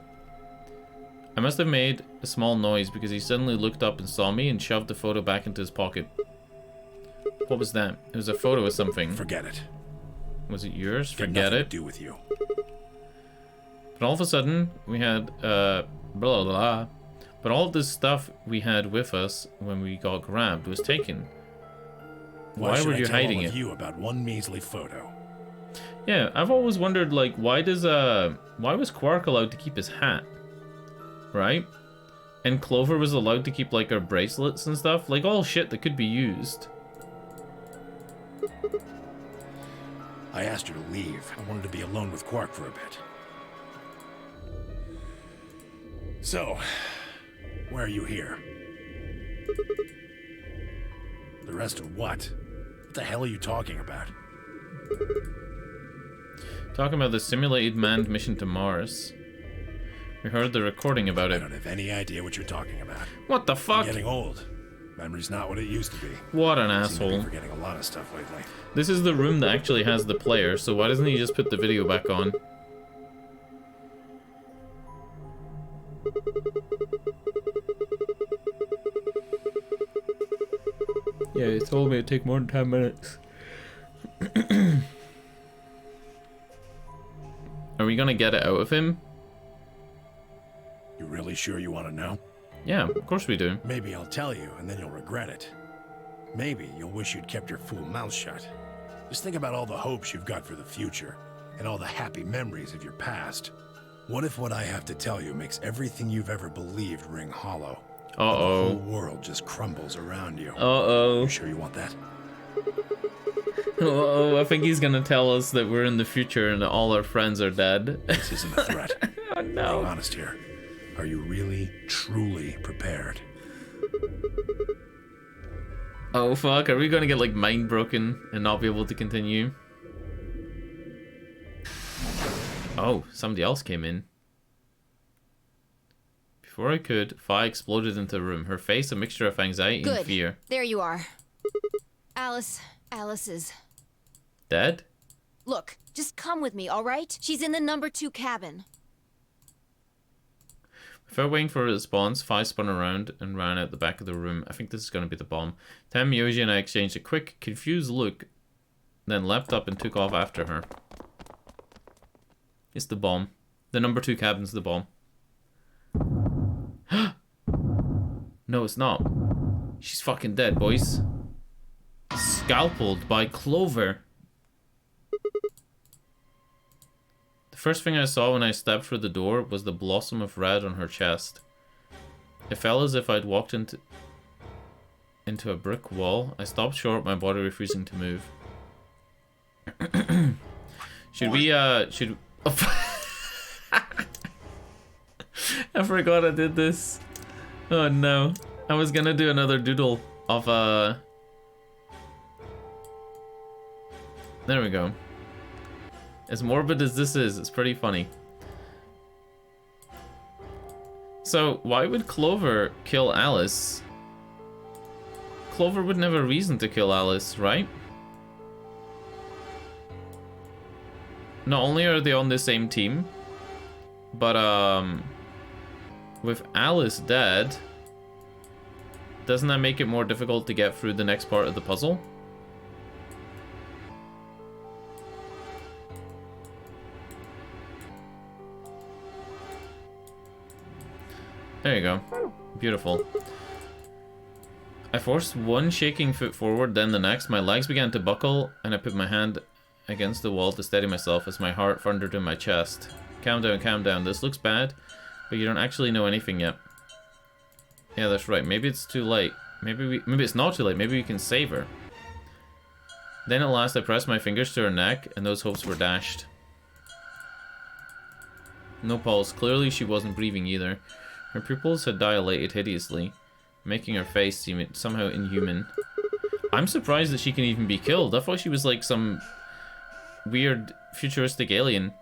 I must have made a small noise because he suddenly looked up and saw me and shoved the photo back into his pocket. What was that? It was a photo of something. Forget it. Was it yours? Got Forget nothing it. to do with you. But all of a sudden, we had blah blah blah. But all this stuff we had with us when we got grabbed was taken. Why were you hiding it? You about one measly photo. Yeah, I've always wondered, like, why was Quark allowed to keep his hat, right? And Clover was allowed to keep like her bracelets and stuff, like all shit that could be used. I asked her to leave. I wanted to be alone with Quark for a bit. So, why are you here? The rest of what? What the hell are you talking about? Talking about the simulated manned mission to Mars. We heard the recording about it. I don't have any idea what you're talking about. What the fuck? I'm getting old. Memory's not what it used to be. What an I asshole. seem to be forgetting a lot of stuff lately. This is the room that actually has the player, so why doesn't he just put the video back on? Yeah, he told me it'd take more than 10 minutes. Are we gonna get it out of him? You really sure you want to know? Yeah, of course we do. Maybe I'll tell you, and then you'll regret it. Maybe you'll wish you'd kept your fool mouth shut. Just think about all the hopes you've got for the future, and all the happy memories of your past. What if what I have to tell you makes everything you've ever believed ring hollow? Uh-oh. The whole world just crumbles around you. Uh-oh. You sure you want that? Uh-oh, I think he's gonna tell us that we're in the future and that all our friends are dead. This isn't a threat. Oh, no. Being honest here. Are you really, truly prepared? Oh fuck, are we gonna get like mind broken and not be able to continue? Oh, somebody else came in. Before I could, Fi exploded into the room, her face a mixture of anxiety and fear. There you are. Alice is... Dead? Look, just come with me, all right? She's in the number 2 cabin. Without waiting for a response, Fi spun around and ran out the back of the room. I think this is going to be the bomb. Tenmyoji and I exchanged a quick, confused look, then leapt up and took off after her. It's the bomb. The number 2 cabin's the bomb. No, it's not. She's fucking dead, boys. scalpeled by Clover. The first thing I saw when I stepped through the door was the blossom of red on her chest. It felt as if I'd walked into a brick wall. I stopped short, my body refusing to move. Should we, should... I forgot I did this. Oh no. I was gonna do another doodle of, There we go. As morbid as this is, it's pretty funny. So, why would Clover kill Alice? Clover wouldn't have a reason to kill Alice, right? Not only are they on the same team, but with Alice dead, doesn't that make it more difficult to get through the next part of the puzzle? There you go. Beautiful. I forced one shaking foot forward, then the next. My legs began to buckle, and I put my hand against the wall to steady myself as my heart thundered in my chest. Calm down, calm down. This looks bad, but you don't actually know anything yet. Yeah, that's right. Maybe it's too late. Maybe it's not too late. Maybe we can save her. Then at last I pressed my fingers to her neck, and those hopes were dashed. No pulse. Clearly she wasn't breathing either. Her pupils had dilated hideously, making her face seem somehow inhuman. I'm surprised that she can even be killed. I thought she was like some weird futuristic alien.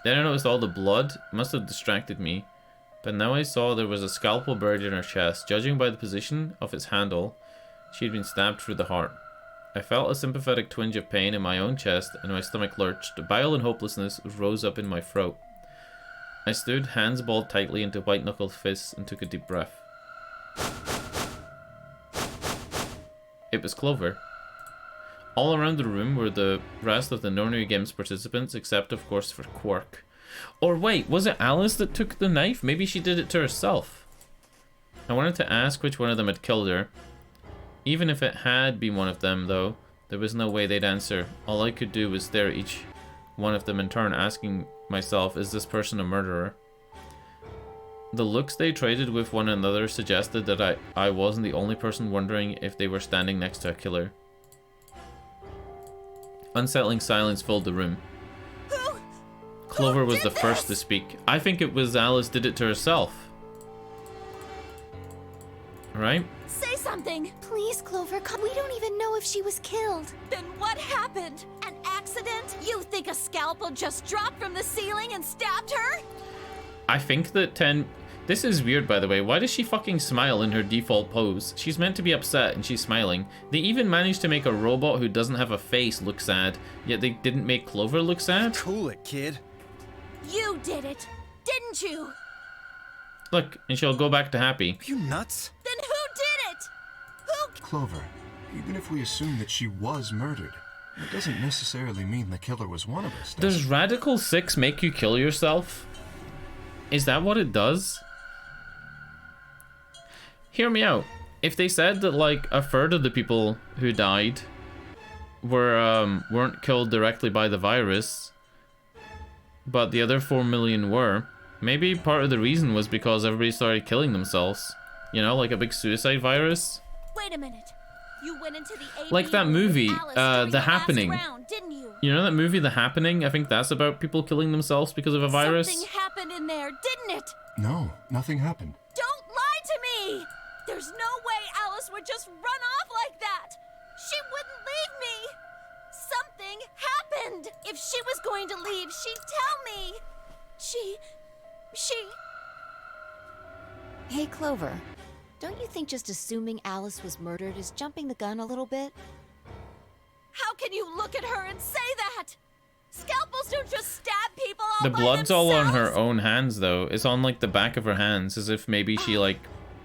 Then I noticed all the blood must have distracted me, but now I saw there was a scalpel buried in her chest. Judging by the position of its handle, she had been stabbed through the heart. I felt a sympathetic twinge of pain in my own chest, and my stomach lurched. Bile and hopelessness rose up in my throat. I stood, hands balled tightly into white-knuckled fists, and took a deep breath. It was Clover. All around the room were the rest of the nonary game's participants, except of course for Quark. Or wait, was it Alice that took the knife? Maybe she did it to herself. I wanted to ask which one of them had killed her. Even if it had been one of them, though, there was no way they'd answer. All I could do was stare at each one of them in turn, asking myself, is this person a murderer? The looks they traded with one another suggested that I wasn't the only person wondering if they were standing next to a killer. Unsettling silence filled the room. Clover was the first to speak. I think it was Alice did it to herself. Right? Say something! Please, Clover, we don't even know if she was killed. Then what happened? An accident? You think a scalpel just dropped from the ceiling and stabbed her? I think that This is weird, by the way. Why does she fucking smile in her default pose? She's meant to be upset and she's smiling. They even managed to make a robot who doesn't have a face look sad, yet they didn't make Clover look sad? Cool it, kid. You did it, didn't you? Look, and she'll go back to happy. Are you nuts? Then who did it? Who? Clover, even if we assume that she was murdered, it doesn't necessarily mean the killer was one of us, does Does Radical 6 make you kill yourself? Is that what it does? Hear me out. If they said that like a third of the people who died weren't killed directly by the virus, but the other 4 million were, maybe part of the reason was because everybody started killing themselves. You know, like a big suicide virus. Wait a minute. You went into the AV Like that movie, The Happening. Round, didn't you? You know that movie, The Happening? I think that's about people killing themselves because of a virus. Something happened in there, didn't it? No, nothing happened. Don't lie to me! There's no way Alice would just run off like that! She wouldn't leave me! Something happened! If she was going to leave, she'd tell me! She... Hey, Clover. Don't you think just assuming Alice was murdered is jumping the gun a little bit? How can you look at her and say that? Scalpels don't just stab people all The by blood's all on her themselves. own hands, thoh. It's on like the back of her hands, as if maybe she like,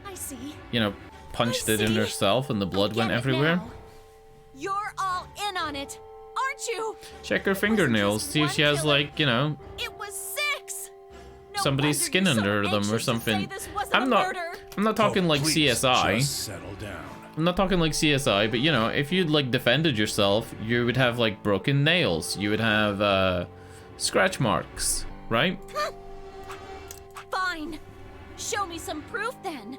I see. you know, punched it in herself and the blood went everywhere. Now. You're all in on it, aren't you? Check her fingernails, see if she has like, you know, It was 6. No somebody's wonder skin you're so under them or anxious to say something. this wasn't I'm a not murder. I'm not talking like please, CSI. Just settle down. I'm not talking like CSI, but you know, if you'd like defended yourself, you would have like broken nails. You would have scratch marks, right? Fine. Show me some proof then.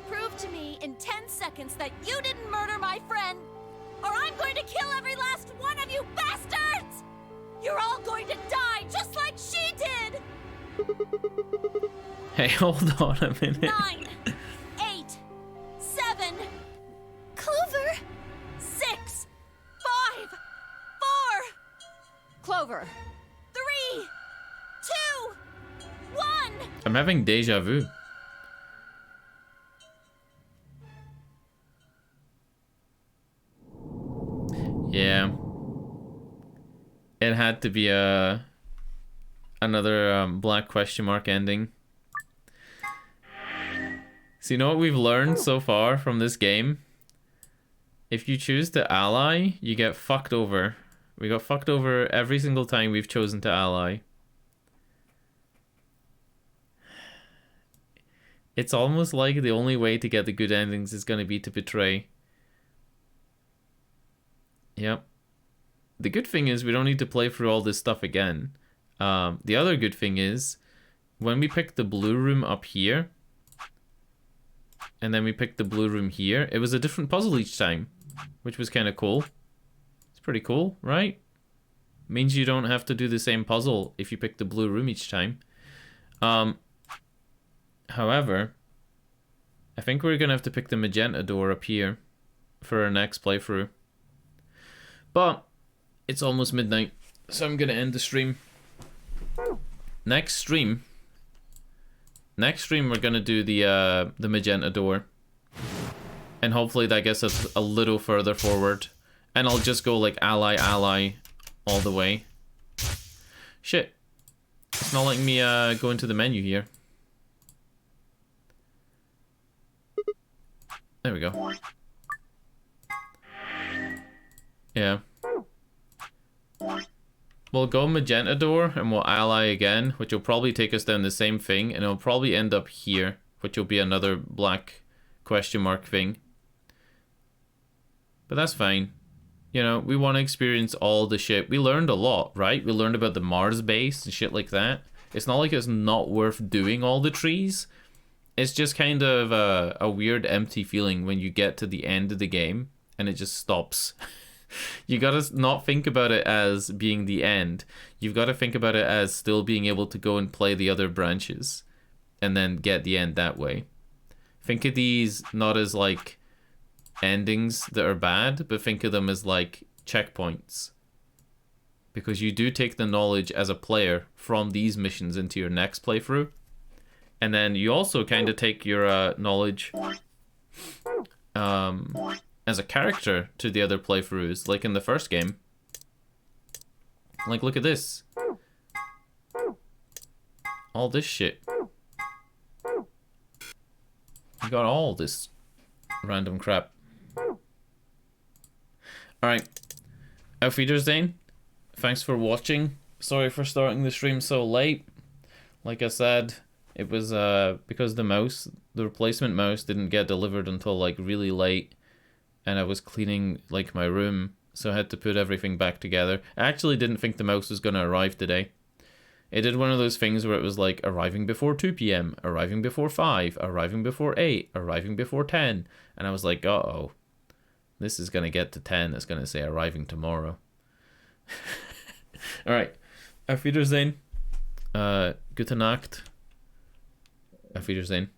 Prove to me in 10 seconds that you didn't murder my friend, or I'm going to kill every last one of you bastards! You're all going to die just like she did! Hey, hold on a minute. 9, 8, 7, Clover, 6, 5, 4, Clover. 3, 2, 1. I'm having deja vu. Yeah. It had to be another black question mark ending. So you know what we've learned so far from this game? If you choose to ally, you get fucked over. We got fucked over every single time we've chosen to ally. It's almost like the only way to get the good endings is going to be to betray. Yep. The good thing is we don't need to play through all this stuff again. The other good thing is when we pick the blue room up here and then we pick the blue room here, it was a different puzzle each time, which was kind of cool. It's pretty cool, right? Means you don't have to do the same puzzle if you pick the blue room each time. However, I think we're going to have to pick the magenta door up here for our next playthrough. But it's almost midnight, so I'm going to end the stream. Next stream, we're going to do the magenta door. And hopefully that gets us a little further forward. And I'll just go like ally, ally all the way. Shit. It's not letting me go into the menu here. There we go. Yeah. We'll go magenta door and we'll ally again, which will probably take us down the same thing, and it'll probably end up here, which will be another black question mark thing. But that's fine. You know, we want to experience all the shit. We learned a lot, right? We learned about the Mars base and shit like that. It's not like it's not worth doing all the trees. It's just kind of a weird empty feeling when you get to the end of the game and it just stops. You gotta not think about it as being the end. You've got to think about it as still being able to go and play the other branches and then get the end that way. Think of these not as like endings that are bad, but think of them as like checkpoints. Because you do take the knowledge as a player from these missions into your next playthrough. And then you also kind of take your knowledge as a character to the other playthroughs, like in the first game. Like, look at this. All this shit. You got all this random crap. Alright. Auf Wiedersehen. Thanks for watching. Sorry for starting the stream so late. Like I said, it was because the replacement mouse didn't get delivered until like really late. And I was cleaning like my room, so I had to put everything back together. I actually didn't think the mouse was going to arrive today. It did one of those things where it was like arriving before 2 p.m, arriving before 5, arriving before 8, arriving before 10. And I was like, uh-oh, this is going to get to 10. It's going to say arriving tomorrow. Alright, Auf Wiedersehen. Gute Nacht. Auf Wiedersehen.